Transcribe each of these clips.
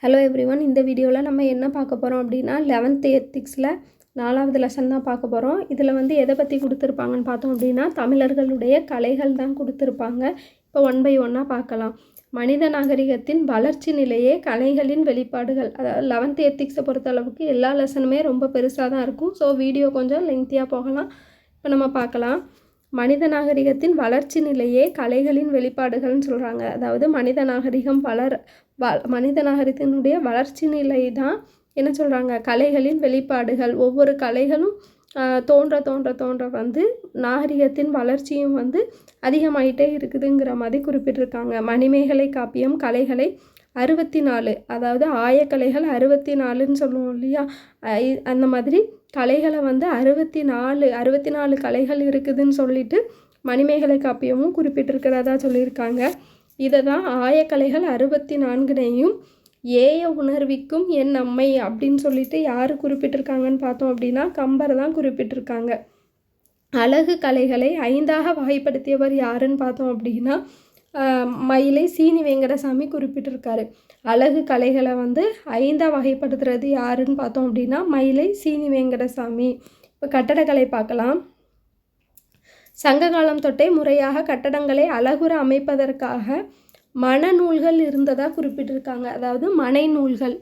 Hello everyone, இந்த வீடியோவில் நம்ம என்ன பார்க்க போகிறோம் அப்படின்னா 11th எத்திக்ஸில் 4வது லெசன் தான் பார்க்க போகிறோம். இதில் வந்து எதை பற்றி கொடுத்துருப்பாங்கன்னு பார்த்தோம் அப்படின்னா தமிழர்களுடைய கலைகள் தான் கொடுத்துருப்பாங்க. இப்போ ஒன் பை ஒன்னாக பார்க்கலாம். மனித நாகரிகத்தின் வளர்ச்சி நிலையே கலைகளின் வெளிப்பாடுகள். அதாவது 11th எத்திக்ஸை பொறுத்தளவுக்கு எல்லா லெசனுமே ரொம்ப பெருசாக தான் இருக்கும். ஸோ வீடியோ கொஞ்சம் லெங்க்த்தியாக போகலாம். இப்போ நம்ம பார்க்கலாம். மனித நாகரிகத்தின் வளர்ச்சி நிலையே கலைகளின் வெளிப்பாடுகள்னு சொல்கிறாங்க. அதாவது மனித நாகரிகம் மனித நாகரிகத்தினுடைய வளர்ச்சி நிலை தான் என்ன சொல்கிறாங்க, கலைகளின் வெளிப்பாடுகள். ஒவ்வொரு கலைகளும் தோன்ற வந்து நாகரிகத்தின் வளர்ச்சியும் வந்து அதிகமாகிட்டே இருக்குதுங்கிற மாதிரி குறிப்பிட்டிருக்காங்க. மணிமேகலை காப்பியம் கலைகளை 64, அதாவது ஆயக்கலைகள் 64ன்னு சொல்லுவோம் இல்லையா, அந்த மாதிரி கலைகளை வந்து 64 கலைகள் இருக்குதுன்னு சொல்லிட்டு மணிமேகலை காப்பியமும் குறிப்பிட்டிருக்கிறதா சொல்லியிருக்காங்க. இதை தான் ஆயக்கலைகள் 64னையும் ஏய உணர்விக்கும் என் அம்மை அப்படின்னு சொல்லிட்டு யார் குறிப்பிட்டிருக்காங்கன்னு பார்த்தோம் அப்படின்னா கம்பர் தான் குறிப்பிட்டிருக்காங்க. அழகு கலைகளை 5ஆக வகைப்படுத்தியவர் யாருன்னு பார்த்தோம் அப்படின்னா மயிலை சீனி வெங்கடசாமி குறிப்பிட்டிருக்காரு. அழகு கலைகளை வந்து 5ஆக வகைப்படுத்துறது யாருன்னு பார்த்தோம் அப்படின்னா மயிலை சீனி வெங்கடசாமி. இப்போ கட்டடக்கலை பார்க்கலாம். சங்ககாலம் தொட்டே முறையாக கட்டடங்களை அழகுற அமைப்பதற்காக மணநூல்கள் இருந்ததாக குறிப்பிட்டிருக்காங்க. அதாவது மனை நூல்கள்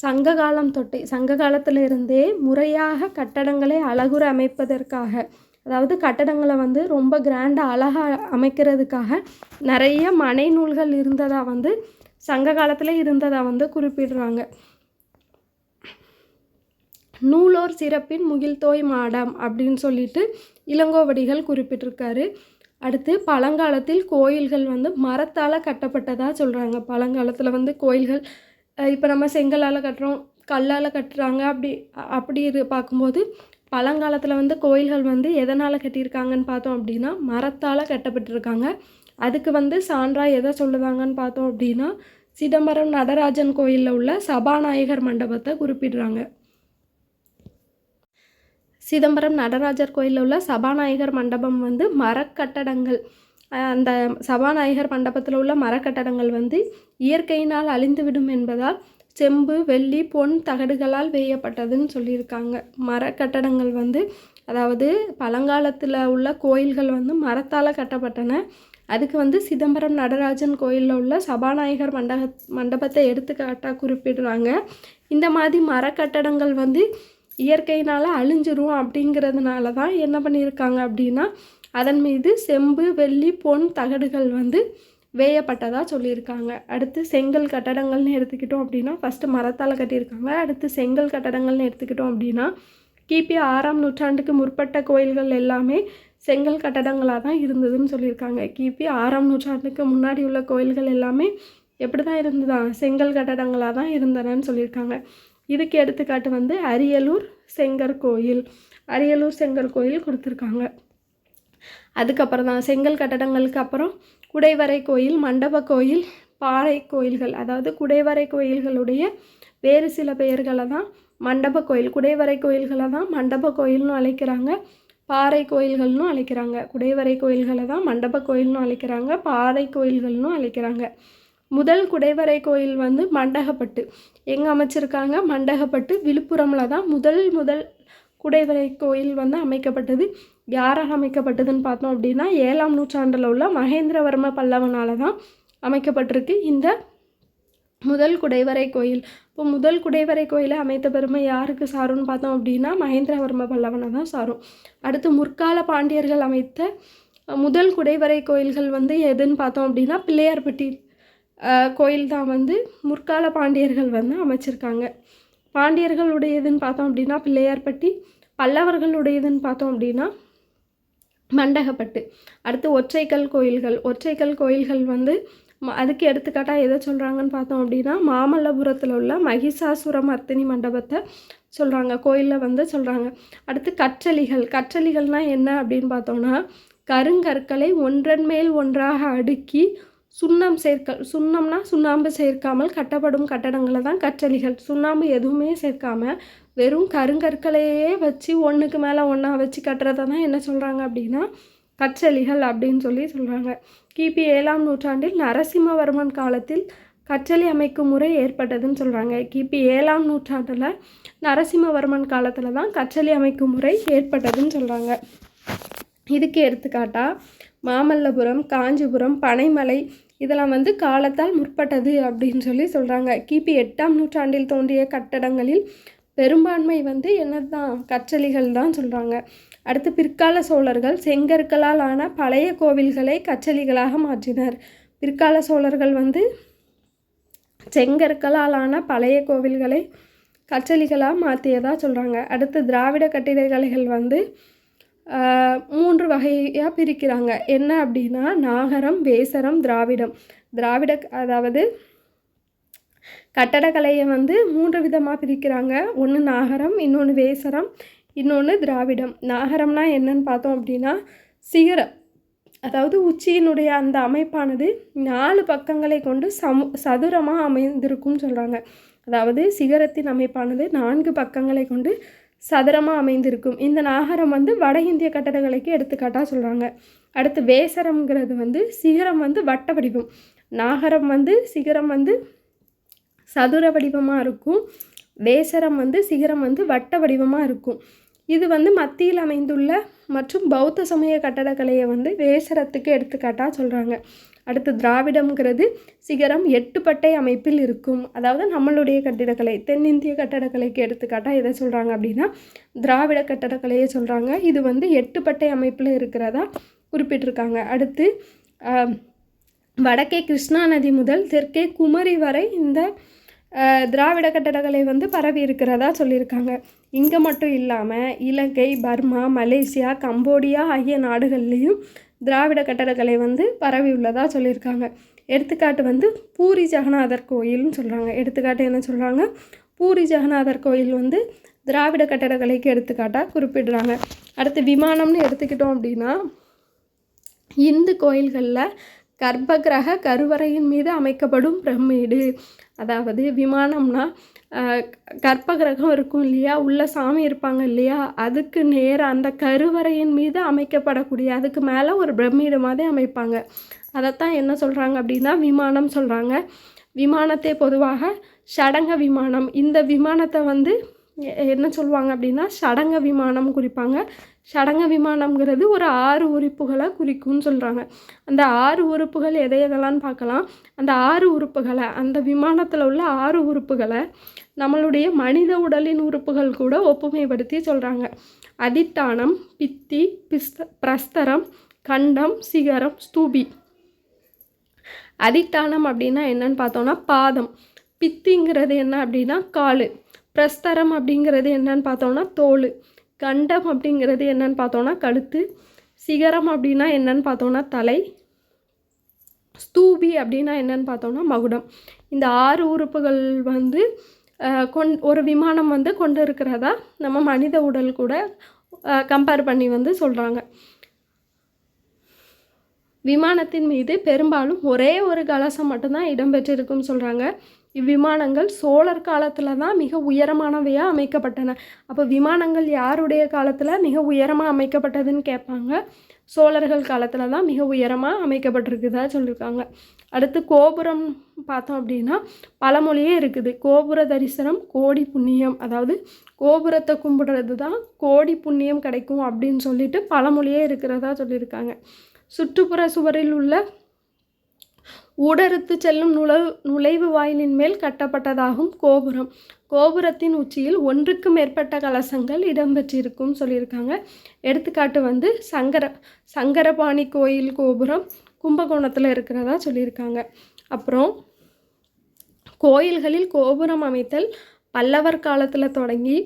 சங்க காலத்தில் இருந்தே முறையாக கட்டடங்களை அழகுற அமைப்பதற்காக, அதாவது கட்டடங்களை வந்து ரொம்ப கிராண்டாக அழகாக அமைக்கிறதுக்காக நிறைய மனை நூல்கள் இருந்ததாக வந்து சங்க காலத்தில் இருந்ததாக வந்து குறிப்பிடுறாங்க. நூலோர் சிறப்பின் முகில்தோய் மாடம் அப்படின்னு சொல்லிட்டு இளங்கோவடிகள் குறிப்பிட்டிருக்காரு. அடுத்து பழங்காலத்தில் கோயில்கள் வந்து மரத்தால் கட்டப்பட்டதாக சொல்கிறாங்க. பழங்காலத்தில் வந்து கோயில்கள் இப்போ நம்ம செங்கலால் கட்டுறோம், கல்லால் கட்டுறாங்க. அப்படி பார்க்கும்போது பழங்காலத்தில் வந்து கோயில்கள் வந்து எதனால் கட்டியிருக்காங்கன்னு பார்த்தோம் அப்படின்னா மரத்தால் கட்டப்பட்டிருக்காங்க. அதுக்கு வந்து சான்றாக எதை சொல்லுதாங்கன்னு பார்த்தோம் அப்படின்னா சிதம்பரம் நடராஜன் கோயிலில் உள்ள சபாநாயகர் மண்டபத்தை குறிப்பிடுறாங்க. சிதம்பரம் நடராஜர் கோயிலில் உள்ள சபாநாயகர் மண்டபம் வந்து மரக்கட்டடங்கள். அந்த சபாநாயகர் மண்டபத்தில் உள்ள மரக்கட்டடங்கள் வந்து இயற்கையினால் அழிந்துவிடும் என்பதால் செம்பு, வெள்ளி, பொன் தகடுகளால் வேயப்பட்டதுன்னு சொல்லியிருக்காங்க. மரக்கட்டடங்கள் வந்து அதாவது பழங்காலத்தில் உள்ள கோயில்கள் வந்து மரத்தால் கட்டப்பட்டன. அதுக்கு வந்து சிதம்பரம் நடராஜன் கோயிலில் உள்ள சபாநாயகர் மண்டபத்தை எடுத்துக்காட்டாக குறிப்பிடுறாங்க. இந்த மாதிரி மரக்கட்டடங்கள் வந்து இயற்கையினால் அழிஞ்சிரும் அப்படிங்கிறதுனால தான் என்ன பண்ணியிருக்காங்க அப்படின்னா அதன் மீது செம்பு, வெள்ளி, பொன் தகடுகள் வந்து வேயப்பட்டதாக சொல்லியிருக்காங்க. அடுத்து செங்கல் கட்டடங்கள்னு எடுத்துக்கிட்டோம் அப்படின்னா ஃபஸ்ட்டு மரத்தால் கட்டியிருக்காங்க. அடுத்து செங்கல் கட்டடங்கள்னு எடுத்துக்கிட்டோம் அப்படின்னா கிபி 6ஆம் நூற்றாண்டுக்கு முற்பட்ட கோயில்கள் எல்லாமே செங்கல் கட்டடங்களாக தான் இருந்ததுன்னு சொல்லியிருக்காங்க. கிபி 6ஆம் நூற்றாண்டுக்கு முன்னாடி உள்ள கோயில்கள் எல்லாமே எப்படி தான் இருந்ததா, செங்கல் கட்டடங்களாக தான் இருந்தனன்னு சொல்லியிருக்காங்க. இதுக்கு எடுத்துக்காட்டு வந்து அரியலூர் செங்கர் கோயில் கொடுத்துருக்காங்க. அதுக்கப்புறம் தான் செங்கல் கட்டடங்களுக்கு அப்புறம் குடைவரை கோயில், மண்டப கோயில், பாறை கோயில்கள். அதாவது குடைவரை கோயில்களுடைய வேறு சில பெயர்களை தான் மண்டப கோயில், குடைவரை கோயில்களை தான் மண்டப கோயில்னு அழைக்கிறாங்க, பாறை கோயில்கள்னு அழைக்கிறாங்க. குடைவரை கோயில்களை தான் மண்டப கோயில்னு அழைக்கிறாங்க, பாறை கோயில்கள்னு அழைக்கிறாங்க. முதல் குடைவரை கோயில் வந்து மண்டகப்பட்டு எங்கே அமைச்சிருக்காங்க, மண்டகப்பட்டு விழுப்புரமில் தான் முதல் குடைவரை கோயில் வந்து அமைக்கப்பட்டது. யாரால் அமைக்கப்பட்டதுன்னு பார்த்தோம் அப்படின்னா 7ஆம் நூற்றாண்டில் உள்ள மகேந்திரவர்ம பல்லவனால் தான் அமைக்கப்பட்டிருக்கு இந்த முதல் குடைவரை கோயில். இப்போ முதல் குடைவரை கோயிலை அமைத்த பெருமை யாருக்கு சாருன்னு பார்த்தோம் அப்படின்னா மகேந்திரவர்ம பல்லவனை தான் சாரும். அடுத்து முற்கால பாண்டியர்கள் அமைத்த முதல் குடைவரை கோயில்கள் வந்து எதுன்னு பார்த்தோம் அப்படின்னா பிள்ளையார்பட்டி கோயில் தான் வந்து முற்கால பாண்டியர்கள் வந்து அமைச்சிருக்காங்க. பாண்டியர்களுடையதுன்னு பார்த்தோம் அப்படின்னா பிள்ளையார்பட்டி, பல்லவர்களுடையதுன்னு பார்த்தோம் அப்படின்னா மண்டகப்பட்டு. அடுத்து ஒற்றைக்கல் கோயில்கள் வந்து அதுக்கு எடுத்துக்காட்டாக எதை சொல்கிறாங்கன்னு பார்த்தோம் அப்படின்னா மாமல்லபுரத்தில் உள்ள மகிஷாசுரமர்த்தினி மண்டபத்தை சொல்கிறாங்க, கோயிலில் வந்து சொல்கிறாங்க. அடுத்து கற்றளிகள்னால் என்ன அப்படின்னு பார்த்தோம்னா கருங்கற்களை ஒன்றன் மேல் ஒன்றாக அடுக்கி சுண்ணம்னா சுண்ணாம்பு சேர்க்காமல் கட்டப்படும் கட்டடங்களை தான் கற்றளிகள். சுண்ணாம்பு எதுவுமே சேர்க்காம வெறும் கருங்கற்களையே வச்சு ஒன்றுக்கு மேலே ஒன்றா வச்சு கட்டுறதை தான் என்ன சொல்கிறாங்க அப்படின்னா கற்றளிகள் அப்படின்னு சொல்கிறாங்க. கிபி 7ஆம் நூற்றாண்டில் நரசிம்மவர்மன் காலத்தில் கற்றளி அமைக்கும் முறை ஏற்பட்டதுன்னு சொல்கிறாங்க. கிபி 7ஆம் நூற்றாண்டில் நரசிம்மவர்மன் காலத்தில் தான் கற்றளி அமைக்கும் முறை ஏற்பட்டதுன்னு சொல்கிறாங்க. இதுக்கு எடுத்துக்காட்டாக மாமல்லபுரம், காஞ்சிபுரம், பனைமலை இதெல்லாம் வந்து காலத்தால் முற்பட்டது அப்படின்னு சொல்கிறாங்க. கிபி 8ஆம் நூற்றாண்டில் தோன்றிய கட்டடங்களில் பெரும்பான்மை வந்து என்னதான் கற்றளிகள் தான் சொல்கிறாங்க. அடுத்து பிற்கால சோழர்கள் செங்கற்களால் ஆன பழைய கோவில்களை கற்றளிகளாக மாற்றினர். பிற்கால சோழர்கள் வந்து செங்கற்களால் ஆன பழைய கோவில்களை கற்றளிகளாக மாற்றியதாக சொல்கிறாங்க. அடுத்து திராவிட கட்டிடக்கலைகள் வந்து 3 வகையாக பிரிக்கிறாங்க. என்ன அப்படின்னா நாகரம், வேசரம், திராவிடம். அதாவது கட்டடக்கலையை வந்து 3 விதமாக பிரிக்கிறாங்க. ஒன்று நாகரம், இன்னொன்று வேசரம், இன்னொன்று திராவிடம். நாகரம்னா என்னன்னு பார்த்தோம் அப்படின்னா சிகரம், அதாவது உச்சியினுடைய அந்த அமைப்பானது 4 பக்கங்களை கொண்டு சதுரமாக அமைந்திருக்கும்னு சொல்கிறாங்க. அதாவது சிகரத்தின் அமைப்பானது 4 பக்கங்களை கொண்டு சதுரமாக அமைந்திருக்கும். இந்த நாகரம் வந்து வட இந்திய கட்டடக்கலைக்கு எடுத்துக்காட்டாக சொல்கிறாங்க. அடுத்து வேசரம்ங்கிறது வந்து சிகரம் வந்து வட்ட வடிவம், நாகரம் வந்து சிகரம் வந்து சதுர வடிவமாக இருக்கும், வேசரம் வந்து சிகரம் வந்து வட்ட வடிவமாக இருக்கும். இது வந்து மத்தியில் அமைந்துள்ள மற்றும் பௌத்த சமய கட்டடக்கலையை வந்து வேசரத்துக்கு எடுத்துக்காட்டாக சொல்கிறாங்க. அடுத்து திராவிடம்ங்கிறது சிகரம் 8 பட்டை அமைப்பில் இருக்கும். அதாவது நம்மளுடைய கட்டிடக்கலை தென்னிந்திய கட்டடக்கலைக்கு எடுத்துக்காட்டாக எதை சொல்கிறாங்க அப்படின்னா திராவிட கட்டடக்கலையை சொல்கிறாங்க. இது வந்து 8 பட்டை அமைப்பில் இருக்கிறதா குறிப்பிட்டிருக்காங்க. அடுத்து வடக்கே கிருஷ்ணா நதி முதல் தெற்கே குமரி வரை இந்த திராவிட கட்டடக்கலை வந்து பரவி இருக்கிறதா சொல்லியிருக்காங்க. இங்கே மட்டும் இல்லாமல் இலங்கை, பர்மா, மலேசியா, கம்போடியா ஆகிய நாடுகள்லேயும் திராவிட கட்டடக்கலை வந்து பரவி உள்ளதாக சொல்லியிருக்காங்க. எடுத்துக்காட்டு வந்து பூரி ஜெகநாதர் கோயில்னு சொல்கிறாங்க. எடுத்துக்காட்டு என்ன சொல்கிறாங்க? பூரி ஜெகநாதர் கோயில் வந்து திராவிட கட்டடக்கலைக்கு எடுத்துக்காட்டாக குறிப்பிடுறாங்க. அடுத்து விமானம்னு எடுத்துக்கிட்டோம் அப்படின்னா இந்து கோயில்களில் கர்ப்பகிரக கருவறையின் மீது அமைக்கப்படும் பிரமிடு. அதாவது விமானம்னா கர்ப்பகிரகம் இருக்கும் இல்லையா, உள்ள சாமி இருப்பாங்க இல்லையா, அதுக்கு நேராக அந்த கருவறையின் மீது அமைக்கப்படக்கூடிய அதுக்கு மேலே ஒரு பிரமிடு மாதிரி அமைப்பாங்க. அதைத்தான் என்ன சொல்கிறாங்க அப்படின்னா விமானம் சொல்கிறாங்க. விமானத்தை பொதுவாக ஷடங்க விமானம், இந்த விமானத்தை வந்து என்ன சொல்லுவாங்க அப்படின்னா ஷடங்க விமானம் குறிப்பாங்க. ஷடங்க விமானம்ங்கிறது ஒரு 6 உறுப்புகளை குறிக்கும்னு சொல்கிறாங்க. அந்த 6 உறுப்புகள் எதையெல்லாம் பார்க்கலாம். அந்த 6 உறுப்புகளை, அந்த விமானத்தில் உள்ள 6 உறுப்புகளை நம்மளுடைய மனித உடலின் உறுப்புகள் கூட ஒப்புமைப்படுத்தி சொல்கிறாங்க. அதிட்டானம், பித்தி, பிரஸ்தரம், கண்டம், சிகரம், ஸ்தூபி. அதிட்டானம் அப்படின்னா என்னன்னு பார்த்தோன்னா பாதம், பித்திங்கிறது என்ன அப்படின்னா காலு, பிரஸ்தரம் அப்படிங்கிறது என்னன்னு பார்த்தோன்னா தோல், கண்டம் அப்படிங்கிறது என்னன்னு பார்த்தோன்னா கழுத்து, சிகரம் அப்படின்னா என்னன்னு பார்த்தோன்னா தலை, ஸ்தூபி அப்படின்னா என்னன்னு பார்த்தோன்னா மகுடம். இந்த 6 உறுப்புகள் வந்து ஒரு விமானம் வந்து கொண்டு இருக்கிறதா நம்ம மனித உடல் கூட கம்பேர் பண்ணி வந்து சொல்கிறாங்க. விமானத்தின் மீது பெரும்பாலும் ஒரே ஒரு கலசம் மட்டும்தான் இடம்பெற்றிருக்குன்னு சொல்கிறாங்க. இவ்விமானங்கள் சோழர் காலத்தில் தான் மிக உயரமானவையாக அமைக்கப்பட்டன. அப்போ விமானங்கள் யாருடைய காலத்தில் மிக உயரமாக அமைக்கப்பட்டதுன்னு கேட்பாங்க. சோழர்கள் காலத்தில் தான் மிக உயரமாக அமைக்கப்பட்டிருக்குதா சொல்லியிருக்காங்க. அடுத்து கோபுரம் பார்த்தோம் அப்படின்னா பழமொழியே இருக்குது. கோபுர தரிசனம் கோடி புண்ணியம், அதாவது கோபுரத்தை கும்பிடுறது தான் கோடி புண்ணியம் கிடைக்கும் அப்படின்னு சொல்லிட்டு பழமொழியே இருக்கிறதா சொல்லியிருக்காங்க. சுற்றுப்புற சுவரில் உள்ள ஊடறுத்து செல்லும் நுழைவு வாயிலின் மேல் கட்டப்பட்டதாகும் கோபுரம். கோபுரத்தின் உச்சியில் 1க்கு மேற்பட்ட கலசங்கள் இடம்பெற்றிருக்கும் சொல்லியிருக்காங்க. எடுத்துக்காட்டு வந்து சங்கரபாணி கோயில் கோபுரம் கும்பகோணத்தில் இருக்கிறதா சொல்லியிருக்காங்க. அப்புறம் கோயில்களில் கோபுரம் அமைத்தல் பல்லவர் காலத்தில் தொடங்கி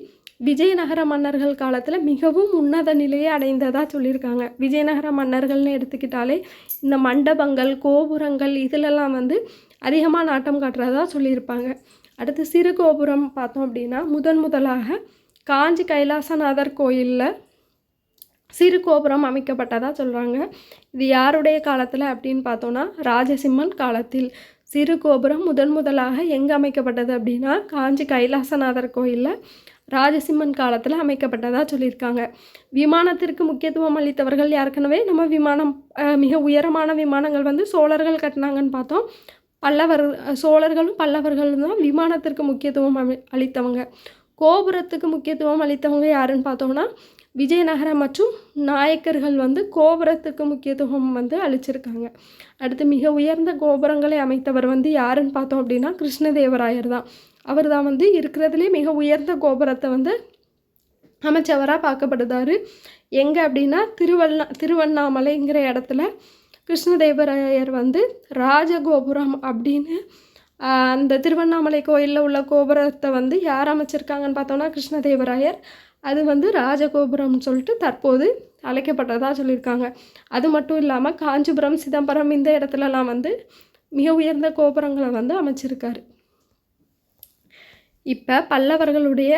விஜயநகர மன்னர்கள் காலத்தில் மிகவும் உன்னத நிலையை அடைந்ததாக சொல்லியிருக்காங்க. விஜயநகர மன்னர்கள்னு எடுத்துக்கிட்டாலே இந்த மண்டபங்கள், கோபுரங்கள் இதிலெல்லாம் வந்து அதிகமாக நாட்டம் காட்டுறதா சொல்லியிருப்பாங்க. அடுத்து சிறு கோபுரம் பார்த்தோம் அப்படின்னா முதலாக காஞ்சி கைலாசநாதர் கோயிலில் சிறு கோபுரம் அமைக்கப்பட்டதாக சொல்கிறாங்க. இது யாருடைய காலத்தில் அப்படின்னு பார்த்தோன்னா ராஜசிம்மன் காலத்தில். சிறு கோபுரம் முதலாக எங்கே அமைக்கப்பட்டது அப்படின்னா காஞ்சி கைலாசநாதர் கோயிலில் ராஜசிம்மன் காலத்தில் அமைக்கப்பட்டதாக சொல்லியிருக்காங்க. விமானத்திற்கு முக்கியத்துவம் அளித்தவர்கள் ஏற்கனவே நம்ம விமானம் மிக உயரமான விமானங்கள் வந்து சோழர்கள் கட்டினாங்கன்னு பார்த்தோம். சோழர்களும் பல்லவர்களும் தான் விமானத்திற்கு முக்கியத்துவம் அளித்தவங்க. கோபுரத்துக்கு முக்கியத்துவம் அளித்தவங்க யாருன்னு பார்த்தோம்னா விஜயநகரம் மற்றும் நாயக்கர்கள் வந்து கோபுரத்துக்கு முக்கியத்துவம் வந்து அளிச்சிருக்காங்க. அடுத்து மிக உயர்ந்த கோபுரங்களை அமைத்தவர் வந்து யாருன்னு பார்த்தோம் அப்படின்னா கிருஷ்ணதேவராயர் தான். அவர் தான் வந்து இருக்கிறதுலே மிக உயர்ந்த கோபுரத்தை வந்து அமைச்சவராக பார்க்கப்படுதார். எங்கே அப்படின்னா திருவண்ணாமலைங்கிற இடத்துல கிருஷ்ணதேவராயர் வந்து ராஜகோபுரம் அப்படின்னு அந்த திருவண்ணாமலை கோயிலில் உள்ள கோபுரத்தை வந்து யார் அமைச்சிருக்காங்கன்னு பார்த்தோம்னா கிருஷ்ணதேவராயர். அது வந்து ராஜகோபுரம்னு சொல்லிட்டு தற்போது அழைக்கப்பட்டதாக சொல்லியிருக்காங்க. அது மட்டும் இல்லாமல் காஞ்சிபுரம், சிதம்பரம் இந்த இடத்துலலாம் வந்து மிக உயர்ந்த கோபுரங்களை வந்து அமைச்சிருக்காரு. இப்போ பல்லவர்களுடைய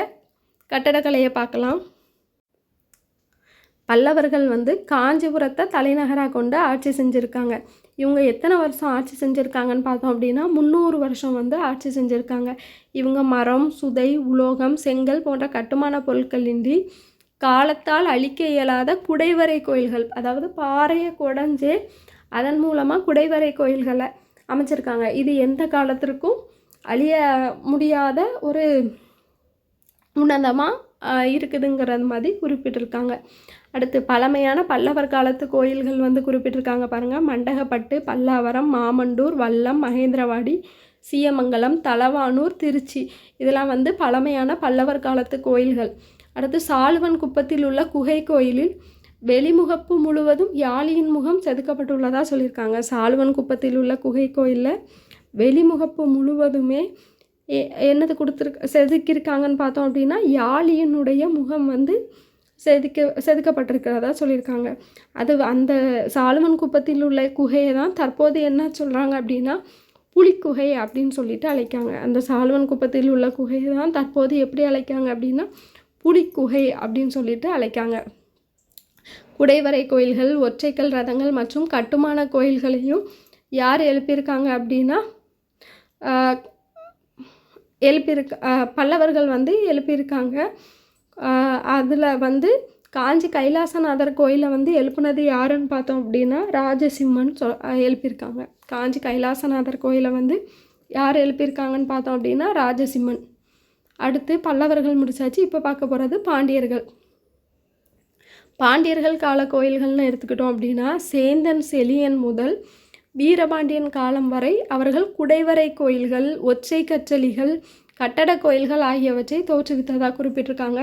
கட்டடக்கலையை பார்க்கலாம். பல்லவர்கள் வந்து காஞ்சிபுரத்தை தலைநகராக கொண்டு ஆட்சி செஞ்சுருக்காங்க. இவங்க எத்தனை வருஷம் ஆட்சி செஞ்சுருக்காங்கன்னு பார்த்தோம் அப்படின்னா 300 வருஷம் வந்து ஆட்சி செஞ்சுருக்காங்க. இவங்க மரம், சுதை, உலோகம், செங்கல் போன்ற கட்டுமான பொருட்களின்றி காலத்தால் அழிக்க இயலாத குடைவரை கோயில்கள், அதாவது பாறையை குடைஞ்சு அதன் மூலமாக குடைவரை கோயில்களை அமைச்சிருக்காங்க. இது எந்த காலத்திற்கும் அழிய முடியாத ஒரு உன்னதமாக இருக்குதுங்கிறது மாதிரி குறிப்பிட்டிருக்காங்க. அடுத்து பழமையான பல்லவர் காலத்து கோயில்கள் வந்து குறிப்பிட்டிருக்காங்க பாருங்கள். மண்டகப்பட்டு, பல்லாவரம், மாமண்டூர், வல்லம், மகேந்திரவாடி, சீயமங்கலம், தலவானூர், திருச்சி இதெல்லாம் வந்து பழமையான பல்லவர் காலத்து கோயில்கள். அடுத்து சாலுவன் குப்பத்தில் உள்ள குகை கோயிலில் வெளிமுகப்பு முழுவதும் யாழியின் முகம் செதுக்கப்பட்டுள்ளதாக சொல்லியிருக்காங்க. சாலுவன் குப்பத்தில் உள்ள குகை கோயிலில் வெளிமுகப்பு முழுவதுமே என்னது செதுக்கியிருக்காங்கன்னு பார்த்தோம் அப்படின்னா யாழியினுடைய முகம் வந்து செதுக்கப்பட்டிருக்கிறதா சொல்லியிருக்காங்க. அது அந்த சாலுவன் குப்பத்தில் உள்ள குகையை தான் தற்போது என்ன சொல்கிறாங்க அப்படின்னா புலிக்குகை அப்படின்னு சொல்லிட்டு அழைக்காங்க. அந்த சாலுவன் குப்பத்தில் உள்ள குகையை தான் தற்போது எப்படி அழைக்காங்க அப்படின்னா புலிக்குகை அப்படின்னு சொல்லிட்டு அழைக்காங்க. குடைவரை கோயில்கள், ஒற்றைக்கல் ரதங்கள் மற்றும் கட்டுமான கோயில்களையும் யார் எழுப்பியிருக்காங்க அப்படின்னா பல்லவர்கள் வந்து எழுப்பியிருக்காங்க. அதில் வந்து காஞ்சி கைலாசநாதர் கோயிலை வந்து எழுப்புனது யாருன்னு பார்த்தோம் அப்படின்னா ராஜசிம்மன் எழுப்பியிருக்காங்க. காஞ்சி கைலாசநாதர் கோயிலை வந்து யார் எழுப்பியிருக்காங்கன்னு பார்த்தோம் அப்படின்னா ராஜசிம்மன். அடுத்து பல்லவர்கள் முடிச்சாச்சு. இப்போ பார்க்க போகிறது பாண்டியர்கள். பாண்டியர்கள் கால கோயில்கள்னு எடுத்துக்கிட்டோம் அப்படின்னா சேந்தன் செழியன் முதல் வீரபாண்டியன் காலம் வரை அவர்கள் குடைவரை கோயில்கள், ஒற்றை கற்றளிகள், கட்டட கோயில்கள் ஆகியவற்றை தோற்றுவித்ததாக குறிப்பிட்டிருக்காங்க.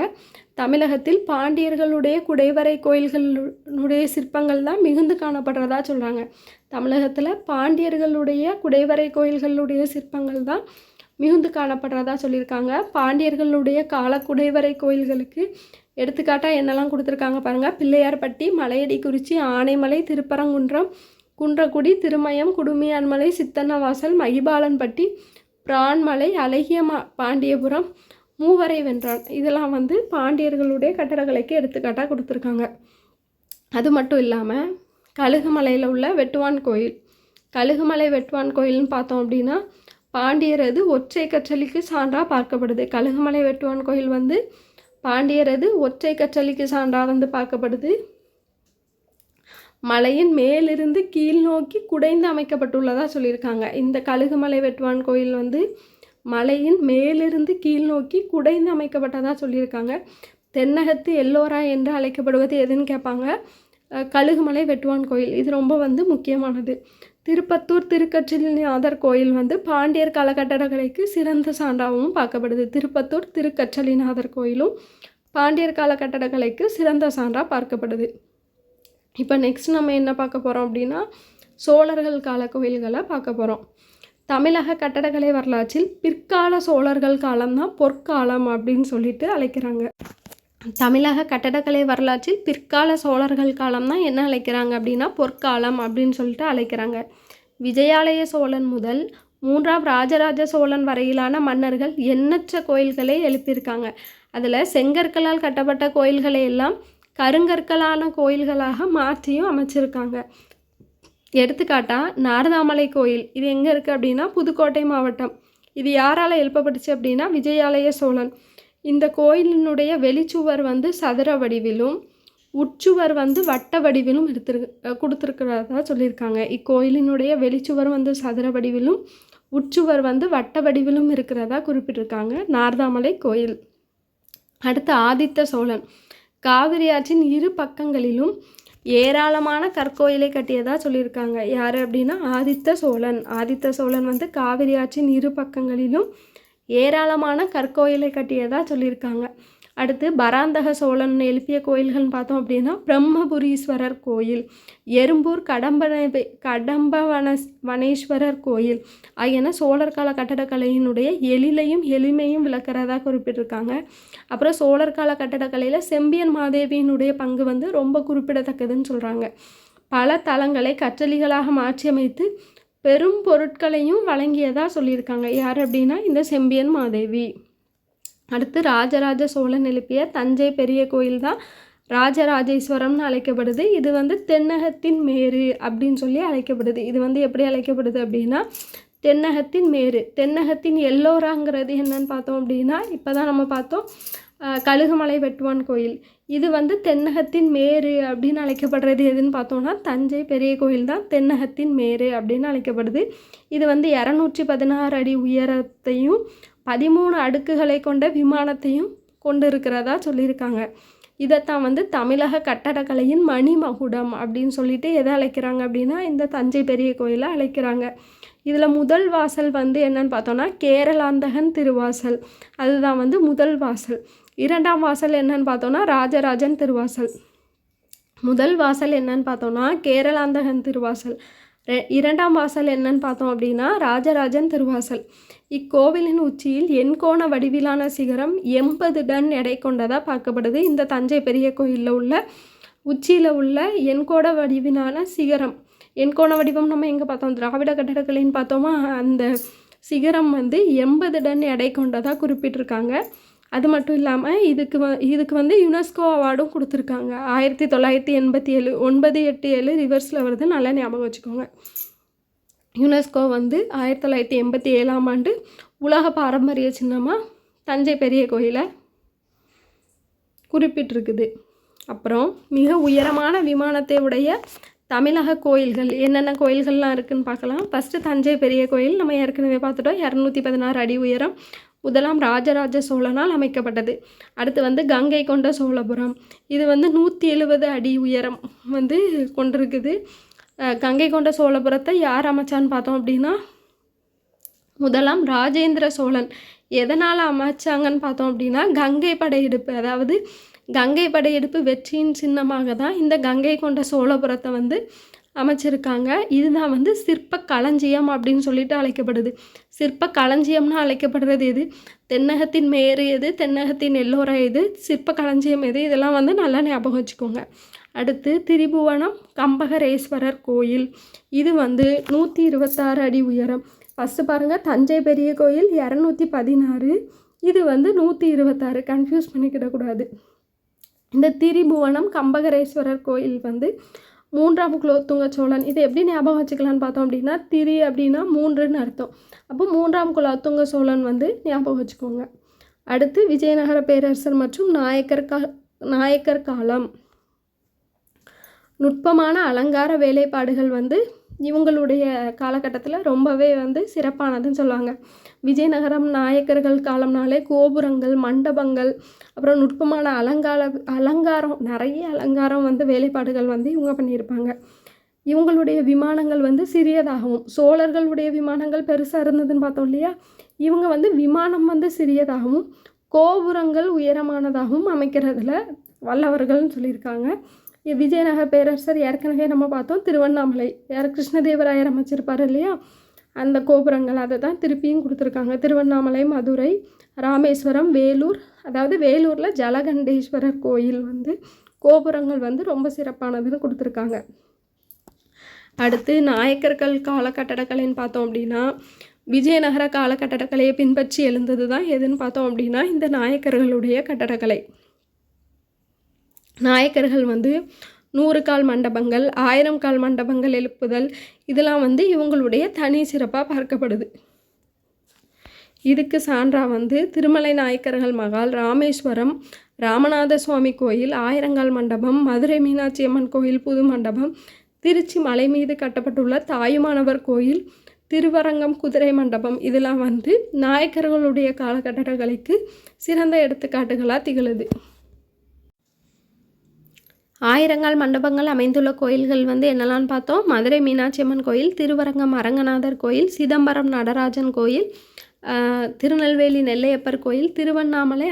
தமிழகத்தில் பாண்டியர்களுடைய குடைவரை கோயில்களுடைய சிற்பங்கள் தான் மிகுந்து காணப்படுறதா சொல்கிறாங்க. தமிழகத்தில் பாண்டியர்களுடைய குடைவரை கோயில்களுடைய சிற்பங்கள் தான் மிகுந்து காணப்படுறதா சொல்லியிருக்காங்க. பாண்டியர்களுடைய கால குடைவரை கோயில்களுக்கு எடுத்துக்காட்டாக என்னெல்லாம் கொடுத்துருக்காங்க பாருங்கள். பிள்ளையார்பட்டி, மலையடிக்குறிச்சி, ஆனைமலை, திருப்பரங்குன்றம், குன்றக்குடி, திருமயம், குடுமியான்மலை, சித்தன்னவாசல், மகிபாலன்பட்டி, பிரான்மலை, அழகிய பாண்டியபுரம், மூவரை வென்றான் இதெல்லாம் வந்து பாண்டியர்களுடைய கட்டடக்கலைக்கு எடுத்துக்காட்டாக கொடுத்துருக்காங்க. அது மட்டும் இல்லாமல் கழுகுமலையில் உள்ள வெட்டுவான் கோயில், கழுகுமலை வெட்டுவான் கோயில்னு பார்த்தோம் அப்படின்னா பாண்டியரது ஒற்றை கற்றளிக்கு சான்றாக பார்க்கப்படுது. கழுகுமலை வெட்டுவான் கோயில் வந்து பாண்டியரது ஒற்றை கற்றளிக்கு சான்றாக வந்து பார்க்கப்படுது. மலையின் மேலிருந்து கீழ் நோக்கி குடைந்து அமைக்கப்பட்டுள்ளதாக சொல்லியிருக்காங்க. இந்த கழுகுமலை வெட்டுவான் கோயில் வந்து மலையின் மேலிருந்து கீழ் நோக்கி குடைந்து அமைக்கப்பட்டதாக சொல்லியிருக்காங்க. தென்னகத்து எல்லோரா என்று அழைக்கப்படுவது எதுன்னு கேட்பாங்க. கழுகுமலை வெட்டுவான் கோயில் இது ரொம்ப வந்து முக்கியமானது. திருப்பத்தூர் திருக்கற்றளிநாதர் கோயில் வந்து பாண்டியர் கால கட்டடக்கலைக்கு சிறந்த சான்றாகவும் பார்க்கப்படுது. திருப்பத்தூர் திருக்கற்றளிநாதர் கோயிலும் பாண்டியர் கால கட்டடக்கலைக்கு சிறந்த சான்றாக பார்க்கப்படுது. இப்போ நெக்ஸ்ட் நம்ம என்ன பார்க்க போகிறோம் அப்படின்னா சோழர்கள் கால கோயில்களை பார்க்க போகிறோம். தமிழக கட்டடக்கலை வரலாற்றில் பிற்கால சோழர்கள் காலம்தான் பொற்காலம் அப்படின்னு சொல்லிட்டு அழைக்கிறாங்க. தமிழக கட்டடக்கலை வரலாற்றில் பிற்கால சோழர்கள் காலம் தான் என்ன அழைக்கிறாங்க அப்படின்னா பொற்காலம் அப்படின்னு சொல்லிட்டு அழைக்கிறாங்க. விஜயாலய சோழன் முதல் 3ஆம் ராஜராஜ சோழன் வரையிலான மன்னர்கள் எண்ணற்ற கோயில்களை எழுப்பியிருக்காங்க. அதில் செங்கற்களால் கட்டப்பட்ட கோயில்களை எல்லாம் கருங்கற்களான கோயில்களாக மாற்றியும் அமைச்சிருக்காங்க. எடுத்துக்காட்டாக நாரதாமலை கோயில் இது எங்கே இருக்குது அப்படின்னா புதுக்கோட்டை மாவட்டம். இது யாரால் எழுப்பப்பட்டுச்சு அப்படின்னா விஜயாலய சோழன். இந்த கோயிலினுடைய வெளிச்சுவர் வந்து சதுர வடிவிலும் உட்சுவர் வந்து வட்ட வடிவிலும் கொடுத்துருக்கிறதா சொல்லியிருக்காங்க. இக்கோயிலினுடைய வெளிச்சுவர் வந்து சதுர வடிவிலும் உட்சுவர் வந்து வட்ட வடிவிலும் இருக்கிறதா குறிப்பிட்டிருக்காங்க நார்தாமலை கோயில். அடுத்து ஆதித்த சோழன் காவிரி ஆற்றின் இரு பக்கங்களிலும் ஏராளமான கற்கோயிலை கட்டியதாக சொல்லியிருக்காங்க. யார் அப்படின்னா ஆதித்த சோழன். ஆதித்த சோழன் வந்து காவிரி ஆற்றின் இரு பக்கங்களிலும் ஏராளமான கற்கோயிலை கட்டியதாக சொல்லியிருக்காங்க. அடுத்து பராந்தக சோழன் எழுப்பிய கோயில்கள்னு பார்த்தோம் அப்படின்னா பிரம்மபுரீஸ்வரர் கோயில், எறும்பூர் கடம்பவனேஸ்வரர் கோயில் ஆகியன சோழர் கால கட்டடக்கலையினுடைய எளிமையும் விளக்கிறதா குறிப்பிட்டிருக்காங்க. அப்புறம் சோழர் கால கட்டடக்கலையில் செம்பியன் மாதேவியினுடைய பங்கு வந்து ரொம்ப குறிப்பிடத்தக்கதுன்னு சொல்கிறாங்க. பல தலங்களை கற்றளிகளாக மாற்றியமைத்து பெரும் பொருட்களையும் வழங்கியதாக சொல்லியிருக்காங்க. யார் அப்படின்னா இந்த செம்பியன் மாதேவி. அடுத்து ராஜராஜ சோழன் எழுப்பிய தஞ்சை பெரிய கோயில் தான் ராஜராஜேஸ்வரம்னு அழைக்கப்படுது. இது வந்து தென்னகத்தின் மேரு அப்படின்னு சொல்லி அழைக்கப்படுது. இது வந்து எப்படி அழைக்கப்படுது அப்படின்னா தென்னகத்தின் மேரு. தென்னகத்தின் எல்லோராங்கிறது என்னன்னு பார்த்தோம் அப்படின்னா இப்போ தான் நம்ம பார்த்தோம் கழுகுமலை வெட்டுவான் கோயில். இது வந்து தென்னகத்தின் மேரு அப்படின்னு அழைக்கப்படுறது எதுன்னு பார்த்தோம்னா தஞ்சை பெரிய கோயில் தான் தென்னகத்தின் மேரு அப்படின்னு அழைக்கப்படுது. இது வந்து 216 அடி உயரத்தையும் 13 அடுக்குகளை கொண்ட விமானத்தையும் கொண்டு இருக்கிறதா சொல்லியிருக்காங்க. இதைத்தான் வந்து தமிழக கட்டடக்கலையின் மணிமகுடம் அப்படின்னு சொல்லிட்டு எதை அழைக்கிறாங்க அப்படின்னா இந்த தஞ்சை பெரிய கோயிலை அழைக்கிறாங்க. இதில் முதல் வாசல் வந்து என்னன்னு பார்த்தோன்னா கேரளாந்தகன் திருவாசல், அதுதான் வந்து முதல் வாசல். இரண்டாம் வாசல் என்னன்னு பார்த்தோன்னா ராஜராஜன் திருவாசல். முதல் வாசல் என்னன்னு பார்த்தோன்னா கேரளாந்தகன் திருவாசல். இரண்டாம் வாசல் என்னன்னு பார்த்தோம் அப்படின்னா ராஜராஜன் திருவாசல். இக்கோவிலின் உச்சியில் எண்கோண வடிவிலான சிகரம் 80 டன் எடை கொண்டதாக பார்க்கப்படுது. இந்த தஞ்சை பெரிய கோயிலில் உள்ள உச்சியில் உள்ள எண்கோண வடிவிலான சிகரம், எண்கோண வடிவம் நம்ம எங்கே பார்த்தோம் திராவிட கட்டடக்கலைன்னு பார்த்தோமா, அந்த சிகரம் வந்து 80 டன் எடை கொண்டதாக குறிப்பிட்டிருக்காங்க. அது மட்டும் இல்லாமல் இதுக்கு வந்து யுனெஸ்கோ அவார்டும் கொடுத்துருக்காங்க. 1987 987 ரிவர்ஸில் வருது, நல்லா ஞாபகம் வச்சுக்கோங்க. யுனெஸ்கோ வந்து 1987ஆம் ஆண்டு உலக பாரம்பரிய சின்னமாக தஞ்சை பெரிய கோயிலை குறிப்பிட்டிருக்குது. அப்புறம் மிக உயரமான விமானத்தை உடைய தமிழக கோயில்கள் என்னென்ன கோயில்கள்லாம் இருக்குதுன்னு பார்க்கலாம். ஃபஸ்ட்டு தஞ்சை பெரிய கோயில் நம்ம ஏற்கனவே பார்த்துட்டோம், 216 அடி உயரம், முதலாம் ராஜராஜ சோழனால் அமைக்கப்பட்டது. அடுத்து வந்து கங்கை கொண்ட சோழபுரம், இது வந்து 170 அடி உயரம் வந்து கொண்டிருக்குது. கங்கை கொண்ட சோழபுரத்தை யார் அமைச்சான்னு பார்த்தோம் அப்படின்னா முதலாம் ராஜேந்திர சோழன். எதனால் அமைச்சாங்கன்னு பார்த்தோம் அப்படின்னா கங்கை படையெடுப்பு, அதாவது கங்கை படையெடுப்பு வெற்றியின் சின்னமாக தான் இந்த கங்கை கொண்ட சோழபுரத்தை வந்து அமைச்சிருக்காங்க. இதுதான் வந்து சிற்ப களஞ்சியம் அப்படின்னு சொல்லிட்டு அழைக்கப்படுது. சிற்ப களஞ்சியம்னு அழைக்கப்படுறது எது, தென்னகத்தின் மேரு எது, தென்னகத்தின் எல்லோரா எது, சிற்ப களஞ்சியம் எது, இதெல்லாம் வந்து நல்லா ஞாபகம் வச்சுக்கோங்க. அடுத்து திரிபுவனம் கம்பகரேஸ்வரர் கோயில், இது வந்து 126 அடி உயரம். ஃபஸ்ட்டு பாருங்கள் தஞ்சை பெரிய கோயில் 216, இது வந்து 126, கன்ஃபியூஸ் பண்ணிக்கிடக்கூடாது. இந்த திரிபுவனம் கம்பகரேஸ்வரர் கோயில் வந்து 3ஆம் குலோத்துங்க சோழன். இதை எப்படி ஞாபகம் வச்சுக்கலான்னு பார்த்தோம் அப்படின்னா திரி அப்படின்னா 3ன்னு அர்த்தம். அப்போ 3ஆம் குலோத்துங்க சோழன் வந்து ஞாபகம் வச்சுக்கோங்க. அடுத்து விஜயநகர பேரரசர் மற்றும் நாயக்கர் காலம். நுட்பமான அலங்கார வேலைப்பாடுகள் வந்து இவங்களுடைய காலகட்டத்தில் ரொம்பவே வந்து சிறப்பானதுன்னு சொல்லுவாங்க. விஜயநகரம் நாயக்கர்கள் காலம்னாலே கோபுரங்கள், மண்டபங்கள், அப்புறம் நுட்பமான அலங்காரம், நிறைய அலங்காரம் வந்து வேலைப்பாடுகள் வந்து இவங்க பண்ணியிருப்பாங்க. இவங்களுடைய விமானங்கள் வந்து சிறியதாகவும், சோழர்களுடைய விமானங்கள் பெருசாக இருந்ததுன்னு பார்த்தோம் இல்லையா, இவங்க வந்து விமானம் வந்து சிறியதாகவும் கோபுரங்கள் உயரமானதாகவும் அமைக்கிறதுல வல்லவர்கள்னு சொல்லியிருக்காங்க. விஜயநகர பேரரசர் ஏற்கனவே நம்ம பார்த்தோம் திருவண்ணாமலை, யார் கிருஷ்ணதேவராயர் அமைச்சிருப்பார் இல்லையா, அந்த கோபுரங்கள் அதை தான் திருப்பியும் கொடுத்துருக்காங்க. திருவண்ணாமலை, மதுரை, ராமேஸ்வரம், வேலூர், அதாவது வேலூரில் ஜலகண்டேஸ்வரர் கோயில் வந்து கோபுரங்கள் வந்து ரொம்ப சிறப்பானதுன்னு கொடுத்துருக்காங்க. அடுத்து நாயக்கர்கள் கால கட்டடக்கலைன்னு பார்த்தோம் அப்படின்னா விஜயநகர கால கட்டடக்கலையை பின்பற்றி எழுந்தது தான் எதுன்னு பார்த்தோம் அப்படின்னா இந்த நாயக்கர்களுடைய கட்டடக்கலை. நாயக்கர்கள் வந்து 100 கால் மண்டபங்கள், 1000 கால் மண்டபங்கள் எழுப்புதல், இதெல்லாம் வந்து இவங்களுடைய தனி சிறப்பாக பார்க்கப்படுது. இதுக்கு சான்றாக வந்து திருமலை நாயக்கர்கள் மகால், ராமேஸ்வரம் ராமநாத சுவாமி கோயில், 1000 கால் மண்டபம், மதுரை மீனாட்சி அம்மன் கோயில் புது மண்டபம், திருச்சி மலை மீது கட்டப்பட்டுள்ள தாயுமானவர் கோயில், திருவரங்கம், குதிரை மண்டபம் இதெல்லாம் வந்து நாயக்கர்களுடைய காலகட்டடங்களுக்கு சிறந்த எடுத்துக்காட்டுகளாக திகழுது. ஆயிரங்கால் மண்டபங்கள் அமைந்துள்ள கோயில்கள் வந்து என்னெல்லாம்னு பார்த்தோம். மதுரை மீனாட்சி அம்மன் கோயில், திருவரங்கம் அரங்கநாதர் கோயில், சிதம்பரம் நடராஜன் கோயில், திருநெல்வேலி நெல்லையப்பர் கோயில், திருவண்ணாமலை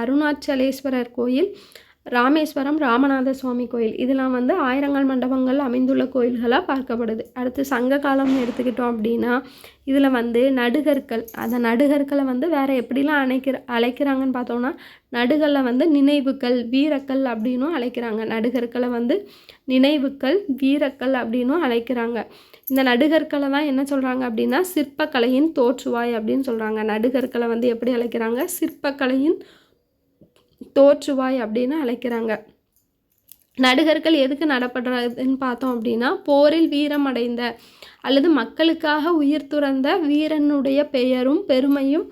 அருணாச்சலேஸ்வரர் கோயில், ராமேஸ்வரம் ராமநாத சுவாமி கோயில் இதெல்லாம் வந்து ஆயிரங்கால் மண்டபங்கள் அமைந்துள்ள கோயில்களாக பார்க்கப்படுது. அடுத்து சங்க காலம்னு எடுத்துக்கிட்டோம் அப்படின்னா இதில் வந்து நடுகற்கள், அந்த நடுகற்களை வந்து வேறு எப்படிலாம் அழைக்கிறாங்கன்னு பார்த்தோன்னா நடுகளில் வந்து நினைவுக்கல், வீரக்கல் அப்படின்னும் அழைக்கிறாங்க. நடுகற்களை வந்து நினைவுக்கல், வீரக்கல் அப்படின்னும் அழைக்கிறாங்க. இந்த நடுகற்களை தான் என்ன சொல்கிறாங்க அப்படின்னா சிற்பக்கலையின் தோற்றுவாய் அப்படின்னு சொல்கிறாங்க. நடுகற்களை வந்து எப்படி அழைக்கிறாங்க? சிற்பக்கலையின் தோற்றுவாய் அப்படின்னு அழைக்கிறாங்க. நடுகர்கள் எதுக்கு நடப்படுறதுன்னு பார்த்தோம் அப்படின்னா போரில் வீரம் அடைந்த அல்லது மக்களுக்காக உயிர் துறந்த வீரனுடைய பெயரும் பெருமையும்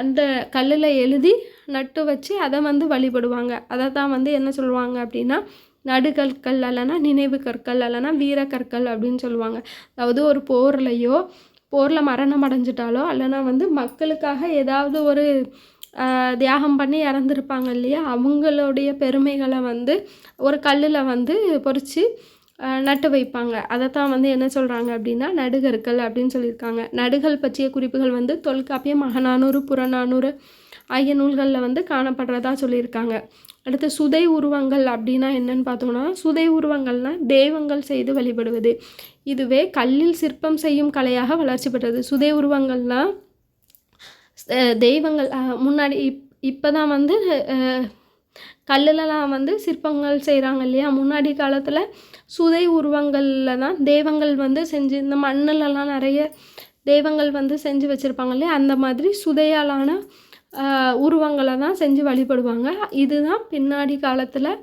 அந்த கல்லில் எழுதி நட்டு வச்சு அதை வந்து வழிபடுவாங்க. அதை தான் வந்து என்ன சொல்லுவாங்க அப்படின்னா நடுகற்கள் இல்லைன்னா நினைவு கற்கள் இல்லைன்னா வீரக்கற்கள் அப்படின்னு சொல்லுவாங்க. அதாவது ஒரு போரில் மரணம் அடைஞ்சிட்டாலோ இல்லைன்னா வந்து மக்களுக்காக ஏதாவது ஒரு தியாகம் பண்ணி இறந்துருப்பாங்க இல்லையா, அவங்களுடைய பெருமைகளை வந்து ஒரு கல்லில் வந்து பொறிச்சு நட்டு வைப்பாங்க. அதைத்தான் வந்து என்ன சொல்கிறாங்க அப்படின்னா நடுகற்கள் அப்படின்னு சொல்லியிருக்காங்க. நடுகள் பற்றிய குறிப்புகள் வந்து தொல்காப்பியம், அகநானூறு, புறநானூறு ஆகிய நூல்களில் வந்து காணப்படுறதா சொல்லியிருக்காங்க. அடுத்து சுதை உருவங்கள் அப்படின்னா என்னன்னு பார்த்தோம்னா சுதை உருவங்கள்னால் தெய்வங்கள் செய்து வழிபடுவது. இதுவே கல்லில் சிற்பம் செய்யும் கலையாக வளர்ச்சி பெற்றது. சுதை உருவங்கள்னால் தெய்வங்கள் முன்னாடி இப்போ தான் வந்து கல்லுலலாம் வந்து சிற்பங்கள் செய்கிறாங்க இல்லையா. முன்னாடி காலத்தில் சுதை உருவங்களில் தான் தெய்வங்கள் வந்து செஞ்சு இந்த மண்ணிலலாம் நிறைய தெய்வங்கள் வந்து செஞ்சு வச்சுருப்பாங்க இல்லையா, அந்த மாதிரி சுதையாலான உருவங்களை தான் செஞ்சு வழிபடுவாங்க. இதுதான் பின்னாடி காலத்தில்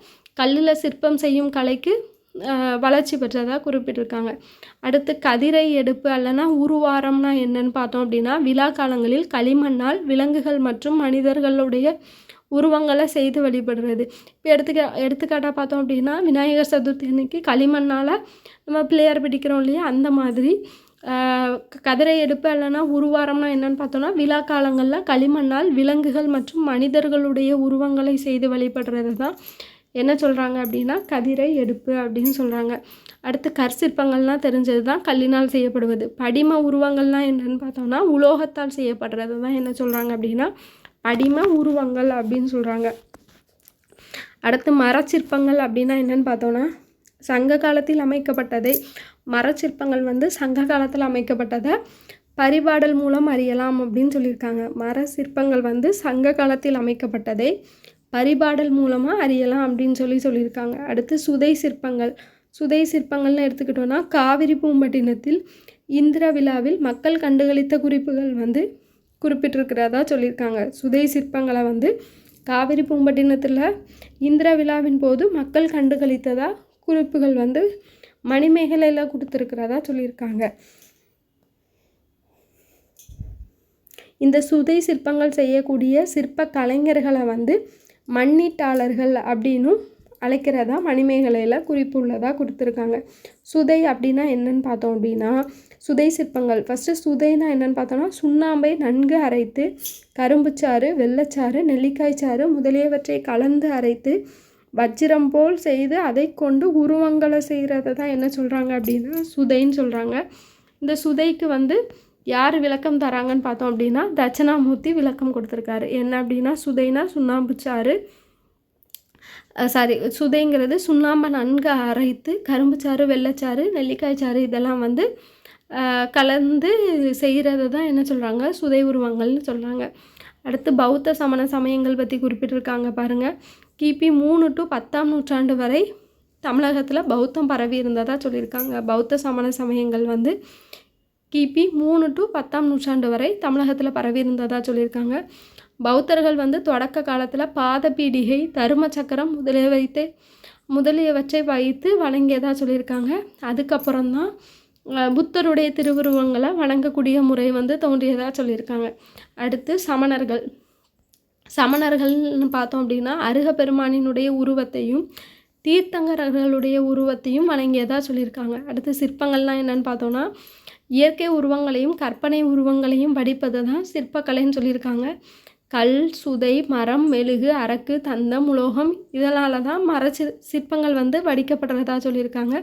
கல்லில் சிற்பம் செய்யும் கலைக்கு வளர்ச்சி பெற்றதாக குறிப்பிட்டிருக்காங்க. அடுத்து கதிரை எடுப்பு அல்லனா உருவாரம்னா என்னன்னு பார்த்தோம் அப்படின்னா விழா காலங்களில் களிமண்ணால் விலங்குகள் மற்றும் மனிதர்களுடைய உருவங்களை செய்து வழிபடுறது. இப்போ எடுத்துக்காட்டாக பார்த்தோம் அப்படின்னா விநாயகர் சதுர்த்தி அன்னைக்கு களிமண்ணால் நம்ம பிள்ளையார் பிடிக்கிறோம் இல்லையா, அந்த மாதிரி கதிரை எடுப்பு அல்லனா உருவாரம்னா என்னன்னு பார்த்தோம்னா விழா காலங்களில் களிமண்ணால் விலங்குகள் மற்றும் மனிதர்களுடைய உருவங்களை செய்து வழிபடுறது தான் என்ன சொல்கிறாங்க அப்படின்னா கதிரை எடுப்பு அப்படின்னு சொல்கிறாங்க. அடுத்து கற்சிற்பங்கள்லாம் தெரிஞ்சது தான் கல்லினால் செய்யப்படுவது. படிம உருவங்கள்லாம் என்னென்னு பார்த்தோம்னா உலோகத்தால் செய்யப்படுறது தான் என்ன சொல்கிறாங்க அப்படின்னா படிம உருவங்கள் அப்படின்னு சொல்கிறாங்க. அடுத்து மரச்சிற்பங்கள் அப்படின்னா என்னென்னு பார்த்தோன்னா சங்க காலத்தில் அமைக்கப்பட்டதை மரச்சிற்பங்கள் வந்து சங்க காலத்தில் அமைக்கப்பட்டதை பரிபாடல் மூலம் அறியலாம் அப்படின்னு சொல்லியிருக்காங்க. மர சிற்பங்கள் வந்து சங்க காலத்தில் அமைக்கப்பட்டதை பரிபாடல் மூலமாக அறியலாம் அப்படின்னு சொல்லியிருக்காங்க. அடுத்து சுதை சிற்பங்கள்னு எடுத்துக்கிட்டோன்னா காவிரி பூம்பட்டினத்தில் இந்திர விழாவில் மக்கள் கண்டுகளித்த குறிப்புகள் வந்து குறிப்பிட்டிருக்கிறதா சொல்லியிருக்காங்க. சுதை சிற்பங்களை வந்து காவிரி பூம்பட்டினத்தில் இந்திர விழாவின் போது மக்கள் கண்டுகளித்ததா குறிப்புகள் வந்து மணிமேகலையில் கொடுத்துருக்கிறதா சொல்லியிருக்காங்க. இந்த சுதை சிற்பங்கள் செய்யக்கூடிய சிற்ப கலைஞர்களை வந்து மண்ணீட்டாளர்கள் அப்படின்னும் அழைக்கிறதா மணிமேகலையில் குறிப்பு உள்ளதாக கொடுத்துருக்காங்க. சுதை அப்படின்னா என்னன்னு பார்த்தோம் அப்படின்னா சுதை சிற்பங்கள் ஃபஸ்ட்டு சுதைனா என்னென்னு பார்த்தோன்னா சுண்ணாம்பை நன்கு அரைத்து கரும்புச்சாறு, வெள்ளச்சாறு, நெல்லிக்காய்ச்சாறு முதலியவற்றை கலந்து அரைத்து வஜ்ரம் போல் செய்து அதை கொண்டு உருவங்களை செய்கிறத தான் என்ன சொல்கிறாங்க அப்படின்னா சுதைன்னு சொல்கிறாங்க. இந்த சுதைக்கு வந்து யார் விளக்கம் தராங்கன்னு பார்த்தோம் அப்படின்னா தட்சணாமூர்த்தி விளக்கம் கொடுத்துருக்காரு. என்ன அப்படின்னா சுதைனா சுண்ணாம்புச்சாறு சுதைங்கிறது சுண்ணாம்பை நன்கு அரைத்து கரும்புச்சாறு, வெள்ளைச்சாறு, நெல்லிக்காய்ச்சாறு இதெல்லாம் வந்து கலந்து செய்கிறது தான் என்ன சொல்கிறாங்க சுதை உருவங்கள்னு சொல்கிறாங்க. அடுத்து பௌத்த சமண சமயங்கள் பற்றி குறிப்பிட்டிருக்காங்க பாருங்கள். கிபி 3 to 10ஆம் நூற்றாண்டு வரை தமிழகத்தில் பௌத்தம் பரவி இருந்ததாக சொல்லியிருக்காங்க. பௌத்த சமண சமயங்கள் வந்து கிபி 3 to 10ஆம் நூற்றாண்டு வரை தமிழகத்தில் பரவி இருந்ததாக சொல்லியிருக்காங்க. பௌத்தர்கள் வந்து தொடக்க காலத்தில் பாத பீடிகை, தரும சக்கரம் முதலியவற்றை வைத்து வணங்கியதாக சொல்லியிருக்காங்க. அதுக்கப்புறம் தான் புத்தருடைய திருவுருவங்களை வணங்கக்கூடிய முறை வந்து தோன்றியதாக சொல்லியிருக்காங்க. அடுத்து சமணர்கள்னு பார்த்தோம் அப்படின்னா அருகப்பெருமானினுடைய உருவத்தையும் தீர்த்தங்கரர்களுடைய உருவத்தையும் வணங்கியதாக சொல்லியிருக்காங்க. அடுத்து சிற்பங்கள்லாம் என்னென்னு பார்த்தோன்னா இயற்கை உருவங்களையும் கற்பனை உருவங்களையும் வடிப்பது தான் சிற்பக்கலைன்னு சொல்லியிருக்காங்க. கல், சுதை, மரம், மெழுகு, அரக்கு, தந்தம், உலோகம் இதனால தான் சிற்பங்கள் வந்து வடிக்கப்படுறதா சொல்லியிருக்காங்க.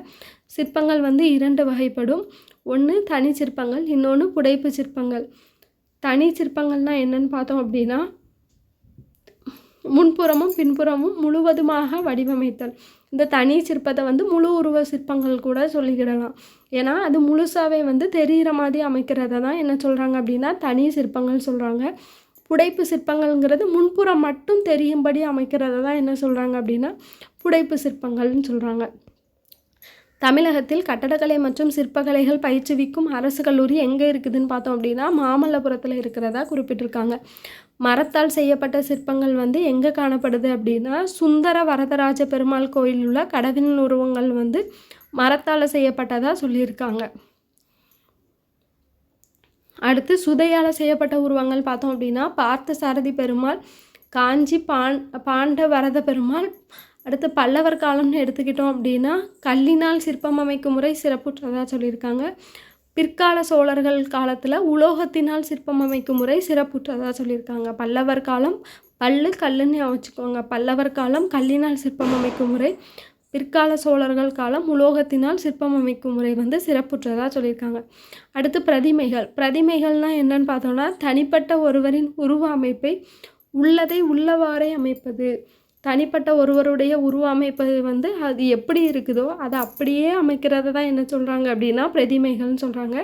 சிற்பங்கள் வந்து 2 வகைப்படும். ஒன்று தனி சிற்பங்கள், இன்னொன்று புடைப்பு சிற்பங்கள். தனி சிற்பங்கள்னால் என்னென்னு பார்த்தோம் அப்படின்னா, முன்புறமும் பின்புறமும் முழுவதுமாக வடிவமைத்தல். இந்த தனி சிற்பத்தை வந்து முழு உருவ சிற்பங்கள் கூட சொல்லிக்கிடலாம். ஏன்னா அது முழுசாகவே வந்து தெரிகிற மாதிரி அமைக்கிறத தான் என்ன சொல்கிறாங்க அப்படின்னா தனி சிற்பங்கள் சொல்கிறாங்க. புடைப்பு சிற்பங்கள்ங்கிறது முன்புறம் மட்டும் தெரியும்படி அமைக்கிறத தான் என்ன சொல்கிறாங்க அப்படின்னா புடைப்பு சிற்பங்கள்னு சொல்கிறாங்க. தமிழகத்தில் கட்டடக்கலை மற்றும் சிற்பக்கலைகள் பயிற்றுவிக்கும் அரசு கல்லூரி எங்கே இருக்குதுன்னு பார்த்தோம் அப்படின்னா மாமல்லபுரத்தில் இருக்கிறதா குறிப்பிட்டிருக்காங்க. மரத்தால் செய்யப்பட்ட சிற்பங்கள் வந்து எங்கே காணப்படுது அப்படின்னா சுந்தர வரதராஜ பெருமாள் கோயில் உள்ள கடவுளின் உருவங்கள் வந்து மரத்தால் செய்யப்பட்டதாக சொல்லியிருக்காங்க. அடுத்து சுதையால் செய்யப்பட்ட உருவங்கள் பார்த்தோம் அப்படின்னா பார்த்தசாரதி பெருமாள், காஞ்சி பாண்ட வரத பெருமாள். அடுத்து பல்லவர் காலம்னு எடுத்துக்கிட்டோம் அப்படின்னா கல்லினால் சிற்பம் அமைக்கும் முறை சிறப்புற்றதாக சொல்லியிருக்காங்க. பிற்கால சோழர்கள் காலத்தில் உலோகத்தினால் சிற்பம் அமைக்கும் முறை சிறப்புற்றதாக சொல்லியிருக்காங்க. பல்லவர் காலம் கல்லுன்னு வச்சுக்கோங்க. பல்லவர் காலம் கல்லினால் சிற்பம் அமைக்கும் முறை, பிற்கால சோழர்கள் காலம் உலோகத்தினால் சிற்பம் அமைக்கும் முறை வந்து சிறப்புற்றதாக சொல்லியிருக்காங்க. அடுத்து பிரதிமைகள்னால் என்னன்னு பார்த்தோம்னா தனிப்பட்ட ஒருவரின் உருவ அமைப்பை உள்ளதை உள்ளவாறே அமைப்பது. தனிப்பட்ட ஒருவருடைய உருவ அமைப்பது வந்து அது எப்படி இருக்குதோ அதை அப்படியே அமைக்கிறத தான் என்ன சொல்கிறாங்க அப்படின்னா பிரதிமைகள்னு சொல்கிறாங்க.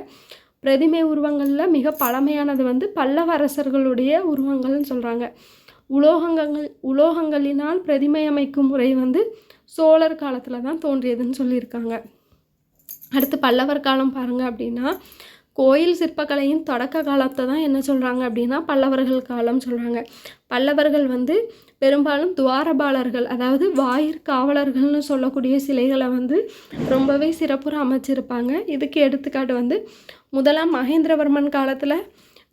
பிரதிமை உருவங்களில் மிக பழமையானது வந்து பல்லவ அரசர்களுடைய உருவங்கள்னு சொல்கிறாங்க. உலோகங்களினால் பிரதிமை அமைக்கும் முறை வந்து சோழர் காலத்தில் தான் தோன்றியதுன்னு சொல்லியிருக்காங்க. அடுத்து பல்லவர் காலம் பாருங்கள் அப்படின்னா கோயில் சிற்பக்கலையின் தொடக்க காலத்தை தான் என்ன சொல்கிறாங்க அப்படின்னா பல்லவர்கள் காலம் சொல்கிறாங்க. பல்லவர்கள் வந்து பெரும்பாலும் துவாரபாலர்கள், அதாவது வாயிற்காவலர்கள்னு சொல்லக்கூடிய சிலைகளை வந்து ரொம்பவே சிறப்புற அமைச்சிருப்பாங்க. இதுக்கு எடுத்துக்காட்டு வந்து முதலாம் மகேந்திரவர்மன் காலத்தில்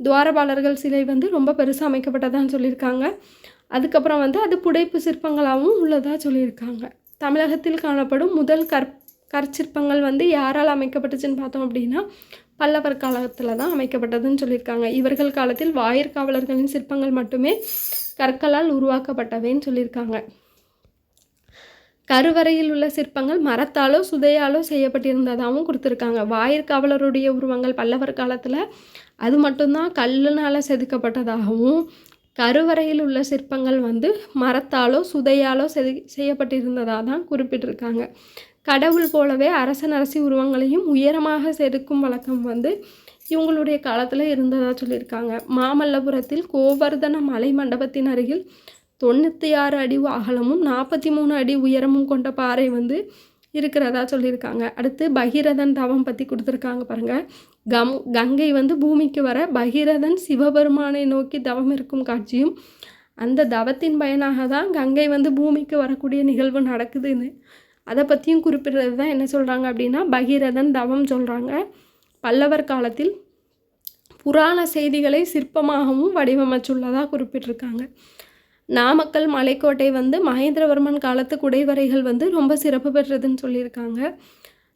துவாரபாலர்கள் சிலை வந்து ரொம்ப பெருசாக அமைக்கப்பட்டதான்னு சொல்லியிருக்காங்க. அதுக்கப்புறம் வந்து அது புடைப்பு சிற்பங்களாகவும் உள்ளதாக சொல்லியிருக்காங்க. தமிழகத்தில் காணப்படும் முதல் கற்சிற்பங்கள் வந்து யாரால் அமைக்கப்பட்டுச்சுன்னு பார்த்தோம் அப்படின்னா பல்லவர் காலத்தில் தான் அமைக்கப்பட்டதுன்னு சொல்லியிருக்காங்க. இவர்கள் காலத்தில் வாயிற்காவலர்களின் சிற்பங்கள் மட்டுமே கற்களால் உருவாக்கப்பட்டவைன்னு சொல்லியிருக்காங்க. கருவறையில் உள்ள சிற்பங்கள் மரத்தாலோ சுதையாலோ செய்யப்பட்டிருந்ததாகவும் கொடுத்துருக்காங்க. வாயிற்காவலருடைய உருவங்கள் பல்லவர் காலத்தில் அது மட்டும்தான் கல்லுனால் செதுக்கப்பட்டதாகவும், கருவறையில் உள்ள சிற்பங்கள் வந்து மரத்தாலோ சுதையாலோ செய்யப்பட்டிருந்ததாக தான் குறிப்பிட்டிருக்காங்க. கடவுள் போலவே அரசி உருவங்களையும் உயரமாக செதுக்கும் வழக்கம் வந்து இவங்களுடைய காலத்தில் இருந்ததாக சொல்லியிருக்காங்க. மாமல்லபுரத்தில் கோவர்தன மலை மண்டபத்தின் அருகில் 96 அடி அகலமும் 43 அடி உயரமும் கொண்ட பாறை வந்து இருக்கிறதா சொல்லியிருக்காங்க. அடுத்து பகீரதன் தவம் பற்றி கொடுத்துருக்காங்க பாருங்கள். கங்கை வந்து பூமிக்கு வர பகீரதன் சிவபெருமானை நோக்கி தவம் இருக்கும் காட்சியும் அந்த தவத்தின் பயனாக தான் கங்கை வந்து பூமிக்கு வரக்கூடிய நிகழ்வு நடக்குதுன்னு அதை பற்றியும் குறிப்பிடுறது தான் என்ன சொல்கிறாங்க அப்படின்னா பகீரதன் தவம் சொல்கிறாங்க. பல்லவர் காலத்தில் புராண செய்திகளை சிற்பமாகவும் வடிவமைச்சுள்ளதாக குறிப்பிட்டிருக்காங்க. நாமக்கல் மலைக்கோட்டை வந்து மகேந்திரவர்மன் காலத்து குடைவரைகள் வந்து ரொம்ப சிறப்பு பெற்றதுன்னு சொல்லியிருக்காங்க.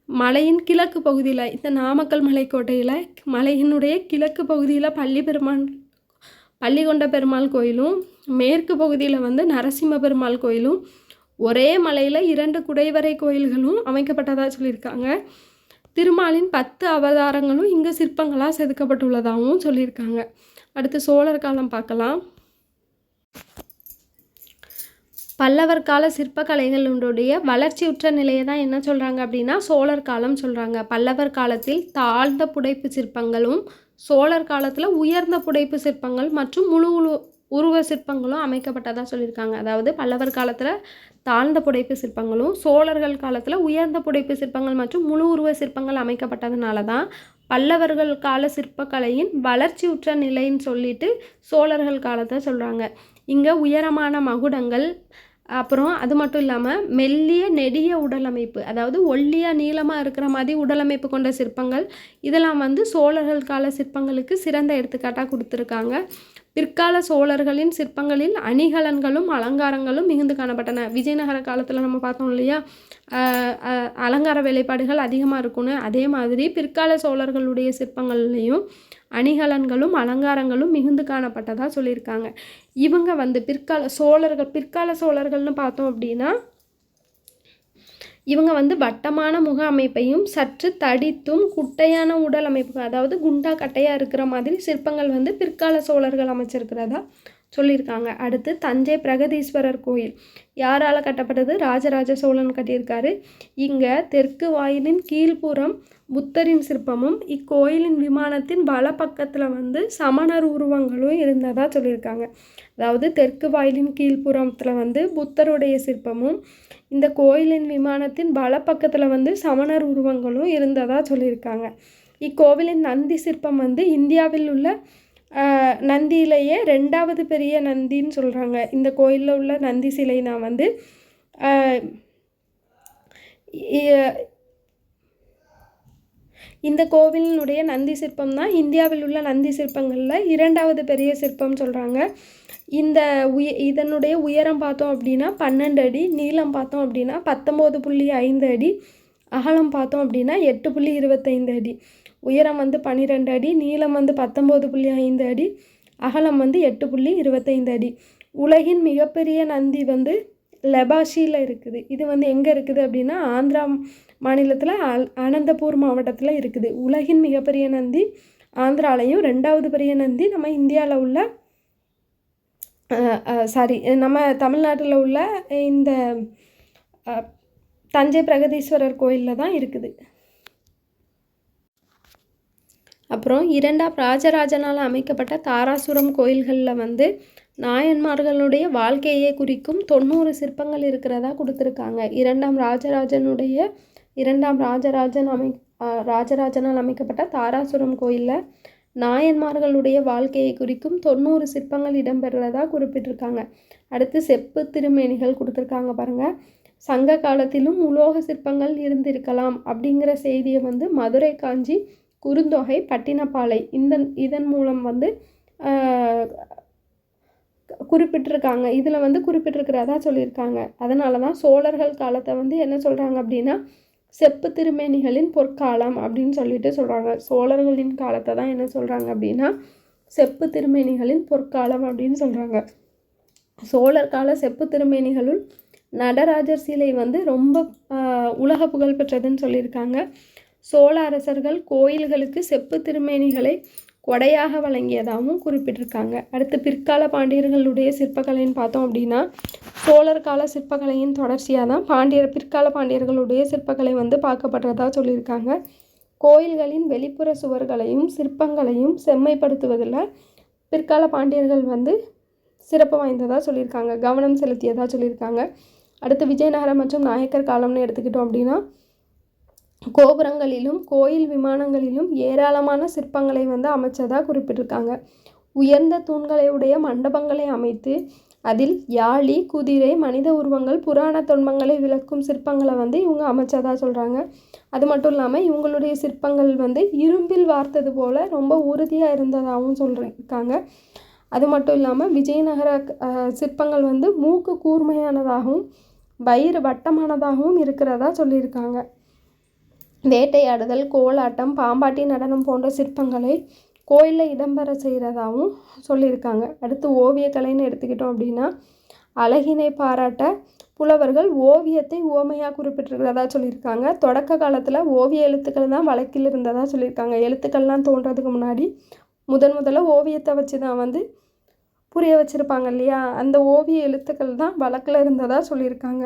மலையின் கிழக்கு பகுதியில் இந்த நாமக்கல் மலைக்கோட்டையில் மலையினுடைய கிழக்கு பகுதியில் பள்ளிகொண்ட பெருமாள் கோயிலும் மேற்கு பகுதியில் வந்து நரசிம்ம பெருமாள் கோயிலும் ஒரே மலையில் 2 குடைவரை கோயில்களும் அமைக்கப்பட்டதாக சொல்லியிருக்காங்க. திருமாலின் 10 அவதாரங்களும் இங்கே சிற்பங்களாக செதுக்கப்பட்டுள்ளதாகவும் சொல்லியிருக்காங்க. அடுத்து சோழர் காலம் பார்க்கலாம். பல்லவர் கால சிற்பக்கலைகளுடைய வளர்ச்சியுற்ற நிலையை தான் என்ன சொல்கிறாங்க அப்படின்னா சோழர் காலம் சொல்கிறாங்க. பல்லவர் காலத்தில் தாழ்ந்த புடைப்பு சிற்பங்களும் சோழர் காலத்தில் உயர்ந்த புடைப்பு சிற்பங்கள் மற்றும் முழு உருவ சிற்பங்களும் அமைக்கப்பட்டதாக சொல்லியிருக்காங்க. அதாவது பல்லவர் காலத்தில் தாழ்ந்த புடைப்பு சிற்பங்களும் சோழர்கள் காலத்தில் உயர்ந்த புடைப்பு சிற்பங்கள் மற்றும் முழு உருவ சிற்பங்கள் அமைக்கப்பட்டதுனால தான் பல்லவர்கள் கால சிற்பக்கலையின் வளர்ச்சியுற்ற நிலைன்னு சொல்லிட்டு சோழர்கள் காலத்தை சொல்கிறாங்க. இங்கே உயரமான மகுடங்கள், அப்புறம் அது மட்டும் இல்லாமல் மெல்லிய நெடிய உடலமைப்பு, அதாவது ஒல்லியாக நீளமாக இருக்கிற மாதிரி உடலமைப்பு கொண்ட சிற்பங்கள் இதெல்லாம் வந்து சோழர்கள் கால சிற்பங்களுக்கு சிறந்த எடுத்துக்காட்டாக கொடுத்துருக்காங்க. பிற்கால சோழர்களின் சிற்பங்களில் அணிகலன்களும் அலங்காரங்களும் மிகுந்து காணப்பட்டன. விஜயநகர காலத்தில் நம்ம பார்த்தோம் இல்லையா, அலங்கார வேலைப்பாடுகள் அதிகமாக இருக்கும்னு. அதே மாதிரி பிற்கால சோழர்களுடைய சிற்பங்கள்லேயும் அணிகலன்களும் அலங்காரங்களும் மிகுந்து காணப்பட்டதாக சொல்லியிருக்காங்க. இவங்க வந்து பிற்கால சோழர்கள்னு பார்த்தோம் அப்படின்னா இவங்க வந்து வட்டமான முக அமைப்பையும் சற்று தடித்தும் குட்டையான உடல் அமைப்பு, அதாவது குண்டா கட்டையாக இருக்கிற மாதிரி சிற்பங்கள் வந்து பிற்கால சோழர்கள் அமைச்சிருக்கிறதா சொல்லியிருக்காங்க. அடுத்து தஞ்சை பிரகதீஸ்வரர் கோயில் யாரால் கட்டப்பட்டது? ராஜராஜ சோழன் கட்டியிருக்காரு. இங்கே தெற்கு வாயிலின் கீழ்ப்புறம் புத்தரின் சிற்பமும் இக்கோயிலின் விமானத்தின் வலப்பக்கத்தில் வந்து சமணர் உருவங்களும் இருந்ததாக சொல்லியிருக்காங்க. அதாவது தெற்கு வாயிலின் கீழ்ப்புறத்தில் வந்து புத்தருடைய சிற்பமும் இந்த கோயிலின் விமானத்தின் வலப்பக்கத்தில் வந்து சமணர் உருவங்களும் இருந்ததாக சொல்லியிருக்காங்க. இக்கோவிலின் நந்தி சிற்பம் வந்து இந்தியாவில் உள்ள நந்தியிலேயே 2வது பெரிய நந்தின்னு சொல்கிறாங்க. இந்த கோயிலில் உள்ள நந்தி சிலைனா வந்து இந்த கோவிலினுடைய நந்தி சிற்பம் தான் இந்தியாவில் உள்ள நந்தி சிற்பங்களில் 2வது பெரிய சிற்பம் சொல்கிறாங்க. இதனுடைய உயரம் பார்த்தோம் அப்படின்னா 12 அடி, நீளம் பார்த்தோம் அப்படின்னா 19.5 அடி, அகலம் பார்த்தோம் அப்படின்னா 8.25 அடி. உயரம் வந்து 12 அடி, நீளம் வந்து 19.5 அடி, அகலம் வந்து 8.25 அடி. உலகின் மிகப்பெரிய நந்தி வந்து லெபாஷியில் இருக்குது. இது வந்து எங்கே இருக்குது அப்படின்னா ஆந்திரா மாநிலத்தில் அனந்தபூர் மாவட்டத்தில் இருக்குது. உலகின் மிகப்பெரிய நந்தி ஆந்திராலையும், 2வது பெரிய நந்தி நம்ம இந்தியாவில் உள்ள நம்ம தமிழ்நாட்டில் உள்ள இந்த தஞ்சை பிரகதீஸ்வரர் கோயிலில் தான் இருக்குது. அப்புறம் 2ஆம் ராஜராஜனால் அமைக்கப்பட்ட தாராசுரம் கோயில்களில் வந்து நாயன்மார்களுடைய வாழ்க்கையை குறிக்கும் 90 சிற்பங்கள் இருக்கிறதா கொடுத்துருக்காங்க. 2ஆம் ராஜராஜனால் அமைக்கப்பட்ட தாராசுரம் கோயிலில் நாயன்மார்களுடைய வாழ்க்கையை குறிக்கும் 90 சிற்பங்கள் இடம்பெறுறதா குறிப்பிட்டிருக்காங்க. அடுத்து செப்பு திருமேனிகள் கொடுத்துருக்காங்க பாருங்கள். சங்க காலத்திலும் உலோக சிற்பங்கள் இருந்திருக்கலாம் அப்படிங்கிற செய்தியை வந்து மதுரை, காஞ்சி, குறுந்தொகை, பட்டினப்பாலை இதன் மூலம் வந்து குறிப்பிட்டிருக்காங்க. இதில் வந்து குறிப்பிட்டிருக்கிறதா சொல்லியிருக்காங்க. அதனால தான் சோழர்கள் காலத்தை வந்து என்ன சொல்கிறாங்க அப்படின்னா செப்பு திருமேனிகளின் பொற்காலம் அப்படின்னு சொல்லிட்டு சொல்கிறாங்க. சோழர்களின் காலத்தை தான் என்ன சொல்கிறாங்க அப்படின்னா செப்பு திருமேனிகளின் பொற்காலம் அப்படின்னு சொல்கிறாங்க. சோழர் கால செப்பு திருமேனிகளுள் நடராஜர் சிலை வந்து ரொம்ப உலக புகழ் பெற்றதுன்னு சொல்லியிருக்காங்க. சோழ அரசர்கள் கோயில்களுக்கு செப்பு திருமேனிகளை கொடையாக வழங்கியதாகவும் குறிப்பிட்டிருக்காங்க. அடுத்து பிற்கால பாண்டியர்களுடைய சிற்பக்கலைன்னு பார்த்தோம் அப்படின்னா சோழர் கால சிற்பக்கலையின் தொடர்ச்சியாக தான் பிற்கால பாண்டியர்களுடைய சிற்பக்கலை வந்து பார்க்கப்படுறதா சொல்லியிருக்காங்க. கோயில்களின் வெளிப்புற சுவர்களையும் சிற்பங்களையும் செம்மைப்படுத்துவதில் பிற்கால பாண்டியர்கள் வந்து சிறப்பு வாய்ந்ததாக சொல்லியிருக்காங்க, கவனம் செலுத்தியதாக சொல்லியிருக்காங்க. அடுத்து விஜயநகரம் மற்றும் நாயக்கர் காலம்னு எடுத்துக்கிட்டோம் அப்படின்னா கோபுரங்களிலும் கோயில் விமானங்களிலும் ஏராளமான சிற்பங்களை வந்து அமைச்சதாக குறிப்பிட்டிருக்காங்க. உயர்ந்த தூண்களை உடைய மண்டபங்களை அமைத்து அதில் யாழி, குதிரை, மனித உருவங்கள், புராண தொன்மங்களை விளக்கும் சிற்பங்களை வந்து இவங்க அமைச்சதாக சொல்கிறாங்க. அது மட்டும் இல்லாமல் இவங்களுடைய சிற்பங்கள் வந்து இரும்பில் வார்த்தது போல் ரொம்ப உறுதியாக இருந்ததாகவும் சொல்லியிருக்காங்க. அது மட்டும் இல்லாமல் விஜயநகர சிற்பங்கள் வந்து மூக்கு கூர்மையானதாகவும் வயிறு வட்டமானதாகவும் இருக்கிறதா சொல்லியிருக்காங்க. வேட்டையாடுதல், கோலாட்டம், பாம்பாட்டி நடனம் போன்ற சிற்பங்களை கோயிலில் இடம்பெற செய்கிறதாகவும் சொல்லியிருக்காங்க. அடுத்து ஓவியக்கலைன்னு எடுத்துக்கிட்டோம் அப்படின்னா அழகினை பாராட்ட புலவர்கள் ஓவியத்தை உவமையாக குறிப்பிட்டிருக்கிறதா சொல்லியிருக்காங்க. தொடக்க காலத்தில் ஓவிய எழுத்துக்கள் தான் வழக்கில் இருந்ததாக சொல்லியிருக்காங்க. எழுத்துக்கள்லாம் தோன்றதுக்கு முன்னாடி முதல்ல ஓவியத்தை வச்சு தான் வந்து புரிய வச்சுருப்பாங்க இல்லையா, அந்த ஓவிய எழுத்துக்கள் தான் வழக்கில் இருந்ததாக சொல்லியிருக்காங்க.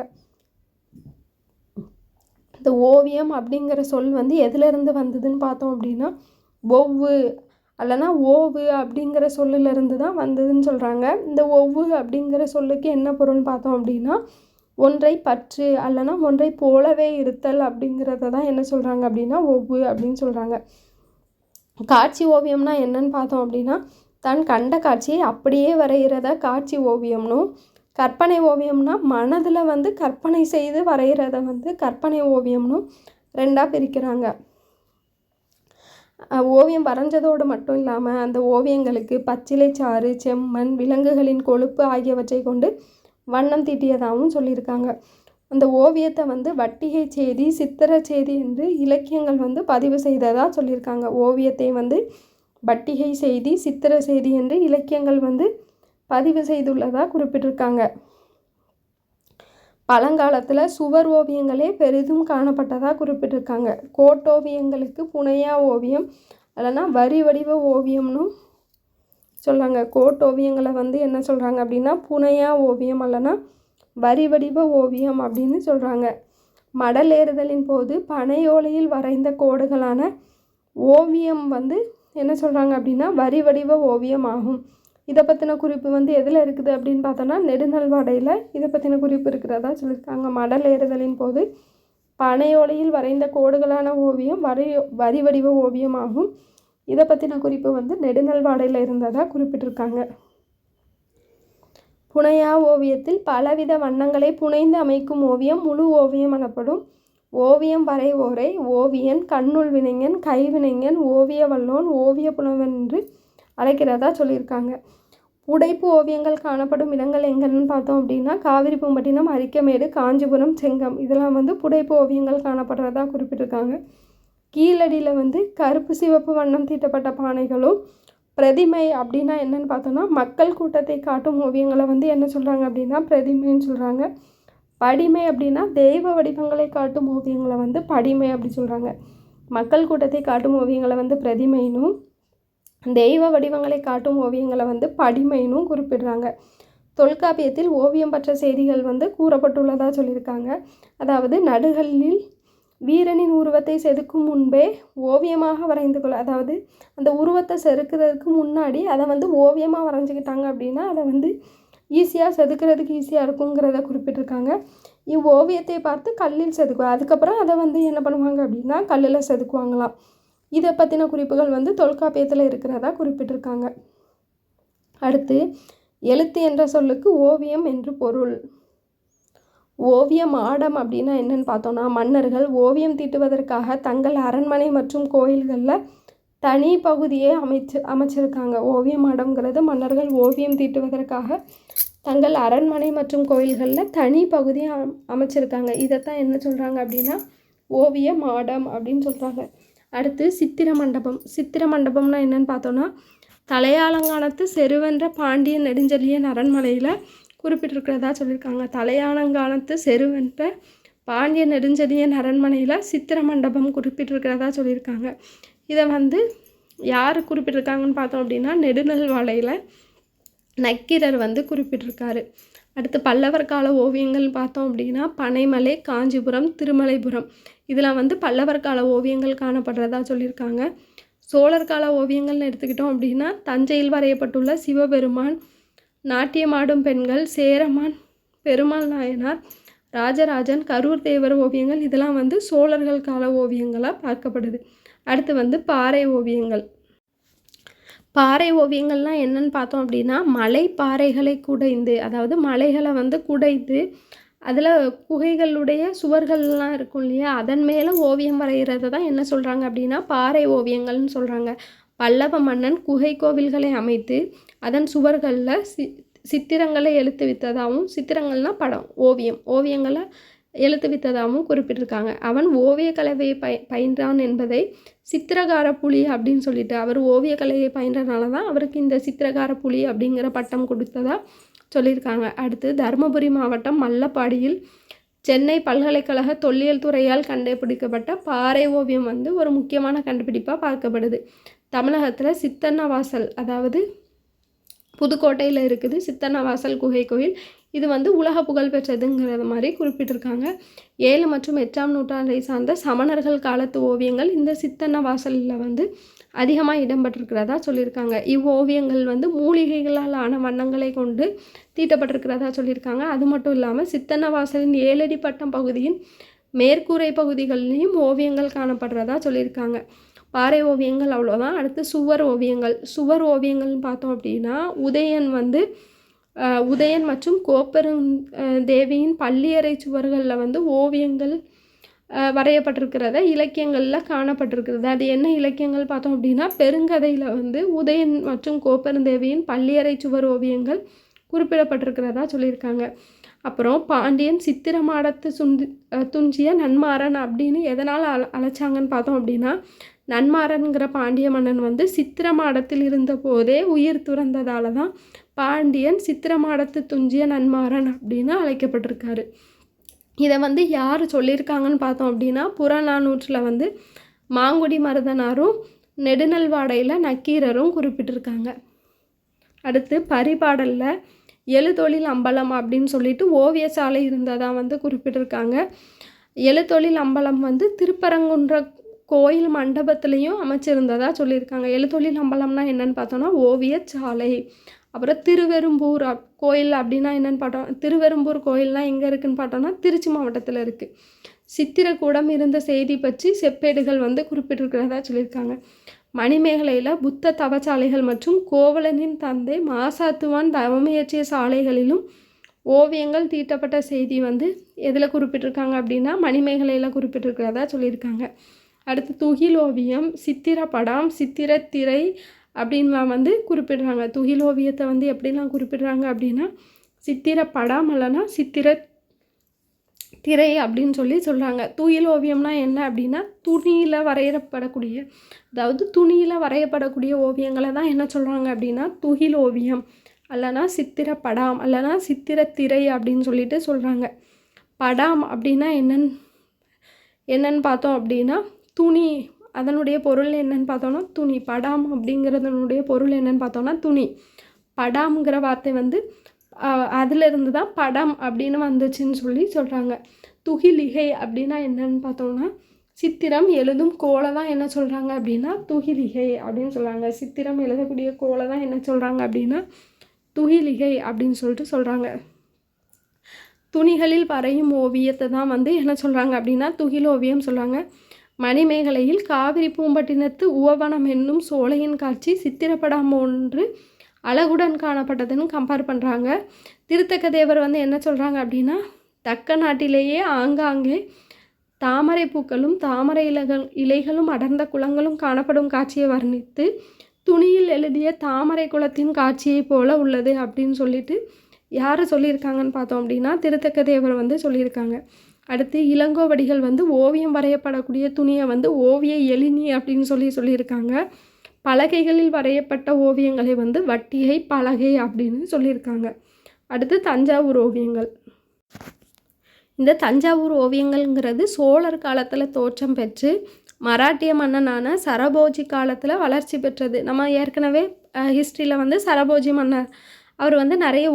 இந்த ஓவியம் அப்படிங்கிற சொல் வந்து எதுலேருந்து வந்ததுன்னு பார்த்தோம் அப்படின்னா ஒவ்வு அல்லனா ஓவு அப்படிங்கிற சொல்லிலிருந்து தான் வந்ததுன்னு சொல்கிறாங்க. இந்த ஒவ்வு அப்படிங்கிற சொல்லுக்கு என்ன பொருள்னு பார்த்தோம் அப்படின்னா ஒன்றை பற்று அல்லனா ஒன்றை போலவே இருத்தல் அப்படிங்கிறத தான் என்ன சொல்கிறாங்க அப்படின்னா ஒவ்வு அப்படின்னு சொல்கிறாங்க. காட்சி ஓவியம்னா என்னன்னு பார்த்தோம் அப்படின்னா தான் கண்ட காட்சியை அப்படியே வரைகிறத காட்சி ஓவியம்னும், கற்பனை ஓவியம்னா மனதில் வந்து கற்பனை செய்து வரைகிறத வந்து கற்பனை ஓவியம்னும் 2ஆக பிரிக்கிறாங்க. ஓவியம் வரைஞ்சதோடு மட்டும் இல்லாமல் அந்த ஓவியங்களுக்கு பச்சிலைச்சாறு, செம்மண், விலங்குகளின் கொழுப்பு ஆகியவற்றை கொண்டு வண்ணம் தீட்டியதாகவும் சொல்லியிருக்காங்க. அந்த ஓவியத்தை வந்து வட்டிகை செய்தி, சித்திர செய்தி என்று இலக்கியங்கள் வந்து பதிவு செய்ததாக சொல்லியிருக்காங்க. ஓவியத்தை வந்து வட்டிகை செய்தி, சித்திர செய்தி என்று இலக்கியங்கள் வந்து பதிவு செய்துள்ளதாக குறிப்பிட்டிருக்காங்க. பழங்காலத்தில் சுவர் ஓவியங்களே பெரிதும் காணப்பட்டதாக குறிப்பிட்டிருக்காங்க. கோட்டோவியங்களுக்கு புனையா ஓவியம் இல்லைன்னா வரி வடிவ ஓவியம்னு சொல்கிறாங்க. கோட்டோவியங்களை வந்து என்ன சொல்கிறாங்க அப்படின்னா புனையா ஓவியம் இல்லைன்னா வரி வடிவ ஓவியம் அப்படின்னு சொல்கிறாங்க. மடல் ஏறுதலின் போது பனையோலையில் வரைந்த கோடுகளான ஓவியம் வந்து என்ன சொல்கிறாங்க அப்படின்னா வரி வடிவ ஓவியம் ஆகும். இதை பற்றின குறிப்பு வந்து எதில் இருக்குது அப்படின்னு பார்த்தோன்னா நெடுநல்வாடையில் இதை பற்றின குறிப்பு இருக்கிறதா சொல்லியிருக்காங்க. மடல் ஏறுதலின் போது பனையோலையில் வரைந்த கோடுகளான ஓவியம் வரி வடிவ ஓவியம் ஆகும். இதை பற்றின குறிப்பு வந்து நெடுநல்வாடையில் இருந்ததாக குறிப்பிட்டிருக்காங்க. புனையா ஓவியத்தில் பலவித வண்ணங்களை புனைந்து அமைக்கும் ஓவியம் முழு ஓவியம் எனப்படும். ஓவியம் வரைவோரை ஓவியன், கண்ணுள் வினைஞன், கைவினைஞன், ஓவிய வல்லோன், ஓவிய புலவன் என்று அழைக்கிறதா சொல்லியிருக்காங்க. புடைப்பு ஓவியங்கள் காணப்படும் இடங்கள் எங்கன்னு பார்த்தோம் அப்படின்னா காவிரிப்பூம்பட்டினம், அரிக்கமேடு, காஞ்சிபுரம், செங்கம் இதெல்லாம் வந்து புடைப்பு ஓவியங்கள் காணப்படுறதா குறிப்பிட்டிருக்காங்க. கீழடியில் வந்து கருப்பு சிவப்பு வண்ணம் தீட்டப்பட்ட பானைகளும், பிரதிமை அப்படின்னா என்னென்னு பார்த்தோன்னா மக்கள் கூட்டத்தை காட்டும் ஓவியங்களை வந்து என்ன சொல்கிறாங்க அப்படின்னா பிரதிமைன்னு சொல்கிறாங்க. படிமை அப்படின்னா தெய்வ வடிவங்களை காட்டும் ஓவியங்களை வந்து படிமை அப்படி சொல்கிறாங்க. மக்கள் கூட்டத்தை காட்டும் ஓவியங்களை வந்து பிரதிமைனும், தெய்வ வடிவங்களை காட்டும் ஓவியங்களை வந்து படிமைனும் குறிப்பிடுறாங்க. தொல்காப்பியத்தில் ஓவியம் பற்ற செய்திகள் வந்து கூறப்பட்டுள்ளதாக சொல்லியிருக்காங்க. அதாவது நடுகளில் வீரனின் உருவத்தை செதுக்கும் முன்பே ஓவியமாக வரைந்து கொள்ள, அதாவது அந்த உருவத்தை செதுக்கிறதுக்கு முன்னாடி அதை வந்து ஓவியமாக வரைஞ்சிக்கிட்டாங்க அப்படின்னா அதை வந்து ஈஸியாக செதுக்கிறதுக்கு ஈஸியாக இருக்குங்கிறத குறிப்பிட்டிருக்காங்க. இவ்வோவியத்தை பார்த்து கல்லில் செதுக்குவாங்க. அதுக்கப்புறம் அதை வந்து என்ன பண்ணுவாங்க அப்படின்னா கல்லில் செதுக்குவாங்களாம். இதை பற்றின குறிப்புகள் வந்து தொல்காப்பியத்தில் இருக்கிறதா குறிப்பிட்டிருக்காங்க. அடுத்து எழுத்து என்ற சொல்லுக்கு ஓவியம் என்று பொருள். ஓவியம் ஆடம் அப்படின்னா என்னன்னு பார்த்தோன்னா மன்னர்கள் ஓவியம் தீட்டுவதற்காக தங்கள் அரண்மனை மற்றும் கோயில்களில் தனி பகுதியை அமைச்சிருக்காங்க. ஓவியம் ஆடம்ங்கிறது மன்னர்கள் ஓவியம் தீட்டுவதற்காக தங்கள் அரண்மனை மற்றும் கோயில்களில் தனி பகுதியை அமைச்சிருக்காங்க. இதைத்தான் என்ன சொல்கிறாங்க அப்படின்னா ஓவிய மாடம் அப்படின்னு சொல்கிறாங்க. அடுத்து சித்திர மண்டபம். சித்திர மண்டபம்னா என்னன்னு பார்த்தோன்னா தலையாலங்கானத்து செருவென்ற பாண்டிய நெடுஞ்செழியன் அரண்மனையில் குறிப்பிட்டிருக்கிறதா சொல்லியிருக்காங்க. தலையாலங்கானத்து செருவென்ற பாண்டிய நெடுஞ்செழியன் அரண்மனையில் சித்திர மண்டபம் குறிப்பிட்டிருக்கிறதா சொல்லியிருக்காங்க. இதை வந்து யார் குறிப்பிட்டிருக்காங்கன்னு பார்த்தோம் அப்படின்னா நெடுநல்வாடையில் நக்கீரர் வந்து குறிப்பிட்டிருக்காரு. அடுத்து பல்லவர் கால ஓவியங்கள் பார்த்தோம் அப்படின்னா பனைமலை, காஞ்சிபுரம், திருமலைபுரம் இதில் வந்து பல்லவர் கால ஓவியங்கள் காணப்படுறதா சொல்லியிருக்காங்க. சோழர் கால ஓவியங்கள்னு எடுத்துக்கிட்டோம் அப்படின்னா தஞ்சையில் வரையப்பட்டுள்ள சிவபெருமான், நாட்டியமாடும் பெண்கள், சேரமான், பெருமாள் நாயனார், ராஜராஜன், கரூர் தேவர் ஓவியங்கள் இதெல்லாம் வந்து சோழர்கள் கால ஓவியங்களாக பார்க்கப்படுது. அடுத்து வந்து பாறை ஓவியங்கள். பாறை ஓவியங்கள்லாம் என்னன்னு பார்த்தோம் அப்படின்னா மலை பாறைகளை குடைந்து, அதாவது மலைகளை வந்து குடைந்து அதில் குகைகளுடைய சுவர்கள்லாம் இருக்கும் இல்லையா, அதன் மேலே ஓவியம் வரைகிறது தான் என்ன சொல்கிறாங்க அப்படின்னா பாறை ஓவியங்கள்னு சொல்கிறாங்க. பல்லவ மன்னன் குகை கோவில்களை அமைத்து அதன் சுவர்களில் சித்திரங்களை எழுத்துவித்ததாகவும், சித்திரங்கள்னால் படம், ஓவியங்களை எழுத்துவித்ததாகவும் குறிப்பிட்டிருக்காங்க. அவன் ஓவியக்கலையை பயின்றான் என்பதை சித்திரகார புலி அப்படின்னு சொல்லிட்டு அவர் ஓவியக்கலையை பயின்றனால தான் அவருக்கு இந்த சித்திரகார புலி அப்படிங்கிற பட்டம் கொடுத்ததா சொல்லியிருக்காங்க. அடுத்து தருமபுரி மாவட்டம் மல்லப்பாடியில் சென்னை பல்கலைக்கழக தொல்லியல் துறையால் கண்டுபிடிக்கப்பட்ட பாறை ஓவியம் வந்து ஒரு முக்கியமான கண்டுபிடிப்பாக பார்க்கப்படுது. தமிழகத்தில் சித்தன்னவாசல், அதாவது புதுக்கோட்டையில் இருக்குது சித்தன்னவாசல் குகை கோயில், இது வந்து உலக புகழ் பெற்றதுங்கிறது மாதிரி குறிப்பிட்டிருக்காங்க. 7 மற்றும் 8ஆம் நூற்றாண்டை சார்ந்த சமணர்கள் காலத்து ஓவியங்கள் இந்த சித்தன்னவாசலில் வந்து அதிகமாக இடம்பெற்றிருக்கிறதா சொல்லியிருக்காங்க. இவ்வோவியங்கள் வந்து மூலிகைகளால் ஆன வண்ணங்களை கொண்டு தீட்டப்பட்டிருக்கிறதா சொல்லியிருக்காங்க. அது மட்டும் இல்லாமல் சித்தன்னவாசலின் 7 அடி பட்டம் பகுதியின் மேற்கூரை பகுதிகளிலையும் ஓவியங்கள் காணப்படுறதா சொல்லியிருக்காங்க. பாறை ஓவியங்கள் அவ்வளோதான். அடுத்து சுவர் ஓவியங்கள். சுவர் ஓவியங்கள்னு பார்த்தோம் அப்படின்னா உதயன் மற்றும் கோப்பெரும் தேவியின் பள்ளியறை சுவர்களில் வந்து ஓவியங்கள் வரையப்பட்டிருக்கிறத இலக்கியங்களில் காணப்பட்டிருக்கிறது. அது என்ன இலக்கியங்கள் பார்த்தோம் அப்படின்னா, பெருங்கதையில் வந்து உதயன் மற்றும் கோப்பெருந்தேவியின் பள்ளியறை சுவர் ஓவியங்கள் குறிப்பிடப்பட்டிருக்கிறதா சொல்லியிருக்காங்க. அப்புறம் பாண்டியன் சித்திரமாடத்து துஞ்சிய நன்மாறன் அப்படின்னு எதனால் அழைச்சாங்கன்னு பார்த்தோம் அப்படின்னா, நன்மாறன்கிற பாண்டிய மன்னன் வந்து சித்திரமாடத்தில் இருந்த போதே உயிர் துறந்ததால தான் பாண்டியன் சித்திரமாடத்து துஞ்சிய நன்மாறன் அப்படின்னு அழைக்கப்பட்டிருக்காரு. இதை வந்து யார் சொல்லியிருக்காங்கன்னு பார்த்தோம் அப்படின்னா, புறநானூற்றில் வந்து மாங்குடி மருதனாரும் நெடுநல்வாடையில் நக்கீரரும் குறிப்பிட்டிருக்காங்க. அடுத்து பரிபாடலில் எழுத்தொழில் அம்பலம் அப்படின்னு சொல்லிட்டு ஓவியசாலை இருந்ததாக வந்து குறிப்பிட்டிருக்காங்க. எழுத்தொழில் அம்பலம் வந்து திருப்பரங்குன்ற கோயில் மண்டபத்துலேயும் அமைச்சிருந்ததாக சொல்லியிருக்காங்க. எழுத்தொழில் அம்பலம்னா என்னென்னு பார்த்தோன்னா ஓவியசாலை. அப்புறம் திருவெரும்பூர் கோயில் அப்படின்னா என்னென்னு பார்த்தோம், திருவெரும்பூர் கோயில்னால் எங்கே இருக்குதுன்னு பார்த்தோன்னா திருச்சி மாவட்டத்தில் இருக்குது. சித்திரக்கூடம் இருந்த செய்தி பற்றி செப்பேடுகள் வந்து குறிப்பிட்டிருக்கிறதா சொல்லியிருக்காங்க. மணிமேகலையில் புத்த தவச்சாலைகள் மற்றும் கோவலனின் தந்தை மாசாத்துவான் தவமியற்றிய சாலைகளிலும் ஓவியங்கள் தீட்டப்பட்ட செய்தி வந்து எதில் குறிப்பிட்டிருக்காங்க அப்படின்னா மணிமேகலையில் குறிப்பிட்டிருக்கிறதா சொல்லியிருக்காங்க. அடுத்து துகில் ஓவியம், சித்திரப்படம், சித்திரத்திரை அப்படின்லாம் வந்து குறிப்பிடுறாங்க. துகில் ஓவியத்தை வந்து எப்படிலாம் குறிப்பிடுறாங்க அப்படின்னா சித்திரப்படம் இல்லைன்னா திரை அப்படின்னு சொல்கிறாங்க. துகில் ஓவியம்னா என்ன அப்படின்னா துணியில் வரையப்படக்கூடிய ஓவியங்களை தான் என்ன சொல்கிறாங்க அப்படின்னா துகில் ஓவியம் அல்லனா சித்திரப்படம் அல்லனா சித்திரத்திரை அப்படின்னு சொல்கிறாங்க. படம் அப்படின்னா என்னன்னு பார்த்தோம் அப்படின்னா துணி, அதனுடைய பொருள் என்னன்னு பார்த்தோன்னா துணி. படம் அப்படிங்கிறதனுடைய பொருள் என்னன்னு பார்த்தோன்னா துணி. படாம்ங்கிற வார்த்தை வந்து அதிலிருந்து தான் படம் அப்படின்னு வந்துச்சுன்னு சொல்கிறாங்க. துகிலிகை அப்படின்னா என்னன்னு பார்த்தோம்னா சித்திரம் எழுதும் கோலை தான் என்ன சொல்கிறாங்க அப்படின்னா துகிலிகை அப்படின்னு சொல்கிறாங்க. சித்திரம் எழுதக்கூடிய கோலை தான் என்ன சொல்கிறாங்க அப்படின்னா துகிலிகை அப்படின்னு சொல்கிறாங்க. துணிகளில் வரையும் ஓவியத்தை தான் வந்து என்ன சொல்கிறாங்க அப்படின்னா துகில் ஓவியம் சொல்கிறாங்க. மணிமேகலையில் காவிரி பூம்பட்டினத்து உவவனம் என்னும் சோலையின் காட்சி சித்திரப்படம் ஒன்று அழகுடன் காணப்பட்டதுன்னு கம்பேர் பண்ணுறாங்க. திருத்தக்கதேவர் வந்து என்ன சொல்கிறாங்க அப்படின்னா தக்க நாட்டிலேயே ஆங்காங்கே தாமரை பூக்களும் தாமரை இலைகளும் அடர்ந்த குளங்களும் காணப்படும் காட்சியை வர்ணித்து துணியில் எழுதிய தாமரை குளத்தின் காட்சியை போல உள்ளது அப்படின்னு சொல்லிட்டு யார் சொல்லியிருக்காங்கன்னு பார்த்தோம் அப்படின்னா திருத்தக்கதேவர் வந்து சொல்லியிருக்காங்க. அடுத்து இளங்கோவடிகள் வந்து ஓவியம் வரையப்படக்கூடிய துணியை வந்து ஓவிய எழினி அப்படின்னு சொல்லியிருக்காங்க. பலகைகளில் வரையப்பட்ட ஓவியங்களை வந்து வட்டிகை பலகை அப்படின்னு சொல்லியிருக்காங்க. அடுத்து தஞ்சாவூர் ஓவியங்கள். இந்த தஞ்சாவூர் ஓவியங்கள்ங்கிறது சோழர் காலத்தில் தோற்றம் பெற்று மராட்டிய மன்னனான சரபோஜி காலத்தில் வளர்ச்சி பெற்றது. நம்ம ஏற்கனவே ஹிஸ்ட்ரியில் வந்து சரபோஜி மன்னர் அவர் வந்து நிறைய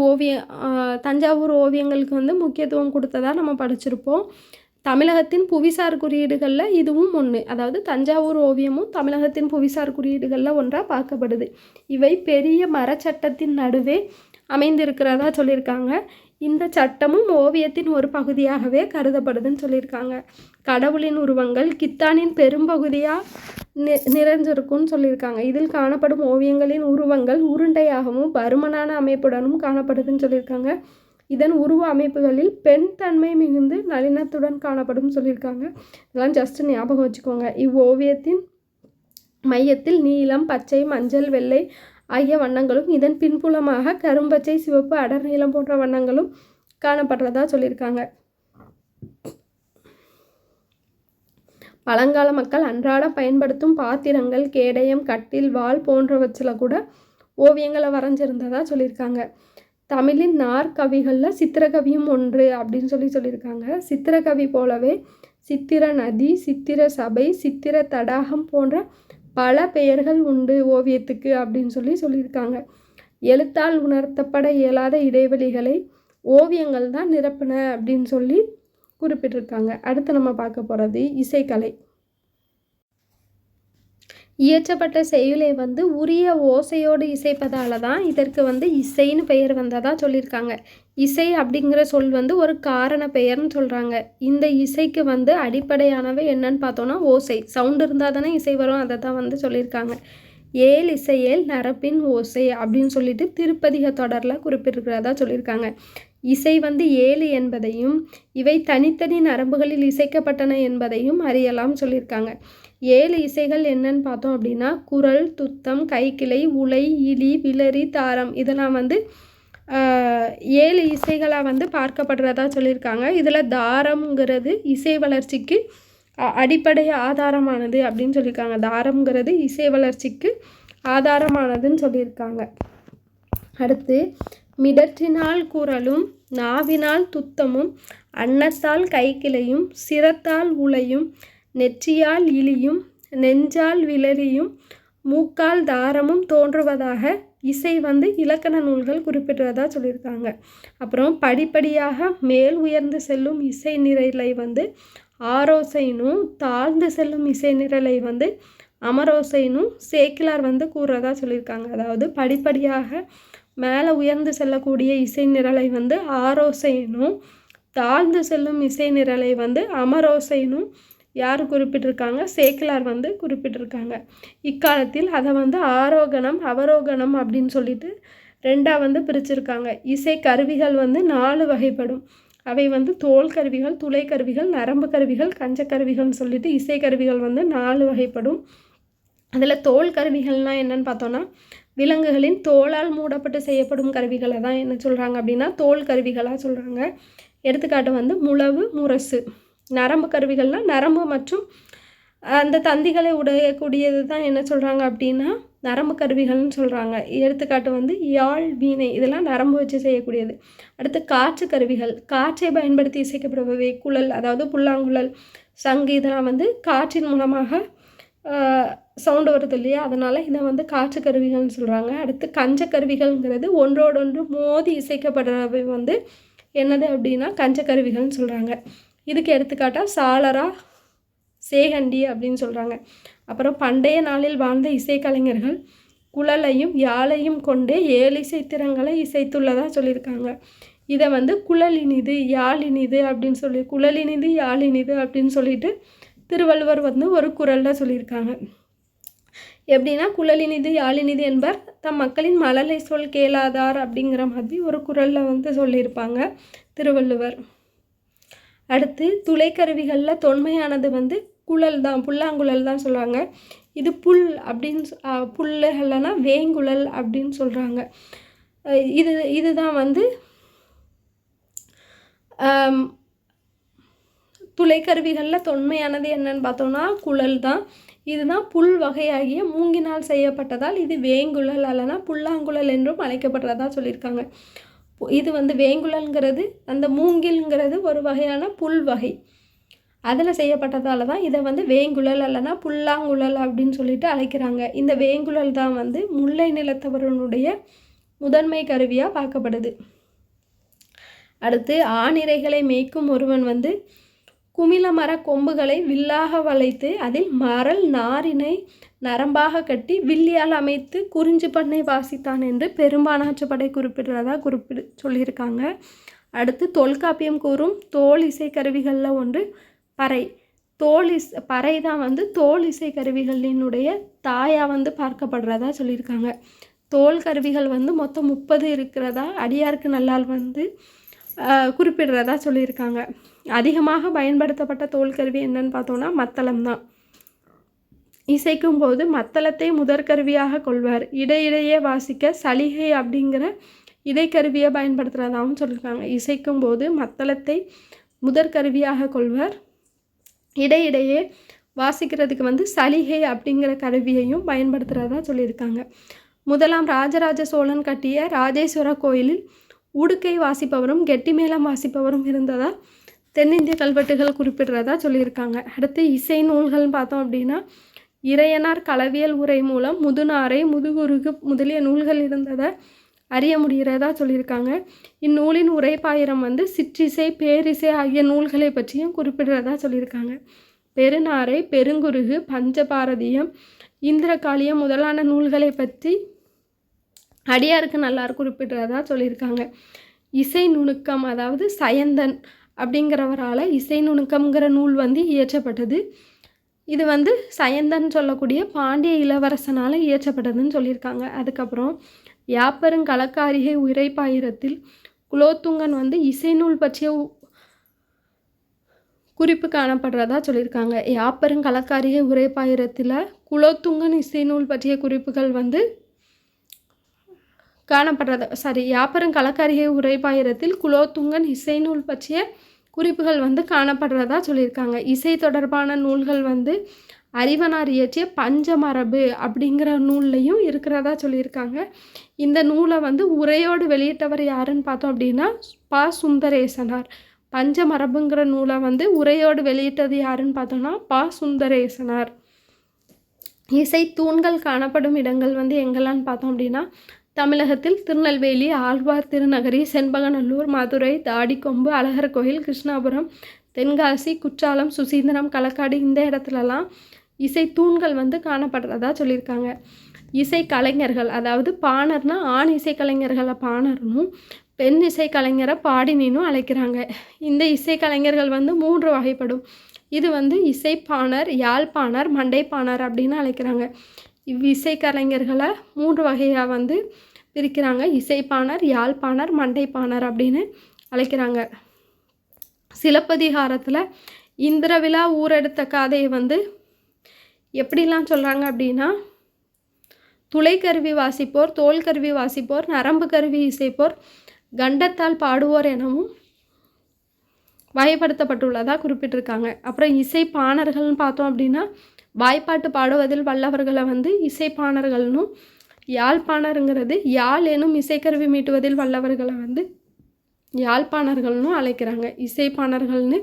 தஞ்சாவூர் ஓவியங்களுக்கு வந்து முக்கியத்துவம் கொடுத்ததாக நம்ம படிச்சிருப்போம். தமிழகத்தின் புவிசார் குறியீடுகளில் இதுவும் ஒன்று. அதாவது தஞ்சாவூர் ஓவியமும் தமிழகத்தின் புவிசார் குறியீடுகளில் ஒன்றாக பார்க்கப்படுது. இவை பெரிய மரச்சட்டத்தின் நடுவே அமைந்திருக்கிறதா சொல்லியிருக்காங்க. இந்த சட்டமும் ஓவியத்தின் ஒரு பகுதியாகவே கருதப்படுதுன்னு சொல்லியிருக்காங்க. கடவுளின் உருவங்கள் கித்தானின் பெரும்பகுதியாக நிறைஞ்சிருக்கும்னு சொல்லியிருக்காங்க. இதில் காணப்படும் ஓவியங்களின் உருவங்கள் உருண்டையாகவும் பருமனான அமைப்புடனும் காணப்படுதுன்னு சொல்லியிருக்காங்க. இதன் உருவ அமைப்புகளில் பெண் தன்மை மிகுந்து நளினத்துடன் காணப்படும் சொல்லியிருக்காங்க. இதெல்லாம் ஜஸ்ட்டு ஞாபகம் வச்சுக்கோங்க. இவ்வோவியத்தின் மையத்தில் நீலம், பச்சை, மஞ்சள், வெள்ளை ஆகிய வண்ணங்களும் இதன் பின்புலமாக கரும்பச்சை, சிவப்பு, அடர் நீலம் போன்ற வண்ணங்களும் காணப்படுறதா சொல்லியிருக்காங்க. பழங்கால மக்கள் அன்றாடம் பயன்படுத்தும் பாத்திரங்கள், கேடயம், கட்டில், வாள் போன்றவற்றில் கூட ஓவியங்களை வரைஞ்சிருந்ததா சொல்லியிருக்காங்க. தமிழின் நாற்கவிகளில் சித்திரக்கவியும் ஒன்று அப்படின்னு சொல்லியிருக்காங்க. சித்திரக்கவி போலவே சித்திர நதி, சித்திர சபை, சித்திர தடாகம் போன்ற பல பெயர்கள் உண்டு ஓவியத்துக்கு அப்படின்னு சொல்லியிருக்காங்க. எழுத்தால் உணர்த்தப்பட இயலாத இடைவெளிகளை ஓவியங்கள் தான் நிரப்பின அப்படின்னு குறிப்பிட்டிருக்காங்க. அடுத்து நம்ம பார்க்க போகிறது இசைக்கலை. இயற்றப்பட்ட செய்யுளை வந்து உரிய ஓசையோடு இசைப்பதால தான் இதற்கு வந்து இசைன்னு பெயர் வந்ததாக சொல்லியிருக்காங்க. இசை அப்படிங்கிற சொல் வந்து ஒரு காரண பெயர்னு சொல்கிறாங்க. இந்த இசைக்கு வந்து அடிப்படையானவை என்னன்னு பார்த்தோன்னா ஓசை. சவுண்டு இருந்தால் தானே இசை வரும், அதை தான் வந்து சொல்லியிருக்காங்க. ஏல் இசையேல் நரப்பின் ஓசை அப்படின்னு சொல்லிட்டு திருப்பதிக தொடரில் குறிப்பிட்டிருக்கிறதா சொல்லியிருக்காங்க. இசை வந்து 7 என்பதையும் இவை தனித்தனி நரம்புகளில் இசைக்கப்பட்டன என்பதையும் அறியலாம் சொல்லியிருக்காங்க. 7 இசைகள் என்னன்னு பார்த்தோம் அப்படின்னா குரல், துத்தம், கைக்கிளை, உலை, இளி, விளரி, தாரம் இதெல்லாம் வந்து 7 இசைகளாக வந்து பார்க்கப்படுறதா சொல்லியிருக்காங்க. இதில் தாரம்ங்கிறது இசை வளர்ச்சிக்கு அடிப்படை ஆதாரமானது அப்படின்னு சொல்லியிருக்காங்க. தாரம்ங்கிறது இசை வளர்ச்சிக்கு ஆதாரமானதுன்னு சொல்லியிருக்காங்க. அடுத்து மிடற்றினால் குரலும், நாவினால் துத்தமும், அன்னத்தால் கைக்கிளையும், சிரத்தால் உலையும், நெற்றியால் இலியும், நெஞ்சால் விளரியும், மூக்கால் தாரமும் தோன்றுவதாக இசை வந்து இலக்கண நூல்கள் குறிப்பிடுறதா சொல்லியிருக்காங்க. அப்புறம் படிப்படியாக மேல் உயர்ந்து செல்லும் இசை நிரலை வந்து ஆரோசைனும், தாழ்ந்து செல்லும் இசை நிரலை வந்து அமரோசைனும் சேக்கிலார் வந்து கூறுறதா சொல்லியிருக்காங்க. அதாவது படிப்படியாக மேலே உயர்ந்து செல்லக்கூடிய இசை நிரலை வந்து ஆரோசைனும், தாழ்ந்து செல்லும் இசை நிரலை வந்து அமரோசைனும் யார் குறிப்பிட்டிருக்காங்க? சேக்கிலார் வந்து குறிப்பிட்டிருக்காங்க. இக்காலத்தில் அதை வந்து ஆரோகணம், அவரோகணம் அப்படின்னு சொல்லிட்டு 2ஆக வந்து பிரிச்சிருக்காங்க. இசை கருவிகள் வந்து 4 வகைப்படும். அவை வந்து தோல் கருவிகள், துளை கருவிகள், நரம்பு கருவிகள், கஞ்சக்கருவிகள்னு சொல்லிட்டு இசை கருவிகள் வந்து 4 வகைப்படும். அதில் தோல் கருவிகள்னால் என்னென்னு பார்த்தோன்னா விலங்குகளின் தோலால் மூடப்பட்டு செய்யப்படும் கருவிகளை தான் என்ன சொல்கிறாங்க அப்படின்னா தோல் கருவிகளாக சொல்கிறாங்க. எடுத்துக்காட்டு வந்து முழவு, முரசு. நரம்பு கருவிகள்னால் நரம்பு மற்றும் அந்த தந்திகளை உடையக்கூடியது தான் என்ன சொல்கிறாங்க அப்படின்னா நரம்பு கருவிகள்னு சொல்கிறாங்க. எடுத்துக்காட்டு வந்து யாழ், வீணை இதெல்லாம் நரம்பு வச்சு செய்யக்கூடியது. அடுத்து காற்று கருவிகள், காற்றை பயன்படுத்தி இசைக்கப்படுபவை. குழல் அதாவது புல்லாங்குழல், சங்கு இதெல்லாம் வந்து காற்றின் மூலமாக சவுண்டு வருது இல்லையா, அதனால் இதை வந்து காற்று கருவிகள்னு சொல்கிறாங்க. அடுத்து கஞ்ச கருவிகள்ங்கிறது ஒன்றோடொன்று மோதி இசைக்கப்படுறவை வந்து என்னது அப்படின்னா கஞ்ச கருவிகள்னு சொல்கிறாங்க. இதுக்கு எடுத்துக்காட்டாக சாளரா, சேகண்டி அப்படின்னு சொல்கிறாங்க. அப்புறம் பண்டைய நாளில் வாழ்ந்த இசைக்கலைஞர்கள் குழலையும் யாழையும் கொண்டே 7 இசைத்திறங்களை இசைத்துள்ளதாக சொல்லியிருக்காங்க. இதை வந்து குழலினிது, யாழினிது அப்படின்னு சொல்லி குழலினிது, யாழினிது அப்படின்னு சொல்லிட்டு திருவள்ளுவர் வந்து ஒரு குறளில் சொல்லியிருக்காங்க. எப்படின்னா குழலினிது, யாழினிது என்பர் தம் மக்களின் மழலை சொல் கேளாதார் அப்படிங்கிற மாதிரி ஒரு குறளில் வந்து சொல்லியிருப்பாங்க திருவள்ளுவர். அடுத்து துளைக்கருவிகளில் தொன்மையானது வந்து குழல் தான், புல்லாங்குழல் தான் சொல்கிறாங்க. இது புல் அப்படின்னு புல்லுகள்னா வேங்குழல் அப்படின்னு சொல்கிறாங்க. இதுதான் வந்து துளைக்கருவிகளில் தொன்மையானது என்னன்னு பார்த்தோம்னா குழல் தான். இதுதான் புல் வகையாகிய மூங்கினால் செய்யப்பட்டதால் இது வேங்குழல் அல்லனா புல்லாங்குழல் என்றும் அழைக்கப்படுறதா சொல்லியிருக்காங்க. இது வந்து வேங்குழல்ங்கிறது அந்த மூங்கில்ங்கிறது ஒரு வகையான புல் வகை, அதில் செய்யப்பட்டதால தான் இதை வந்து வேங்குழல் அல்லனா புல்லாங்குழல் அப்படின்னு சொல்லிட்டு அழைக்கிறாங்க. இந்த வேங்குழல் தான் வந்து முல்லை நிலத்தவர்களுடைய முதன்மை கருவியாக பார்க்கப்படுது. அடுத்து ஆணிரைகளை மேய்க்கும் ஒருவன் வந்து குமிழ மர கொம்புகளை வில்லாக வளைத்து அதில் மரல் நாரினை நரம்பாக கட்டி வில்லியால் அமைத்து குறிஞ்சி பண்ணை வாசித்தான் என்று பெரும்பானாற்றுப்படை குறிப்பிடுறதா சொல்லியிருக்காங்க. அடுத்து தொல்காப்பியம் கூறும் தோல் இசை கருவிகளில் ஒன்று பறை. பறை தான் வந்து தோல் இசை கருவிகளினுடைய தாயாக வந்து பார்க்கப்படுறதா சொல்லியிருக்காங்க. தோல் கருவிகள் வந்து மொத்தம் 30 இருக்கிறதா அடியாருக்கு நல்லால் வந்து குறிப்பிடுறதா சொல்லியிருக்காங்க. அதிகமாக பயன்படுத்தப்பட்ட தோல் கருவி என்னன்னு பார்த்தோன்னா மத்தளம் தான். இசைக்கும் போது மத்தளத்தை முதற்கருவியாக கொள்வார். இடையிடையே வாசிக்க சலிகை அப்படிங்கிற இடைக்கருவியை பயன்படுத்துகிறதாகவும் சொல்லியிருக்காங்க. இசைக்கும் போது மத்தளத்தை முதற்கருவியாக கொள்வார். இடையிடையே வாசிக்கிறதுக்கு வந்து சலிகை அப்படிங்கிற கருவியையும் பயன்படுத்துகிறதா சொல்லியிருக்காங்க. முதலாம் ராஜராஜ சோழன் கட்டிய ராஜேஸ்வர கோயிலில் உடுக்கை வாசிப்பவரும் கெட்டிமேளம் வாசிப்பவரும் இருந்ததா தென்னிந்திய கல்வெட்டுகள் குறிப்பிடுறதா சொல்லியிருக்காங்க. அடுத்து இசை நூல்கள்னு பார்த்தோம் அப்படின்னா இறையனார் களவியல் உரை மூலம் முதுநாரை, முதுகுருகு முதலிய நூல்கள் இருந்ததை அறிய முடிகிறதா சொல்லியிருக்காங்க. இந்நூலின் உரைப்பாயிரம் வந்து சிற்றிசை, பேரிசை ஆகிய நூல்களை பற்றியும் குறிப்பிடுறதா சொல்லியிருக்காங்க. பெருநாரை, பெருங்குருகு, பஞ்சபாரதியம், இந்திரகாளியம் முதலான நூல்களை பற்றி அடியாருக்கு நல்லார் குறிப்பிடுறதா சொல்லியிருக்காங்க. இசை நுணுக்கம் அதாவது சயந்தன் அப்படிங்கிறவரால் இசை நுணுக்கம்ங்கிற நூல் வந்து இயற்றப்பட்டது. இது வந்து சயந்தன் சொல்லக்கூடிய பாண்டிய இளவரசனால் இயற்றப்பட்டதுன்னு சொல்லியிருக்காங்க. அதுக்கப்புறம் யாப்பருங்கலக்காரிகை உரைப்பாயிரத்தில் குலோத்துங்கன் வந்து இசைநூல் பற்றிய குறிப்பு காணப்படுறதா சொல்லியிருக்காங்க. யாப்பருங்கலக்காரிகை உரைப்பாயிரத்தில் குலோத்துங்கன் இசைநூல் பற்றிய குறிப்புகள் வந்து யாப்பருங்கலக்காரிகை உரைப்பாயிரத்தில் குலோத்துங்கன் இசைநூல் பற்றிய குறிப்புகள் வந்து காணப்படுறதா சொல்லியிருக்காங்க. இசை தொடர்பான நூல்கள் வந்து அறிவனார் இயற்றிய பஞ்சமரபு அப்படிங்கிற நூல்லையும் இருக்கிறதா சொல்லியிருக்காங்க. இந்த நூலை வந்து உரையோடு வெளியிட்டவர் யாருன்னு பார்த்தோம் அப்படின்னா ப. சுந்தரேசனார். பஞ்சமரபுங்கிற நூலை வந்து உரையோடு வெளியிட்டது யாருன்னு பார்த்தோம்னா ப. சுந்தரேசனார். இசை தூண்கள் காணப்படும் இடங்கள் வந்து எங்கெல்லாம்னு பார்த்தோம் அப்படின்னா தமிழகத்தில் திருநெல்வேலி, ஆழ்வார் திருநகரி, செண்பகநல்லூர், மதுரை, தாடிக்கொம்பு, அழகர் கோயில், கிருஷ்ணாபுரம், தென்காசி, குற்றாலம், சுசீந்திரம், களக்காடு இந்த இடத்துலலாம் இசை தூண்கள் வந்து காணப்படுறதா சொல்லியிருக்காங்க. இசை கலைஞர்கள், அதாவது பாணர்னா ஆண் இசைக்கலைஞர்களை பாணர்னும் பெண் இசைக்கலைஞரை பாடினினும் அழைக்கிறாங்க. இந்த இசைக்கலைஞர்கள் வந்து 3 வகைப்படும். இது வந்து இசைப்பாணர், யாழ்ப்பாணர், மண்டைப்பாணர் அப்படின்னு அழைக்கிறாங்க. இசைக்கலைஞர்களை 3 வகையாக வந்து பிரிக்கிறாங்க. இசைப்பாணர், யாழ்ப்பாணர், மண்டைப்பாணர் அப்படின்னு அழைக்கிறாங்க. சிலப்பதிகாரத்தில் இந்திரவிழா ஊரெடுத்த காதையை வந்து எப்படிலாம் சொல்கிறாங்க அப்படின்னா துளைக்கருவி வாசிப்போர், தோல் கருவி வாசிப்போர், நரம்பு கருவி இசைப்போர், கண்டத்தால் பாடுவோர் எனவும் வகைப்படுத்தப்பட்டுள்ளதாக குறிப்பிட்டிருக்காங்க. அப்புறம் இசைப்பாணர்கள்னு பார்த்தோம் அப்படின்னா வாய்ப்பாட்டு பாடுவதில் வல்லவர்களை வந்து இசைப்பாணர்கள்னும், யாழ்ப்பாணருங்கிறது யாழ் எனும் இசைக்கருவி மீட்டுவதில் வல்லவர்களை வந்து யாழ்ப்பாணர்கள்னும் அழைக்கிறாங்க. இசைப்பாணர்கள்னு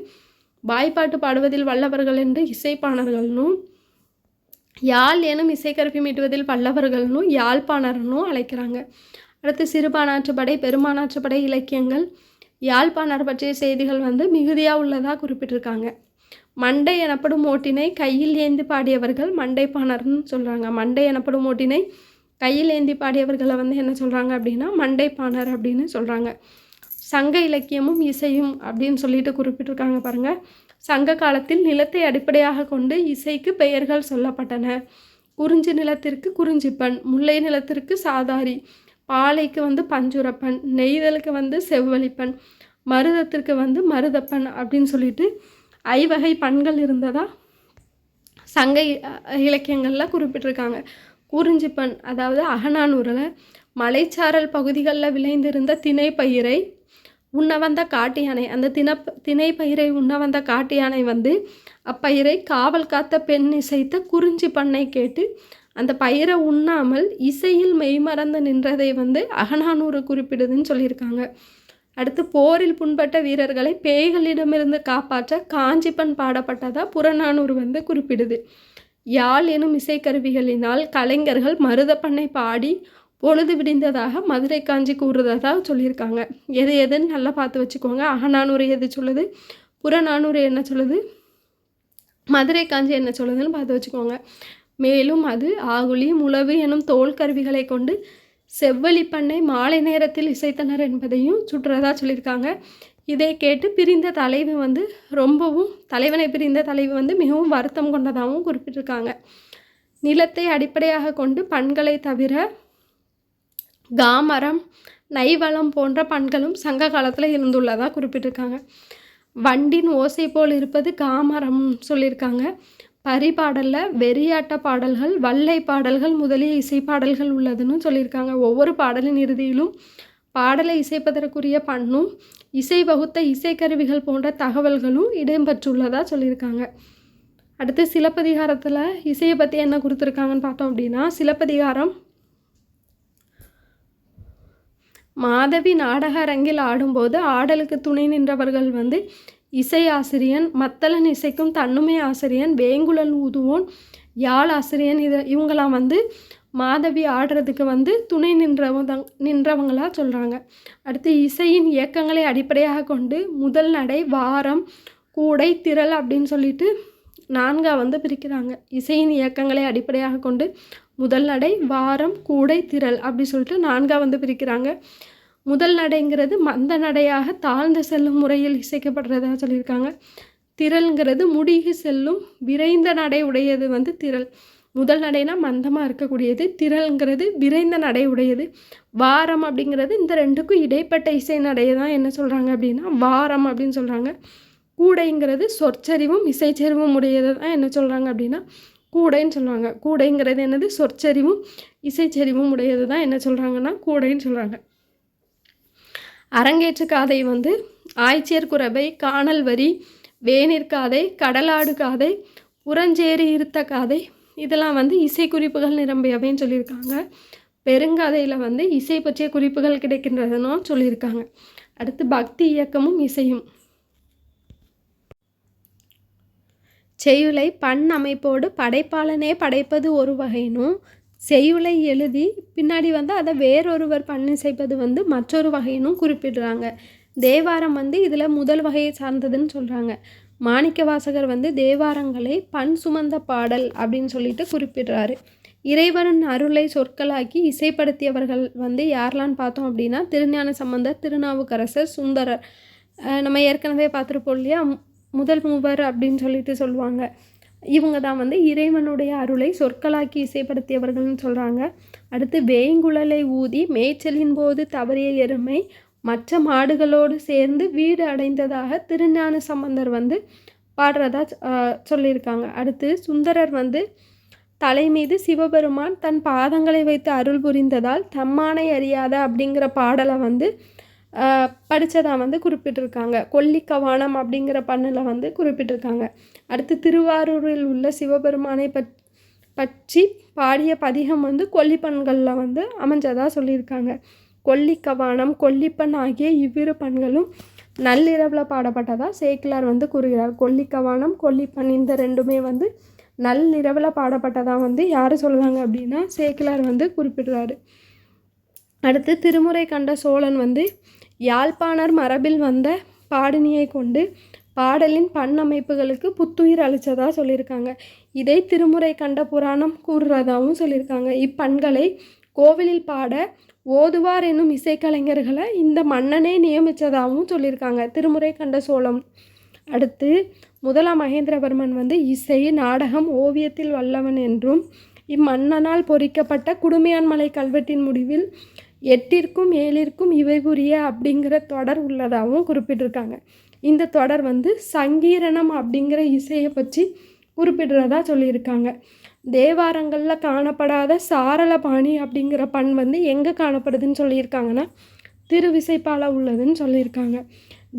வாய்ப்பாட்டு பாடுவதில் வல்லவர்கள் என்று இசைப்பாணர்கள்னும், யாழ் எனும் இசைக்கருவி மீட்டுவதில் வல்லவர்கள்னும் யாழ்ப்பாணர்னும் அழைக்கிறாங்க. அடுத்து சிறுபானாற்றுப்படை, பெரும்பானாற்றுப்படை இலக்கியங்கள் யாழ்ப்பாணர் பற்றிய செய்திகள் வந்து மிகுதியாக உள்ளதாக குறிப்பிட்டிருக்காங்க. மண்டை எனப்படும் ஓட்டினை கையில் ஏந்தி பாடியவர்கள் மண்டைப்பாணர்னு சொல்கிறாங்க. மண்டை எனப்படும் ஓட்டினை கையில் ஏந்தி பாடியவர்களை வந்து என்ன சொல்கிறாங்க அப்படின்னா மண்டைப்பாணர் அப்படின்னு சொல்கிறாங்க. சங்க இலக்கியமும் இசையும் அப்படின்னு சொல்லிட்டு குறிப்பிட்டிருக்காங்க பாருங்கள். சங்க காலத்தில் நிலத்தை அடிப்படையாக கொண்டு இசைக்கு பெயர்கள் சொல்லப்பட்டன. குறிஞ்சி நிலத்திற்கு குறிஞ்சிப்பண், முல்லை நிலத்திற்கு சாதாரி, பாலைக்கு வந்து பஞ்சுரப்பன், நெய்தலுக்கு வந்து செவ்வழிப்பன், மருதத்திற்கு வந்து மருதப்பன் அப்படின்னு சொல்லிட்டு 5 வகை பண்கள் இருந்ததா சங்க இலக்கியங்களில் குறிப்பிட்டிருக்காங்க. குறிஞ்சிப்பண் அதாவது அகநானூரில் மலைச்சாரல் பகுதிகளில் விளைந்திருந்த திணை பயிரை உண்ண வந்த காட்டு யானை, அந்த திணை பயிரை உண்ண வந்த காட்டு யானை வந்து அப்பயிரை காவல் காத்த பெண் இசைத்த குறிஞ்சி பண்ணை கேட்டு அந்த பயிரை உண்ணாமல் இசையில் மெய்மறந்து நின்றதை வந்து அகநானூறு குறிப்பிடுதுன்னு சொல்லியிருக்காங்க. அடுத்து போரில் புண்பட்ட வீரர்களை பேய்களிடமிருந்து காப்பாற்ற காஞ்சிப்பண் பாடப்பட்டதாக புறநானூறு வந்து குறிப்பிடுது. யாழ் எனும் இசைக்கருவிகளினால் கலைஞர்கள் மருதப்பண்ணை பாடி பொழுது விடிந்ததாக மதுரை காஞ்சி கூறுறதாக சொல்லியிருக்காங்க. எதுன்னு நல்லா பார்த்து வச்சுக்கோங்க. அகநானூறு எது சொல்லுது, புறநானூறு என்ன சொல்லுது, மதுரை காஞ்சி என்ன சொல்லுதுன்னு பார்த்து வச்சுக்கோங்க. மேலும் அது ஆகுளி, முழவு எனும் தோல் கருவிகளை கொண்டு செவ்வழிப்பண்ணை மாலை நேரத்தில் இசைத்தனர் என்பதையும் சுற்றுறதா சொல்லியிருக்காங்க. இதை கேட்டு தலைவனை பிரிந்த தலைவி வந்து மிகவும் வருத்தம் கொண்டதாகவும் குறிப்பிட்டிருக்காங்க. நிலத்தை அடிப்படையாக கொண்டு பண்களை தவிர காமரம், நைவளம் போன்ற பண்களும் சங்க காலத்தில் இருந்துள்ளதாக குறிப்பிட்டிருக்காங்க. வண்டின் ஓசை போல் இருப்பது காமரம் சொல்லியிருக்காங்க. பரிபாடலில் வெறியாட்ட பாடல்கள், வல்லை பாடல்கள் முதலிய இசைப்பாடல்கள் உள்ளதுன்னு சொல்லியிருக்காங்க. ஒவ்வொரு பாடலின் இறுதியிலும் பாடலை இசைப்பதற்குரிய பண்ணும், இசை வகுத்த இசைக்கருவிகள் போன்ற தகவல்களும் இடம்பெற்றுள்ளதாக சொல்லியிருக்காங்க. அடுத்து சிலப்பதிகாரத்தில் இசையை பற்றி என்ன கொடுத்துருக்காங்கன்னு பார்த்தோம் அப்படின்னா சிலப்பதிகாரம் மாதவி நாடக அரங்கில் ஆடும்போது ஆடலுக்கு துணை நின்றவர்கள் வந்து இசை ஆசிரியன், மத்தளன் இசைக்கும் தன்னுமை ஆசிரியன், வேங்குழல் ஊதுவோன், யாழ் ஆசிரியன், இவங்களாம் வந்து மாதவி ஆடுறதுக்கு வந்து துணை நின்றவங்களா சொல்கிறாங்க. அடுத்து இசையின் இயக்கங்களை அடிப்படையாக கொண்டு முதல் நடை, வாரம், கூடை, திரள் அப்படின்னு சொல்லிட்டு 4 வந்து பிரிக்கிறாங்க. இசையின் இயக்கங்களை அடிப்படையாக கொண்டு முதல் நடை, வாரம், கூடை, திரள் அப்படி சொல்லிட்டு 4 வந்து பிரிக்கிறாங்க. முதல் நடைங்கிறது மந்த நடையாக தாழ்ந்து செல்லும் முறையில் இசைக்கப்படுறதா சொல்லியிருக்காங்க. திரள்ங்கிறது முடிகி செல்லும் விரைந்த நடை உடையது வந்து திரள். முதல் நடைனா மந்தமாக இருக்கக்கூடியது, திரள்ங்கிறது விரைந்த நடை உடையது, வாரம் அப்படிங்கிறது இந்த ரெண்டுக்கும் இடைப்பட்ட இசை நடையை தான் என்ன சொல்கிறாங்க அப்படின்னா வாரம் அப்படின்னு சொல்கிறாங்க. கூடைங்கிறது சொற்சரிவும் இசைச்சரிவும் உடையதை தான் என்ன சொல்கிறாங்க அப்படின்னா கூடைன்னு சொல்லுவாங்க. கூடைங்கிறது என்னது, சொற்சரிவும் இசைச்சரிவும் உடையது தான் என்ன சொல்கிறாங்கன்னா கூடைன்னு சொல்கிறாங்க. அரங்கேற்று காதை வந்து ஆய்ச்சியர் குரவை, காணல் வரி, வேணிற் காதை, கடலாடு காதை, புறஞ்சேரி இருத்த காதை, இதெல்லாம் வந்து இசை குறிப்புகள் நிரம்பியவைன்னு சொல்லியிருக்காங்க. பெருங்காதையில் வந்து இசை பற்றிய குறிப்புகள் கிடைக்கின்றதுன்னு சொல்லியிருக்காங்க. அடுத்து பக்தி இயக்கமும் இசையும். செய்யுளை பண் அமைப்போடு படைப்பாளனே படைப்பது ஒரு வகைனும், செய்யுளை எழுதி பின்னாடி வந்து அதை வேறொருவர் பண்ணிசைப்பது வந்து மற்றொரு வகையினும் குறிப்பிடுறாங்க. தேவாரம் வந்து இதில் முதல் வகையை சார்ந்ததுன்னு சொல்கிறாங்க. மாணிக்க வாசகர் வந்து தேவாரங்களை பண் சுமந்த பாடல் அப்படின்னு சொல்லிட்டு குறிப்பிடுறாரு. இறைவனின் அருளை சொற்களாக்கி இசைப்படுத்தியவர்கள் வந்து யாரெலான்னு பார்த்தோம் அப்படின்னா திருஞான சம்பந்தர், திருநாவுக்கரசர், சுந்தரர். நம்ம ஏற்கனவே பார்த்துருப்போம் இல்லையா, முதல் மூவர் அப்படின்னு சொல்லிட்டு சொல்லுவாங்க. இவங்க தான் வந்து இறைவனுடைய அருளை சொற்களாக்கி இசைப்படுத்தியவர்கள்னு சொல்கிறாங்க. அடுத்து வேங்குழலை ஊதி மேய்ச்சலின் போது தவறிய எருமை மற்ற மாடுகளோடு சேர்ந்து வீடு அடைந்ததாக திருஞான சம்பந்தர் வந்து பாடுறதா சொல்லியிருக்காங்க. அடுத்து சுந்தரர் வந்து தலை மீது சிவபெருமான் தன் பாதங்களை வைத்து அருள் புரிந்ததால் தம்மானை அறியாத அப்படிங்கிற பாடலை வந்து படித்ததாக வந்து குறிப்பிட்டிருக்காங்க. கொல்லிக்கவானம் அப்படிங்கிற பண்ணில் வந்து குறிப்பிட்டிருக்காங்க. அடுத்து திருவாரூரில் உள்ள சிவபெருமானை பற்றி பாடிய பதிகம் வந்து கொல்லிப்பண்களில் வந்து அமைஞ்சதாக சொல்லியிருக்காங்க. கொல்லிக்கவானம், கொல்லிப்பண் ஆகிய இவ்விரு பண்களும் நள்ளிரவில் பாடப்பட்டதாக சேக்கிலார் வந்து கூறுகிறார். கொல்லிக்கவானம், கொல்லிப்பண் இந்த ரெண்டுமே வந்து நள்ளிரவில் பாடப்பட்டதாக வந்து யார் சொல்கிறாங்க அப்படின்னா சேக்கிலார் வந்து குறிப்பிடுறாரு. அடுத்து திருமுறை கண்ட சோழன் வந்து யாழ்ப்பாணர் மரபில் வந்த பாடினியை கொண்டு பாடலின் பண் அமைப்புகளுக்கு புத்துயிர் அளித்ததாக சொல்லியிருக்காங்க. இதை திருமுறை கண்ட புராணம் கூறுறதாகவும் சொல்லியிருக்காங்க. இப்பண்களை கோவிலில் பாட ஓதுவார் என்னும் இசைக்கலைஞர்களை இந்த மன்னனே நியமித்ததாகவும் சொல்லியிருக்காங்க திருமுறை கண்ட சோழம். அடுத்து முதலாம் மகேந்திரவர்மன் வந்து இசை, நாடகம், ஓவியத்தில் வல்லவன் என்றும் இம்மன்னனால் பொறிக்கப்பட்ட குடுமியான்மலை கல்வெட்டின் முடிவில் 8ற்கும் 7ற்கும் இவை புரிய அப்படிங்கிற தொடர் உள்ளதாகவும் குறிப்பிட்டிருக்காங்க. இந்த தொடர் வந்து சங்கீரணம் அப்படிங்கிற இசையை பற்றி குறிப்பிடுறதா சொல்லியிருக்காங்க. தேவாரங்களில் காணப்படாத சாரளபாணி அப்படிங்கிற பண் வந்து எங்கே காணப்படுதுன்னு சொல்லியிருக்காங்கன்னா திருவிசைப்பால உள்ளதுன்னு சொல்லியிருக்காங்க.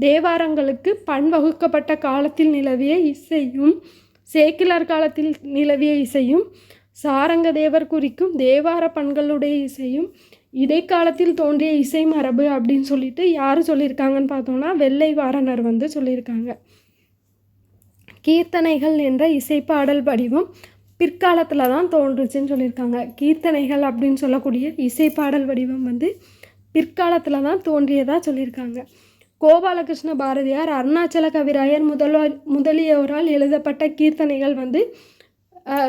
தேவாரங்களுக்கு பண் வகுக்கப்பட்ட காலத்தில் நிலவிய இசையும் சேக்கிலார் காலத்தில் நிலவிய இசையும் சாரங்க தேவர் குறிக்கும் தேவார பண்களுடைய இசையும் இடைக்காலத்தில் தோன்றிய இசை மரபு அப்படின்னு சொல்லிட்டு யார் சொல்லியிருக்காங்கன்னு பார்த்தோம்னா வெள்ளை வாரணர் வந்து சொல்லியிருக்காங்க. கீர்த்தனைகள் என்ற இசைப்பாடல் வடிவம் பிற்காலத்தில் தான் தோன்றுச்சுன்னு சொல்லியிருக்காங்க. கீர்த்தனைகள் அப்படின்னு சொல்லக்கூடிய இசைப்பாடல் வடிவம் வந்து பிற்காலத்தில் தான் தோன்றியதாக சொல்லியிருக்காங்க. கோபாலகிருஷ்ண பாரதியார், அருணாச்சல கவிராயர் முதலியோரால் எழுதப்பட்ட கீர்த்தனைகள் வந்து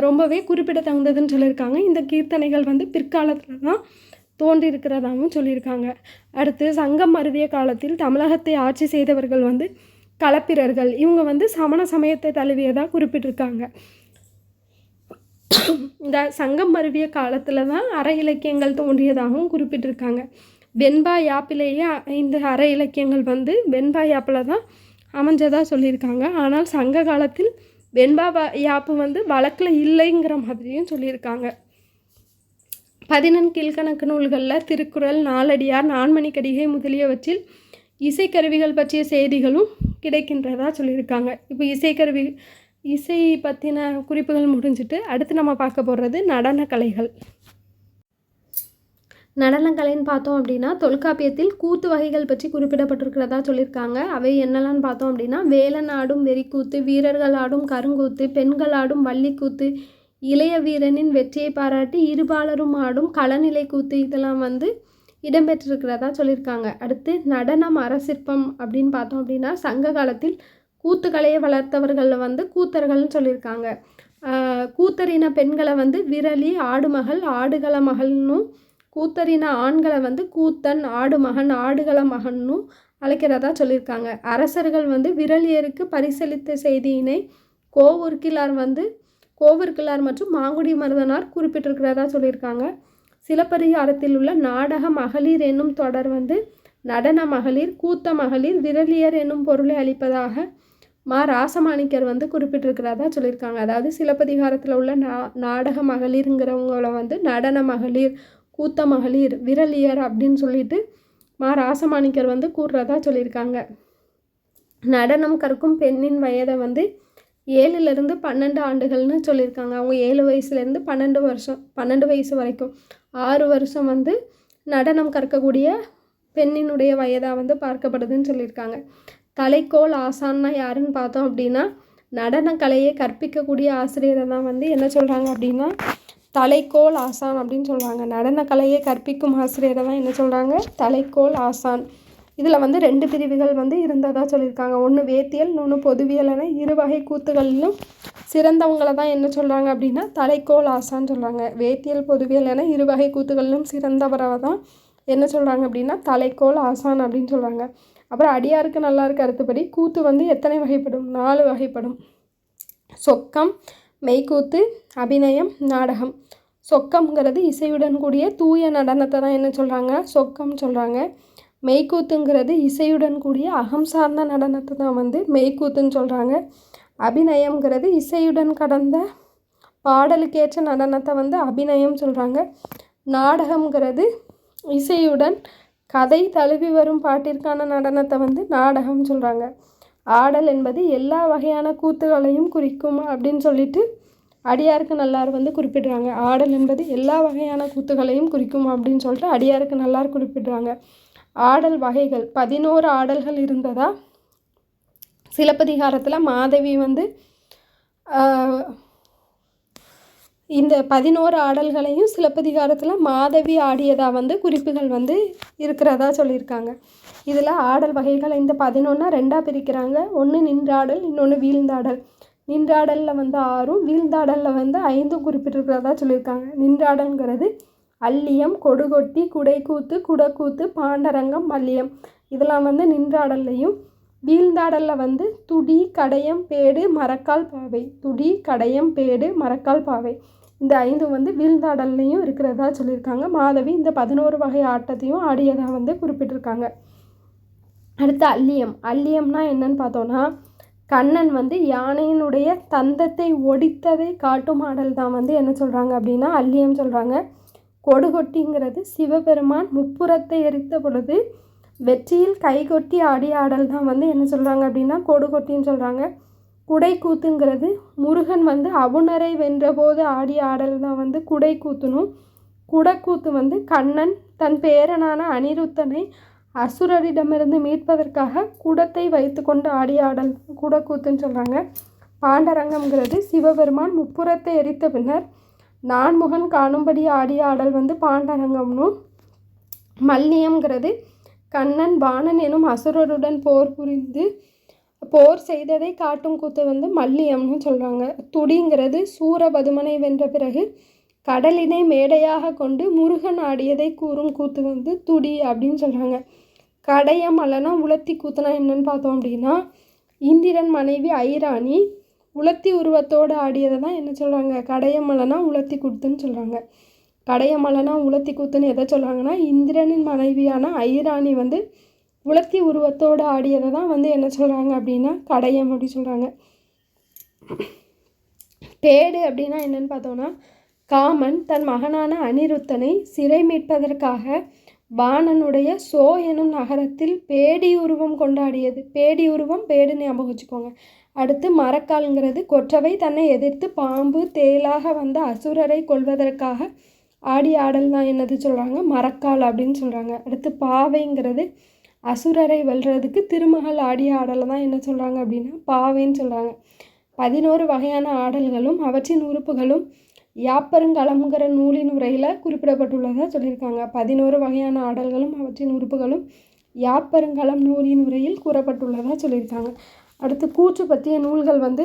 ரொம்பவே குறிப்பிடத்தகுந்ததுன்னு சொல்லியிருக்காங்க. இந்த கீர்த்தனைகள் வந்து பிற்காலத்தில் தான் தோன்றியிருக்கிறதாகவும் சொல்லியிருக்காங்க. அடுத்து சங்கம் மருவிய காலத்தில் தமிழகத்தை ஆட்சி செய்தவர்கள் வந்து களப்பிரர்கள். இவங்க வந்து சமண சமயத்தை தழுவியதாக குறிப்பிட்டிருக்காங்க. இந்த சங்கம் மருவிய காலத்தில் தான் அற இலக்கியங்கள் தோன்றியதாகவும் குறிப்பிட்டிருக்காங்க. வெண்பா யாப்பிலேயே இந்த அற இலக்கியங்கள் வந்து வெண்பா யாப்பில் தான் அமைஞ்சதாக சொல்லியிருக்காங்க. ஆனால் சங்க காலத்தில் வெண்பா யாப்பு வந்து வழக்கில் இல்லைங்கிற மாதிரியும் சொல்லியிருக்காங்க. 14 கீழ்கணக்கு நூல்களில் திருக்குறள், நாலடியார், நான்மணிக்கடிகை முதலியவற்றில் இசைக்கருவிகள் பற்றிய செய்திகளும் கிடைக்கின்றதா சொல்லியிருக்காங்க. இப்போ இசை பற்றின குறிப்புகள் முடிஞ்சிட்டு அடுத்து நம்ம பார்க்க போகிறது நடனக்கலைகள். நடனக்கலைன்னு பார்த்தோம் அப்படின்னா தொல்காப்பியத்தில் கூத்து வகைகள் பற்றி குறிப்பிடப்பட்டிருக்கிறதா சொல்லியிருக்காங்க. அவை என்னெல்லாம்னு பார்த்தோம் அப்படின்னா வேலன் ஆடும் வெறிக்கூத்து, வீரர்கள் ஆடும் கருங்கூத்து, பெண்கள் ஆடும் வள்ளிக்கூத்து, இளைய வீரனின் வெற்றியை பாராட்டி இருபாலரும் ஆடும் களநிலை கூத்து, இதெல்லாம் வந்து இடம்பெற்றிருக்கிறதா சொல்லியிருக்காங்க. அடுத்து நடனம் அரசிற்பம் அப்படின்னு பார்த்தோம் அப்படின்னா சங்க காலத்தில் கூத்துக்கலையை வளர்த்தவர்களில் வந்து கூத்தர்கள்னு சொல்லியிருக்காங்க. கூத்தரின பெண்களை வந்து விரலி, ஆடுமகள், ஆடுகள மகள்னும், கூத்தரின ஆண்களை வந்து கூத்தன், ஆடுமகன், ஆடுகள மகன்னும் அழைக்கிறதா சொல்லியிருக்காங்க. அரசர்கள் வந்து விரலியருக்கு பரிசளித்த செய்தியினை கோவூர்கிழார் வந்து கோவூர்கிழார் மற்றும் மாங்குடி மருதனார் குறிப்பிட்டிருக்கிறதா சொல்லியிருக்காங்க. சிலப்பதிகாரத்தில் உள்ள நாடக மகளிர் என்னும் தொடர் வந்து நடன மகளிர், கூத்த மகளிர், விரலியர் என்னும் பொருளை அளிப்பதாக ராசமாணிக்கர் வந்து குறிப்பிட்டிருக்கிறதா சொல்லியிருக்காங்க. அதாவது சிலப்பதிகாரத்தில் உள்ள நாடக மகளிருங்கிறவங்கள வந்து நடன மகளிர், கூத்த மகளிர், விரலியர் அப்படின்னு சொல்லிட்டு ராசமாணிக்கர் வந்து கூறுறதா சொல்லியிருக்காங்க. நடனம் கற்கும் பெண்ணின் வயதை வந்து 7லிருந்து 12 ஆண்டுகள்னு சொல்லியிருக்காங்க. அவங்க 7 வயசுலேருந்து 12 வயசு வரைக்கும் 6 வருஷம் வந்து நடனம் கற்கக்கூடிய பெண்ணினுடைய வயதாக வந்து பார்க்கப்படுதுன்னு சொல்லியிருக்காங்க. தலைக்கோல் ஆசான்னா யாருன்னு பார்த்தோம் அப்படின்னா நடனக்கலையை கற்பிக்கக்கூடிய ஆசிரியரை தான் வந்து என்ன சொல்கிறாங்க அப்படின்னா தலைக்கோல் ஆசான் அப்படின்னு சொல்கிறாங்க. நடனக்கலையை கற்பிக்கும் ஆசிரியரை தான் என்ன சொல்கிறாங்க, தலைக்கோல் ஆசான். இதில் வந்து 2 பிரிவுகள் வந்து இருந்ததாக சொல்லியிருக்காங்க. ஒன்று வேத்தியல், இன்னொன்று பொதுவியல் என 2 வகை கூத்துகளிலும் சிறந்தவங்களை தான் என்ன சொல்கிறாங்க அப்படின்னா தலைக்கோல் ஆசான்னு சொல்கிறாங்க. வேத்தியல், பொதுவியல் என 2 வகை கூத்துகளிலும் சிறந்தவரை தான் என்ன சொல்கிறாங்க அப்படின்னா தலைக்கோல் ஆசான் அப்படின்னு சொல்கிறாங்க. அப்புறம் அடியாருக்கு நல்லாருக்கு கருத்துப்படி கூத்து வந்து எத்தனை வகைப்படும்? 4 வகைப்படும். சொக்கம், மெய்க்கூத்து, அபிநயம், நாடகம். சொக்கம்ங்கிறது இசையுடன் கூடிய தூய நடனத்தை தான் என்ன சொல்கிறாங்க, சொக்கம் சொல்கிறாங்க. மெய்க்கூத்துங்கிறது இசையுடன் கூடிய அகம் சார்ந்த நடனத்தை தான் வந்து மெய்க்கூத்துன்னு சொல்கிறாங்க. அபிநயம்ங்கிறது இசையுடன் கடந்த பாடலுக்கேற்ற நடனத்தை வந்து அபிநயம் சொல்கிறாங்க. நாடகம்ங்கிறது இசையுடன் கதை தழுவி வரும் பாட்டிற்கான நடனத்தை வந்து நாடகம் சொல்கிறாங்க. ஆடல் என்பது எல்லா வகையான கூத்துகளையும் குறிக்கும் அப்படின்னு சொல்லிட்டு அடியாருக்கு நல்லார் வந்து குறிப்பிடுறாங்க. ஆடல் என்பது எல்லா வகையான கூத்துகளையும் குறிக்கும் அப்படின்னு சொல்லிட்டு அடியாருக்கு நல்லார் குறிப்பிடுறாங்க. ஆடல் வகைகள் 11 ஆடல்கள் இருந்ததா சிலப்பதிகாரத்தில் மாதவி வந்து இந்த 11 ஆடல்களையும் சிலப்பதிகாரத்தில் மாதவி ஆடியதாக வந்து குறிப்புகள் வந்து இருக்கிறதா சொல்லியிருக்காங்க. இதில் ஆடல் வகைகள் இந்த 11 2ஆக பிரிக்கிறாங்க. ஒன்று நின்றாடல், இன்னொன்று வீழ்ந்தாடல். நின்றாடலில் வந்து 6, வீழ்ந்தாடலில் வந்து 5 குறிப்பிட்டிருக்கிறதா சொல்லியிருக்காங்க. நின்றாடல்ங்கிறது அல்லியம், கொடுகொட்டி, குடைக்கூத்து, குடக்கூத்து, பாண்டரங்கம், மல்லியம். இதெல்லாம் வந்து நின்றாடல்லையும். வீழ்ந்தாடலில் வந்து துடி, கடையம், பேடு, மரக்கால், பாவை. துடி, கடையம், பேடு, மரக்கால், பாவை. இந்த 5 வந்து வீழ்ந்தாடல்லையும் இருக்கிறதா சொல்லியிருக்காங்க. மாதவி இந்த 11 வகை ஆட்டத்தையும் ஆடியதாக வந்து குறிப்பிட்டிருக்காங்க. அடுத்து அல்லியம். அல்லியம்னா என்னன்னு பார்த்தோன்னா கண்ணன் வந்து யானையினுடைய தந்தத்தை ஒடித்ததை காட்டும் ஆடல் தான் வந்து என்ன சொல்கிறாங்க அப்படின்னா அல்லியம் சொல்கிறாங்க. கொடுகொட்டிங்கிறது சிவபெருமான் முப்புறத்தை எரித்த பொழுது வெற்றியில் கைகொட்டி ஆடிய ஆடல் தான் வந்து என்ன சொல்கிறாங்க அப்படின்னா கொடுகொட்டின்னு சொல்கிறாங்க. குடைக்கூத்துங்கிறது முருகன் வந்து அவுணரை வென்றபோது ஆடிய ஆடல் தான் வந்து குடைக்கூத்துனும். குடக்கூத்து வந்து கண்ணன் தன் பேரனான அனிருத்தனை அசுரரிடமிருந்து மீட்பதற்காக குடத்தை வைத்து கொண்டு ஆடிய ஆடல் குடக்கூத்துன்னு சொல்கிறாங்க. பாண்டரங்கம்ங்கிறது சிவபெருமான் முப்புறத்தை எரித்த பின்னர் நான்முகன் காணும்படி ஆடிய ஆடல் வந்து பாண்டரங்கம்னும். மல்லியம்ங்கிறது கண்ணன் பாணன் எனும் அசுரருடன் போர் செய்ததை காட்டும் கூத்து வந்து மல்லியம்னு சொல்கிறாங்க. துடிங்கிறது சூரபதுமனை வென்ற பிறகு கடலினை மேடையாக கொண்டு முருகன் ஆடியதை கூறும் கூத்து வந்து துடி அப்படின்னு சொல்கிறாங்க. கடையம் அல்லனா உலத்தி கூத்துனா என்னன்னு பார்த்தோம் அப்படின்னா இந்திரன் மனைவி ஐராணி உலத்தி உருவத்தோடு ஆடியதை தான் என்ன சொல்கிறாங்க கடையம் அல்லனா உலத்தி கூத்துன்னு சொல்கிறாங்க. கடையம் அல்லனா உலத்தி கூத்துன்னு எதை சொல்கிறாங்கன்னா இந்திரனின் மனைவியான ஐராணி வந்து உலத்தி உருவத்தோடு ஆடியதை தான் வந்து என்ன சொல்கிறாங்க அப்படின்னா கடையம் அப்படி சொல்கிறாங்க. பேடு அப்படின்னா என்னன்னு பார்த்தோன்னா காமன் தன் மகனான அனிருத்தனை சிறை மீட்பதற்காக பாணனுடைய சோ எனும் நகரத்தில் பேடி உருவம் கொண்டாடியது. பேடி உருவம் பேடு ஞாபகம் வச்சுக்கோங்க. அடுத்து மரக்கால்ங்கிறது கொற்றவை தன்னை எதிர்த்து பாம்பு தேலாக வந்த அசுரரை கொல்வதற்காக ஆடிய ஆடல் தான் என்னது சொல்கிறாங்க மரக்கால் அப்படின்னு சொல்கிறாங்க. அடுத்து பாவைங்கிறது அசுரரை வெல்றதுக்கு திருமகள் ஆடிய ஆடலை தான் என்ன சொல்கிறாங்க அப்படின்னா பாவைன்னு சொல்கிறாங்க. 11 வகையான ஆடல்களும் அவற்றின் உறுப்புகளும் யாப்பருங்கலம்ங்கிற நூலின் உரையில் குறிப்பிடப்பட்டுள்ளதாக சொல்லியிருக்காங்க. 11 வகையான ஆடல்களும் அவற்றின் உறுப்புகளும் யாப்பருங்கலம் நூலின் உரையில் கூறப்பட்டுள்ளதாக சொல்லியிருக்காங்க. அடுத்து கூற்று பற்றிய நூல்கள் வந்து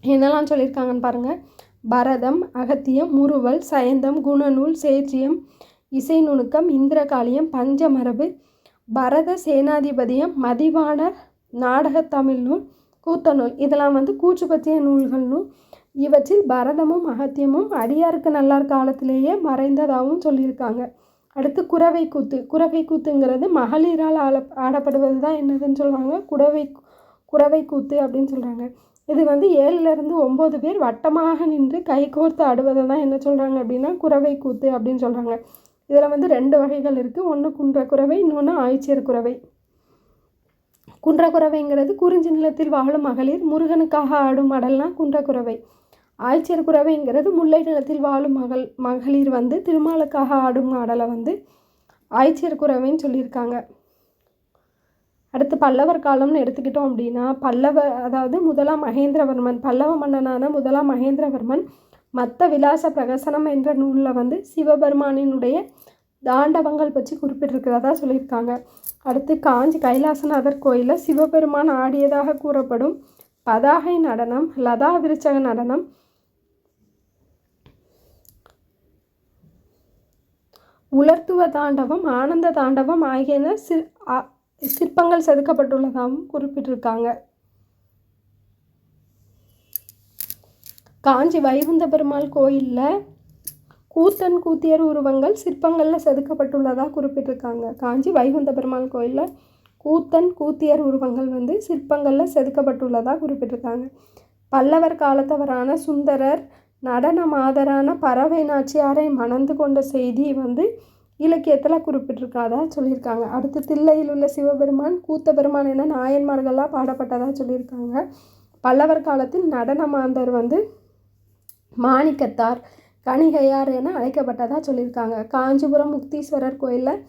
என்னெல்லாம் சொல்லியிருக்காங்கன்னு பாருங்கள். பரதம், அகத்தியம், முறுவல், சயந்தம், குணநூல், சேற்றியம், இசை நுணுக்கம், இந்திரகாளியம், பஞ்சமரபு, பரத சேனாதிபதியம், மதிவாணர், நாடகத்தமிழ் நூல், கூத்தநூல். இதெல்லாம் வந்து கூற்று பற்றிய நூல்கள்னும் இவற்றில் பரதமும் அகத்தியமும் அடியாருக்கு நல்லார் காலத்திலேயே மறைந்ததாகவும் சொல்லியிருக்காங்க. அடுத்து குரவை கூத்து. குரவை கூத்துங்கிறது மகளிரால் ஆடப்படுவது தான் என்னதுன்னு சொல்கிறாங்க, குரவை கூத்து அப்படின்னு சொல்கிறாங்க. இது வந்து 7லேருந்து 9 பேர் வட்டமாக நின்று கைகோர்த்து ஆடுவதை தான் என்ன சொல்கிறாங்க அப்படின்னா குரவை கூத்து அப்படின்னு சொல்கிறாங்க. இதில் வந்து 2 வகைகள் இருக்குது. ஒன்று குன்ற குரவை, இன்னொன்று ஆய்ச்சியர் குரவை. குன்ற குரவைங்கிறது குறிஞ்சி நிலத்தில் வாழும் மகளிர் முருகனுக்காக ஆடும் ஆடல்னால் குன்ற குரவை. ஆய்ச்சியர் குரவைங்கிறது முல்லை நிலத்தில் வாழும் மகளிர் வந்து திருமாலுக்காக ஆடும் ஆடலை வந்து ஆய்ச்சியர் குரவைன்னு சொல்லியிருக்காங்க. அடுத்து பல்லவர் காலம்னு எடுத்துக்கிட்டோம் அப்படின்னா அதாவது முதலாம் மகேந்திரவர்மன், பல்லவ மன்னனான முதலாம் மகேந்திரவர்மன் மத்த விலாச பிரகசனம் என்ற நூலில் வந்து சிவபெருமானினுடைய தாண்டவங்கள் பற்றி குறிப்பிட்டிருக்கிறதா சொல்லியிருக்காங்க. அடுத்து காஞ்சி கைலாசநாதர் கோயிலில் சிவபெருமான் ஆடியதாக கூறப்படும் பதாகை நடனம், லதா விருச்சக நடனம், உலர்த்துவ தாண்டவம், ஆனந்த தாண்டவம் ஆகியன சிற்பங்கள் செதுக்கப்பட்டுள்ளதாகவும் குறிப்பிட்டிருக்காங்க. காஞ்சி வைகுந்த பெருமாள் கோயிலில் கூத்தன் கூத்தியர் உருவங்கள் சிற்பங்களில் செதுக்கப்பட்டுள்ளதாக குறிப்பிட்டிருக்காங்க. காஞ்சி வைகுந்த பெருமாள் கோயிலில் கூத்தன் கூத்தியர் உருவங்கள் வந்து சிற்பங்களில் செதுக்கப்பட்டுள்ளதாக குறிப்பிட்டிருக்காங்க. பல்லவர் காலத்தவரான சுந்தரர் நடன மாதரான பறவை நாச்சியாரை மணந்து கொண்ட செய்தி வந்து இலக்கியத்தில் குறிப்பிட்டிருக்காதா சொல்லியிருக்காங்க. அடுத்து தில்லையில் உள்ள சிவபெருமான் கூத்த பெருமான் என நாயன்மார்களாக பாடப்பட்டதாக சொல்லியிருக்காங்க. பல்லவர் காலத்தில் நடன மாந்தர் வந்து மாணிக்கத்தார், கணிகையார் என அழைக்கப்பட்டதாக சொல்லியிருக்காங்க. காஞ்சிபுரம் முக்தீஸ்வரர் கோயிலில்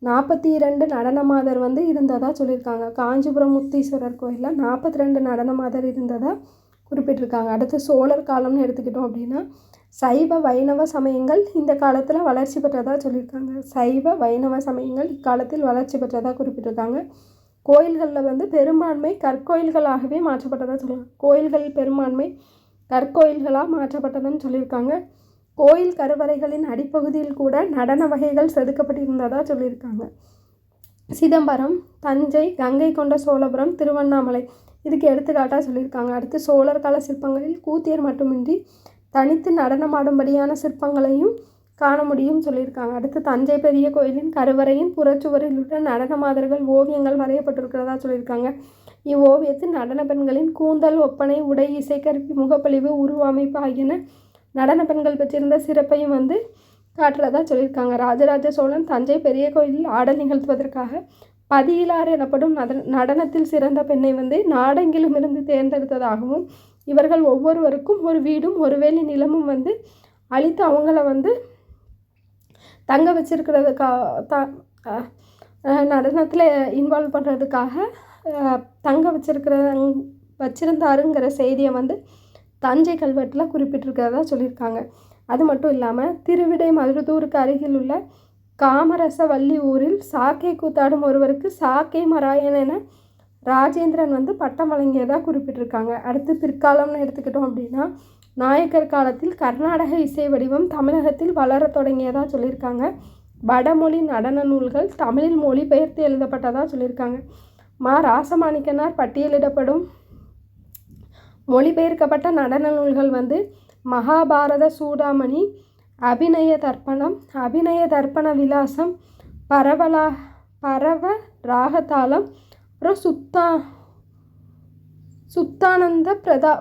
42 நடனமாதர் வந்து இருந்ததாக சொல்லியிருக்காங்க. காஞ்சிபுரம் முக்தீஸ்வரர் கோயிலில் 42 நடனமாதர் இருந்ததாக குறிப்பிட்டிருக்காங்க. அடுத்து சோழர் காலம்னு எடுத்துக்கிட்டோம் அப்படின்னா சைவ வைணவ சமயங்கள் இந்த காலத்தில் வளர்ச்சி பெற்றதாக சொல்லியிருக்காங்க. சைவ வைணவ சமயங்கள் இக்காலத்தில் வளர்ச்சி பெற்றதாக குறிப்பிட்டிருக்காங்க. கோயில்களில் வந்து பெரும்பான்மை கற்கோயில்களாகவே மாற்றப்பட்டதாக சொல்லுவாங்க. கோயில்கள் பெரும்பான்மை கற்கோயில்களாக மாற்றப்பட்டதுன்னு சொல்லியிருக்காங்க. கோயில் கருவறைகளின் அடிப்பகுதியில் கூட நடன வகைகள் செதுக்கப்பட்டிருந்ததாக சொல்லியிருக்காங்க. சிதம்பரம், தஞ்சை, கங்கை கொண்ட சோழபுரம், திருவண்ணாமலை இதுக்கு எடுத்துக்காட்டாக சொல்லியிருக்காங்க. அடுத்து சோழர் கால சிற்பங்களில் கூத்தியர் மட்டுமின்றி தனித்து நடனமாடும்படியான சிற்பங்களையும் காண முடியும் சொல்லியிருக்காங்க. அடுத்து தஞ்சை பெரிய கோயிலின் கருவறையின் புறச்சுவரில் உள்ள நடன மாதர்கள் ஓவியங்கள் வரையப்பட்டிருக்கிறதா சொல்லியிருக்காங்க. இவ்வோவியத்தில் நடன பெண்களின் கூந்தல், ஒப்பனை, உடை, இசைக்கருவி, முகப்பொலிவு, உருவ அமைப்பு ஆகியன நடன பெண்கள் பெற்றிருந்த சிறப்பையும் வந்து காட்டுறதா சொல்லியிருக்காங்க. ராஜராஜ சோழன் தஞ்சை பெரிய கோயிலில் ஆடல் நிகழ்த்துவதற்காக பதியிலார் எனப்படும் நடனத்தில் சிறந்த பெண்ணை வந்து நாடெங்கிலும் இருந்து தேர்ந்தெடுத்ததாகவும் இவர்கள் ஒவ்வொருவருக்கும் ஒரு வீடும் ஒரு வேலி நிலமும் வந்து அளித்து அவங்கள வந்து தங்க வச்சிருக்கிறதுக்காக நடனத்தில் இன்வால்வ் பண்ணுறதுக்காக தங்க வச்சிருந்தாருங்கிற செய்தியை வந்து தஞ்சை கல்வெட்டில் குறிப்பிட்டிருக்கிறதா சொல்லியிருக்காங்க. அது மட்டும் இல்லாமல் திருவிடை மருதூருக்கு அருகில் உள்ள காமரசவல்லி ஊரில் சாக்கை கூத்தாடும் ஒருவருக்கு சாக்கை மராயன் என ராஜேந்திரன் வந்து பட்டம் வழங்கியதாக குறிப்பிட்டிருக்காங்க. அடுத்து பிற்காலம்னு எடுத்துக்கிட்டோம் அப்படின்னா நாயக்கர் காலத்தில் கர்நாடக இசை வடிவம் தமிழகத்தில் வளர தொடங்கியதாக சொல்லியிருக்காங்க. வடமொழி நடன நூல்கள் தமிழில் மொழிபெயர்த்து எழுதப்பட்டதாக சொல்லியிருக்காங்க. ராசமாணிக்கனார் பட்டியலிடப்படும் மொழிபெயர்க்கப்பட்ட நடன நூல்கள் வந்து மகாபாரத சூடாமணி, அபிநய தர்ப்பணம், அபிநய தர்ப்பண விலாசம், பரவ ராகதாளம், அப்புறம் சுத்தானந்த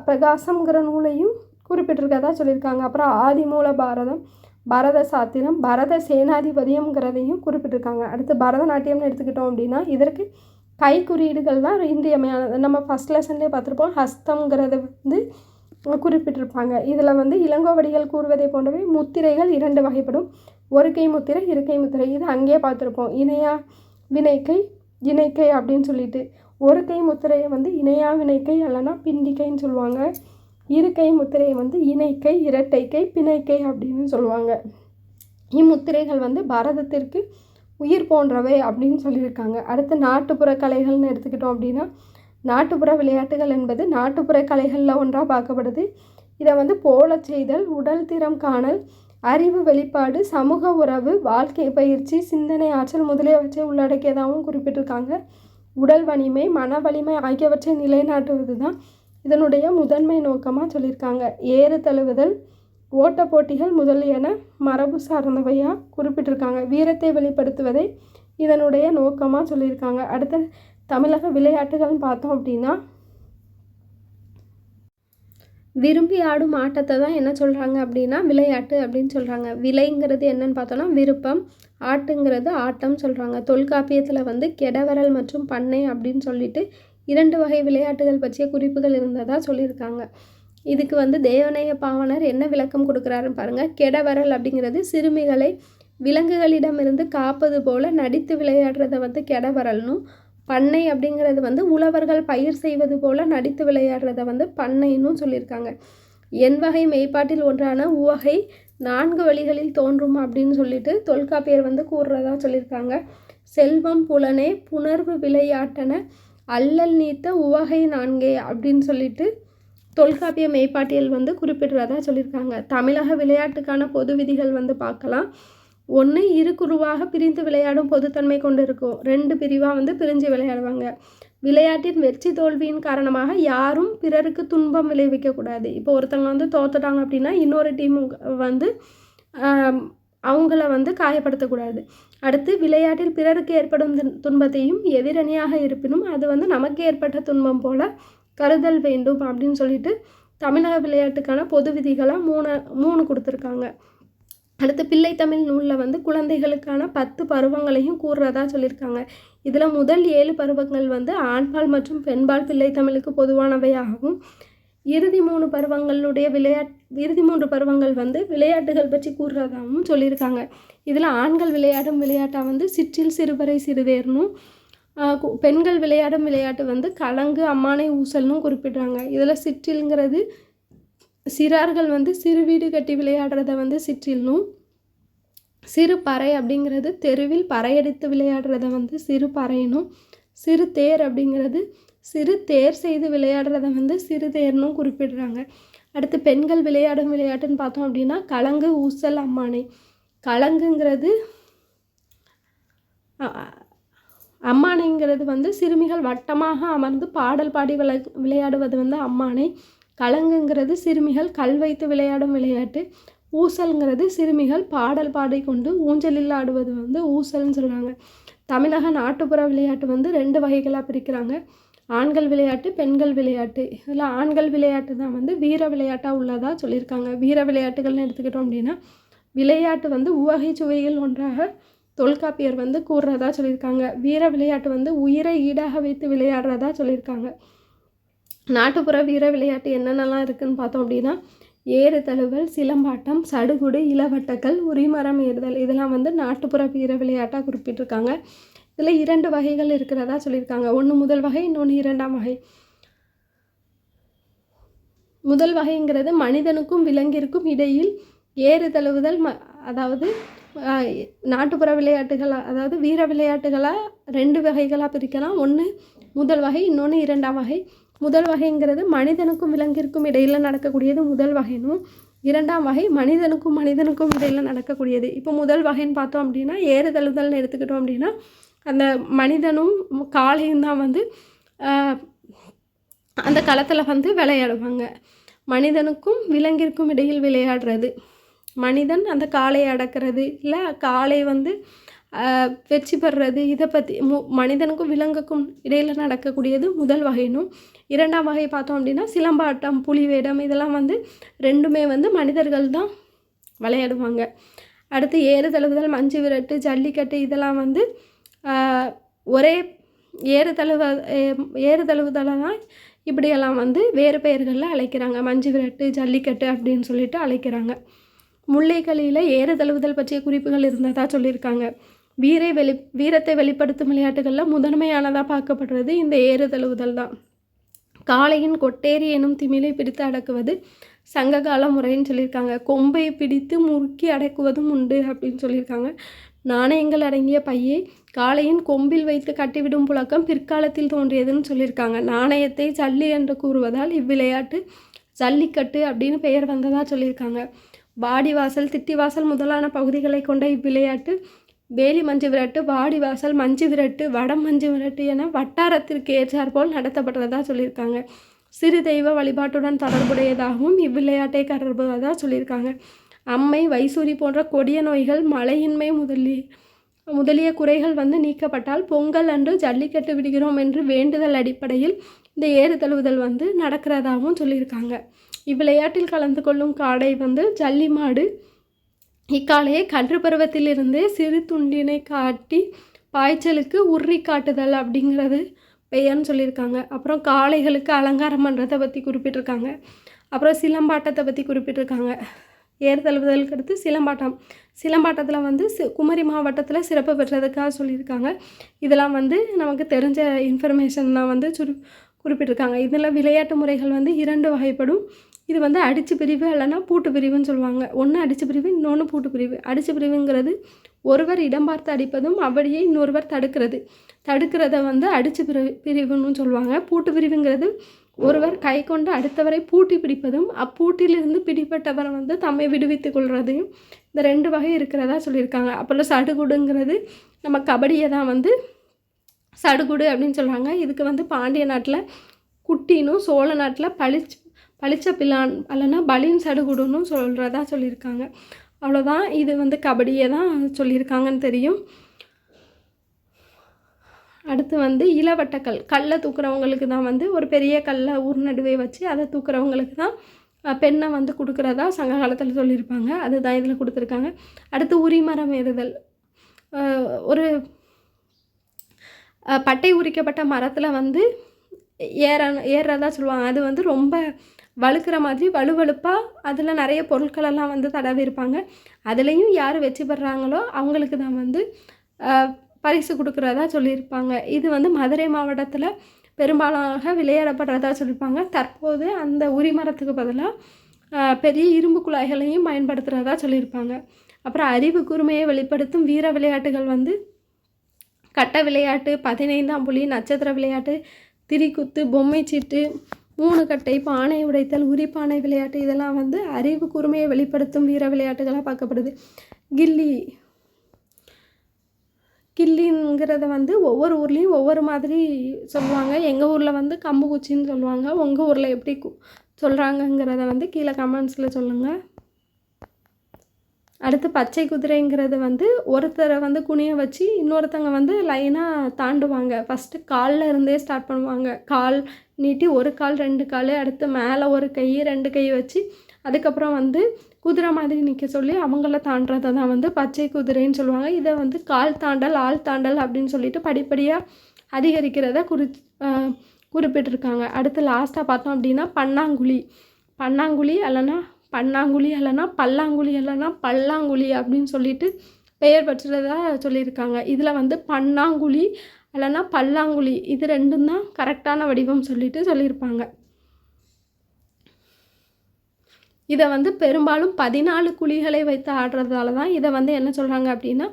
பிரகாசம்ங்கிற நூலையும் குறிப்பிட்டிருக்கதா சொல்லியிருக்காங்க. அப்புறம் ஆதிமூல பாரதம், பரத சாத்திரம், பரத சேனாதிபதியம்ங்கிறதையும் குறிப்பிட்டிருக்காங்க. அடுத்து பரதநாட்டியம்னு எடுத்துக்கிட்டோம் அப்படின்னா இதற்கு கை குறியீடுகள் தான் இன்றியமையானது. நம்ம ஃபஸ்ட் லெசன்லேயே பார்த்துருப்போம். ஹஸ்தம்ங்கிறத வந்து குறிப்பிட்டிருப்பாங்க. இதில் வந்து இளங்கோவடிகள் கூறுவதை போன்றவை முத்திரைகள் 2 வகைப்படும். ஒரு கை முத்திரை, இருக்கை முத்திரை. இது அங்கேயே பார்த்துருப்போம். இணையா வினைக்கை, இணைக்கை அப்படின்னு சொல்லிட்டு. ஒரு கை முத்திரையை வந்து இணையா வினைக்கை இல்லைன்னா பிண்டிக்கைன்னு சொல்லுவாங்க. இருக்கை முத்திரையை வந்து இணைக்கை, இரட்டைக்கை, பிணைக்கை அப்படின்னு சொல்லுவாங்க. இம்முத்திரைகள் வந்து பாரதத்திற்கு உயிர் போன்றவை அப்படின்னு சொல்லியிருக்காங்க. அடுத்து நாட்டுப்புற கலைகள்னு எடுத்துக்கிட்டோம் அப்படின்னா நாட்டுப்புற விளையாட்டுகள் என்பது நாட்டுப்புற கலைகளில் ஒன்றாக பார்க்கப்படுது. இதை வந்து போல செய்தல், உடல் திறம் காணல், அறிவு வெளிப்பாடு, சமூக உறவு, வாழ்க்கை பயிற்சி, சிந்தனை ஆற்றல் முதலியவற்றை உள்ளடக்கியதாகவும் குறிப்பிட்டிருக்காங்க. உடல் வலிமை, மன வலிமை ஆகியவற்றை நிலைநாட்டுவது தான் இதனுடைய முதன்மை நோக்கமாக சொல்லியிருக்காங்க. ஏறு தழுவுதல், ஓட்ட போட்டிகள் முதலியன மரபு சார்ந்தவையாக குறிப்பிட்டிருக்காங்க. வீரத்தை வெளிப்படுத்துவதை இதனுடைய நோக்கமாக சொல்லியிருக்காங்க. அடுத்து தமிழக விளையாட்டுகள்னு பார்த்தோம் அப்படின்னா, விரும்பி ஆடும் ஆட்டத்தை தான் என்ன சொல்கிறாங்க அப்படின்னா விளையாட்டு அப்படின்னு சொல்கிறாங்க. விலைங்கிறது என்னன்னு பார்த்தோன்னா விருப்பம், ஆட்டுங்கிறது ஆட்டம் சொல்கிறாங்க. தொல்காப்பியத்தில் கெடவரல் மற்றும் பண்ணை அப்படின்னு சொல்லிட்டு 2 வகை விளையாட்டுகள் பற்றிய குறிப்புகள் இருந்ததாக சொல்லியிருக்காங்க. இதுக்கு தேவநேய பாவாணர் என்ன விளக்கம் கொடுக்குறாருன்னு பாருங்கள். கெடவரல் அப்படிங்கிறது சிறுமிகளை விலங்குகளிடமிருந்து காப்பது போல் நடித்து விளையாடுறத கெடவரல்னும், பண்ணை அப்படிங்கிறது உழவர்கள் பயிர் செய்வது போல் நடித்து விளையாடுறத பண்ணைன்னு சொல்லியிருக்காங்க. எண்வகை மெய்ப்பாட்டில் ஒன்றான உவகை 4 வழிகளில் தோன்றும் அப்படின்னு சொல்லிட்டு தொல்காப்பியர் கூறுறதா சொல்லியிருக்காங்க. செல்வம் புலனே புணர்வு விளையாட்டன அல்லல் நீத்த உவகை 4 அப்படின்னு சொல்லிட்டு தொல்காப்பிய மெய்ப்பாட்டியல் குறிப்பிடுறதா சொல்லியிருக்காங்க. தமிழக விளையாட்டுக்கான பொது விதிகள் பார்க்கலாம். 1, இரு குழுவாக பிரிந்து விளையாடும் பொதுத்தன்மை கொண்டு இருக்கும். 2 பிரிவாக பிரிஞ்சு விளையாடுவாங்க. விளையாட்டின் வெற்றி தோல்வியின் காரணமாக யாரும் பிறருக்கு துன்பம் விளைவிக்கக்கூடாது. இப்போ ஒருத்தவங்க தோத்துட்டாங்க அப்படின்னா இன்னொரு டீம் அவங்கள காயப்படுத்தக்கூடாது. அடுத்து விளையாட்டில் பிறருக்கு ஏற்படும் துன்பத்தையும் எதிரணியாக இருப்பினும் அது நமக்கு ஏற்பட்ட துன்பம் போல கருதல் வேண்டும் அப்படின்னு சொல்லிட்டு தமிழக விளையாட்டுக்கான பொது விதிகளாக 3 கொடுத்துருக்காங்க. அடுத்து பிள்ளைத்தமிழ் நூலில் குழந்தைகளுக்கான 10 பருவங்களையும் கூறுறதா சொல்லியிருக்காங்க. இதில் முதல் 7 பருவங்கள் ஆண்பால் மற்றும் பெண்பால் பிள்ளைத்தமிழுக்கு பொதுவானவையாகவும், இறுதி 3 பருவங்கள் விளையாட்டுகள் பற்றி கூறுறதாகவும் சொல்லியிருக்காங்க. இதில் ஆண்கள் விளையாடும் விளையாட்டாக சிற்றில் சிறுபறை சிறுதேர்னும், பெண்கள் விளையாடும் விளையாட்டு கலங்கு அம்மானை ஊசல்னும் குறிப்பிடுறாங்க. இதில் சிற்றில்ங்கிறது சிறார்கள் சிறு வீடு கட்டி விளையாடுறத சிற்றில்னும், சிறு பறை அப்படிங்கிறது தெருவில் பறையடித்து விளையாடுறத சிறு பறையினும், சிறு தேர் அப்படிங்கிறது சிறு தேர் செய்து விளையாடுறத சிறு தேர்னும் குறிப்பிடுறாங்க. அடுத்து பெண்கள் விளையாடும் விளையாட்டுன்னு பார்த்தோம் அப்படின்னா கலங்கு ஊசல் அம்மானை. கலங்குங்கிறது அம்மானைங்கிறது சிறுமிகள் வட்டமாக அமர்ந்து பாடல் பாடி விளையாடுவது அம்மானை. கலங்குங்கிறது சிறுமிகள் கல் வைத்து விளையாடும் விளையாட்டு. ஊசல்ங்கிறது சிறுமிகள் பாடல் பாடிக்கொண்டு ஊஞ்சலில் ஆடுவது ஊசல்னு சொல்கிறாங்க. தமிழக நாட்டுப்புற விளையாட்டு 2 வகைகளாக பிரிக்கிறாங்க. ஆண்கள் விளையாட்டு, பெண்கள் விளையாட்டு. இதில் ஆண்கள் விளையாட்டு தான் வீர விளையாட்டாக உள்ளதாக சொல்லியிருக்காங்க. வீர விளையாட்டுகள்னு எடுத்துக்கிட்டோம் அப்படின்னா விளையாட்டு உவகை சுவையில் ஒன்றாக தொல்காப்பியர் கூறுறதா சொல்லியிருக்காங்க. வீர விளையாட்டு உயிரை ஈடாக வைத்து விளையாடுறதா சொல்லியிருக்காங்க. நாட்டுப்புற வீர விளையாட்டு என்னென்னலாம் இருக்குதுன்னு பார்த்தோம் அப்படின்னா ஏறு தழுவல், சிலம்பாட்டம், சடுகுடு, இளவட்டக்கல், உரிமரம் ஏறுதல். இதெல்லாம் நாட்டுப்புற வீர விளையாட்டாக குறிப்பிட்டிருக்காங்க. இதில் 2 வகைகள் இருக்கிறதா சொல்லியிருக்காங்க. ஒன்று முதல் வகை, இன்னொன்று 2ஆம் வகை. முதல் வகைங்கிறது மனிதனுக்கும் விலங்கிற்கும் இடையில் ஏறு தழுவுதல். அதாவது நாட்டுப்புற விளையாட்டுகள், அதாவது வீர விளையாட்டுகளாக 2 வகைகளாக பிரிக்கலாம். ஒன்று முதல் வகை, இன்னொன்று 2ஆம் வகை. முதல் வகைங்கிறது மனிதனுக்கும் விலங்கிற்கும் இடையில் நடக்கக்கூடியது முதல் வகைனும், 2ஆம் வகை மனிதனுக்கும் இடையில் நடக்கக்கூடியது. இப்போ முதல் வகைன்னு பார்த்தோம் அப்படின்னா ஏறு தழுவுதல்னு எடுத்துக்கிட்டோம் அப்படின்னா அந்த மனிதனும் காளையும் தான் அந்த களத்தில் விளையாடுவாங்க. மனிதனுக்கும் விலங்கிற்கும் இடையில் விளையாடுறது. மனிதன் அந்த காளையை அடக்கிறது, இல்லை காளை வெற்றி பெறுறது, இதை பற்றி மனிதனுக்கும் விலங்குக்கும் இடையில் நடக்கக்கூடியது முதல் வகைனும். 2ஆம் வகை பார்த்தோம் அப்படின்னா சிலம்பாட்டம், புலிவேடம், இதெல்லாம் 2மே மனிதர்கள் தான் விளையாடுவாங்க. அடுத்து ஏறு தழுவுதல், மஞ்சு விரட்டு, ஜல்லிக்கட்டு, இதெல்லாம் ஒரே ஏறு தழுவுதலை தான் இப்படியெல்லாம் வீர பெயர்களில் அழைக்கிறாங்க. மஞ்சு விரட்டு, ஜல்லிக்கட்டு அப்படின்னு சொல்லிட்டு அழைக்கிறாங்க. முல்லைக்கலியில் ஏறு தழுவுதல் பற்றிய குறிப்புகள் இருந்ததாக சொல்லியிருக்காங்க. வீரத்தை வெளிப்படுத்தும் விளையாட்டுகளில் முதன்மையானதாக பார்க்கப்படுறது இந்த ஏறு தழுவுதல் தான். காளையின் கொட்டேரி எனும் திமிலை பிடித்து அடக்குவது சங்ககால முறைன்னு சொல்லியிருக்காங்க. கொம்பை பிடித்து முறுக்கி அடக்குவதும் உண்டு அப்படின்னு சொல்லியிருக்காங்க. நாணயங்கள் அடங்கிய பையை காளையின் கொம்பில் வைத்து கட்டிவிடும் புழக்கம் பிற்காலத்தில் தோன்றியதுன்னு சொல்லியிருக்காங்க. நாணயத்தை ஜல்லி என்று கூறுவதால் இவ்விளையாட்டு ஜல்லிக்கட்டு அப்படின்னு பெயர் வந்ததாக சொல்லியிருக்காங்க. வாடிவாசல், திட்டிவாசல் முதலான பகுதிகளை கொண்ட இவ்விளையாட்டு வேலி மஞ்சு விரட்டு, வாடிவாசல் மஞ்சு விரட்டு, வடம் மஞ்சு விரட்டு என வட்டாரத்திற்கு ஏற்றாற்போல் நடத்தப்படுறதா சொல்லியிருக்காங்க. சிறு தெய்வ வழிபாட்டுடன் தொடர்புடையதாகவும் இவ்விளையாட்டை கருதுவதாக சொல்லியிருக்காங்க. அம்மை, வைசூரி போன்ற கொடிய நோய்கள், மழையின்மை முதலிய குறைகள் வந்து நீக்கப்பட்டால் பொங்கல் அன்று ஜல்லிக்கட்டு விடுகிறோம் என்று வேண்டுதல் அடிப்படையில் இந்த ஏறு தழுவுதல் வந்து நடக்கிறதாகவும் சொல்லியிருக்காங்க. இவ்விளையாட்டில் கலந்து கொள்ளும் காடை வந்து ஜல்லி மாடு. இக்காளையை கன்று பருவத்திலிருந்தே சிறு துண்டினை காட்டி பாய்ச்சலுக்கு உர்ரி காட்டுதல் அப்படிங்கிறது பெயர்னு சொல்லியிருக்காங்க. அப்புறம் காளைகளுக்கு அலங்காரம் பண்ணுறதை பற்றி குறிப்பிட்டிருக்காங்க. அப்புறம் சிலம்பாட்டத்தை பற்றி குறிப்பிட்டிருக்காங்க. ஏறு தழுவுதலுக்கு அடுத்து சிலம்பாட்டத்தில் வந்து குமரி மாவட்டத்தில் சிறப்பு பெற்றதுக்காக சொல்லியிருக்காங்க. இதெல்லாம் வந்து நமக்கு தெரிஞ்ச இன்ஃபர்மேஷன்லாம் வந்து குறிப்பிட்டிருக்காங்க. இதில் விளையாட்டு முறைகள் வந்து 2 வகைப்படும். இது வந்து அடிச்சு பிரிவு இல்லைன்னா பூட்டு பிரிவுன்னு சொல்லுவாங்க. ஒன்று அடிச்சு பிரிவு, இன்னொன்று பூட்டு பிரிவு. அடிச்சு பிரிவுங்கிறது ஒருவர் இடம் பார்த்து அடிப்பதும் அப்படியே இன்னொருவர் தடுக்கிறத வந்து அடிச்சு பிரிவுன்னு சொல்லுவாங்க. பூட்டு பிரிவுங்கிறது ஒருவர் கை கொண்டு அடுத்தவரை பூட்டி பிடிப்பதும் அப்பூட்டிலிருந்து பிடிப்பட்டவரை வந்து தம்மை விடுவித்து கொள்வதையும் இந்த 2 வகை இருக்கிறதா சொல்லியிருக்காங்க. அப்புறம் சடுகுடுங்கிறது நம்ம கபடியை தான் வந்து சடுகுடு அப்படின்னு சொல்லுவாங்க. இதுக்கு வந்து பாண்டிய நாட்டில் குட்டினும் சோழ நாட்டில் பளிச்ச பிளான் இல்லைன்னா பலின் சடுகுடுன்னு சொல்கிறதா சொல்லியிருக்காங்க. அவ்வளோதான். இது வந்து கபடியை தான் சொல்லியிருக்காங்கன்னு தெரியும். அடுத்து வந்து இளவட்டக்கல். கல்லை தூக்குறவங்களுக்கு தான் வந்து ஒரு பெரிய கல்லை ஊர் நடுவே வச்சு அதை தூக்குறவங்களுக்கு தான் பெண்ணை வந்து கொடுக்குறதா சங்க காலத்தில் சொல்லியிருப்பாங்க. அதுதான் இதில் கொடுத்துருக்காங்க. அடுத்து உரிமரம் ஏறுதல். ஒரு பட்டை உரிக்கப்பட்ட மரத்தில் வந்து ஏறுறதா சொல்லுவாங்க. அது வந்து ரொம்ப வழுக்கிற மாதிரி வலுவழுப்பாக அதில் நிறைய பொருட்களெல்லாம் வந்து தடவி இருப்பாங்க. அதுலேயும் யார் வெற்றி பெறாங்களோ அவங்களுக்கு தான் வந்து பரிசு கொடுக்குறதா சொல்லியிருப்பாங்க. இது வந்து மதுரை மாவட்டத்தில் பெரும்பாலாக விளையாடப்படுறதா சொல்லியிருப்பாங்க. தற்போது அந்த உரிமரத்துக்கு பதிலாக பெரிய இரும்பு குழாய்களையும் பயன்படுத்துகிறதா சொல்லியிருப்பாங்க. அப்புறம் அறிவு கூர்மையை வெளிப்படுத்தும் வீர விளையாட்டுகள் வந்து கட்ட விளையாட்டு, 15ஆம் புலி, நட்சத்திர விளையாட்டு, திரிக்குத்து, பொம்மை சீட்டு, 3 கட்டை, பானை உடைத்தல், உரிப்பானை விளையாட்டு இதெல்லாம் வந்து அறிவு கூர்மையை வெளிப்படுத்தும் வீர விளையாட்டுகளாக பார்க்கப்படுது. கில்லிங்கிறத வந்து ஒவ்வொரு ஊர்லேயும் ஒவ்வொரு மாதிரி சொல்லுவாங்க. எங்கள் ஊரில் வந்து கம்பு குச்சின்னு சொல்லுவாங்க. உங்கள் ஊரில் எப்படி சொல்கிறாங்கங்கிறத வந்து கீழே கமெண்ட்ஸில் சொல்லுங்கள். அடுத்து பச்சை குதிரைங்கிறது வந்து ஒருத்தரை வந்து குனிய வச்சு இன்னொருத்தங்க வந்து லைனாக தாண்டுவாங்க. ஃபஸ்ட்டு காலில் இருந்தே ஸ்டார்ட் பண்ணுவாங்க. கால் நீட்டி ஒரு கால் 2 கால், அடுத்து மேலே ஒரு கை 2 கை வச்சு அதுக்கப்புறம் வந்து குதிரை மாதிரி நிற்க சொல்லி அவங்கள தாண்டுறதை தான் வந்து பச்சை குதிரைன்னு சொல்லுவாங்க. இதை வந்து கால் தாண்டல், ஆள் தாண்டல் அப்படின்னு சொல்லிட்டு படிப்படியாக அதிகரிக்கிறத குறிப்பிட்டிருக்காங்க. அடுத்து லாஸ்ட்டாக பார்த்தோம் அப்படின்னா பன்னாங்குழி இல்லைன்னா பல்லாங்குழி அப்படின்னு சொல்லிட்டு பெயர் பெற்றதா சொல்லியிருக்காங்க. இதில் வந்து பன்னாங்குழி இல்லைன்னா பல்லாங்குழி இது 2ம் தான் கரெக்டான வடிவம் சொல்லியிருப்பாங்க. இதை வந்து பெரும்பாலும் 14 குழிகளை வைத்து ஆடுறதால தான் இதை வந்து என்ன சொல்கிறாங்க அப்படின்னா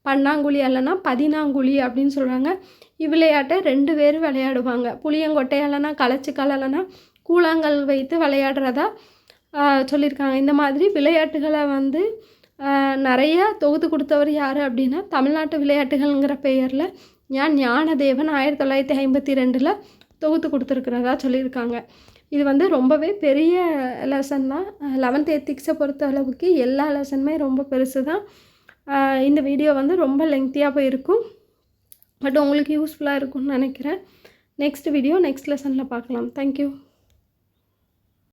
பன்னாங்குழி இல்லைன்னா 14 அப்படின்னு சொல்கிறாங்க. இவ்விளையாட்டை 2 பேர் விளையாடுவாங்க. புளியங்கொட்டை இல்லைன்னா கலச்சிக்கால் இல்லைன்னா கூழாங்கல் வைத்து விளையாடுறதா சொல்லியிருக்காங்க. இந்த மாதிரி விளையாட்டுகளை வந்து நிறைய தொகுத்து கொடுத்தவர் யார் அப்படின்னா தமிழ்நாட்டு விளையாட்டுகள்ங்கிற பெயரில் ஞானதேவன் 1952 தொகுத்து கொடுத்துருக்கிறதா சொல்லியிருக்காங்க. இது வந்து ரொம்பவே பெரிய லெசன் தான். 11th எத்திக்ஸை பொறுத்த அளவுக்கு எல்லா லெசனுமே ரொம்ப பெருசு தான். இந்த வீடியோ வந்து ரொம்ப லெங்க்த்தியாக போயிருக்கும். பட் உங்களுக்கு யூஸ்ஃபுல்லாக இருக்கும்னு நினைக்கிறேன். நெக்ஸ்ட் வீடியோ நெக்ஸ்ட் லெசனில் பார்க்கலாம். தேங்க்யூ.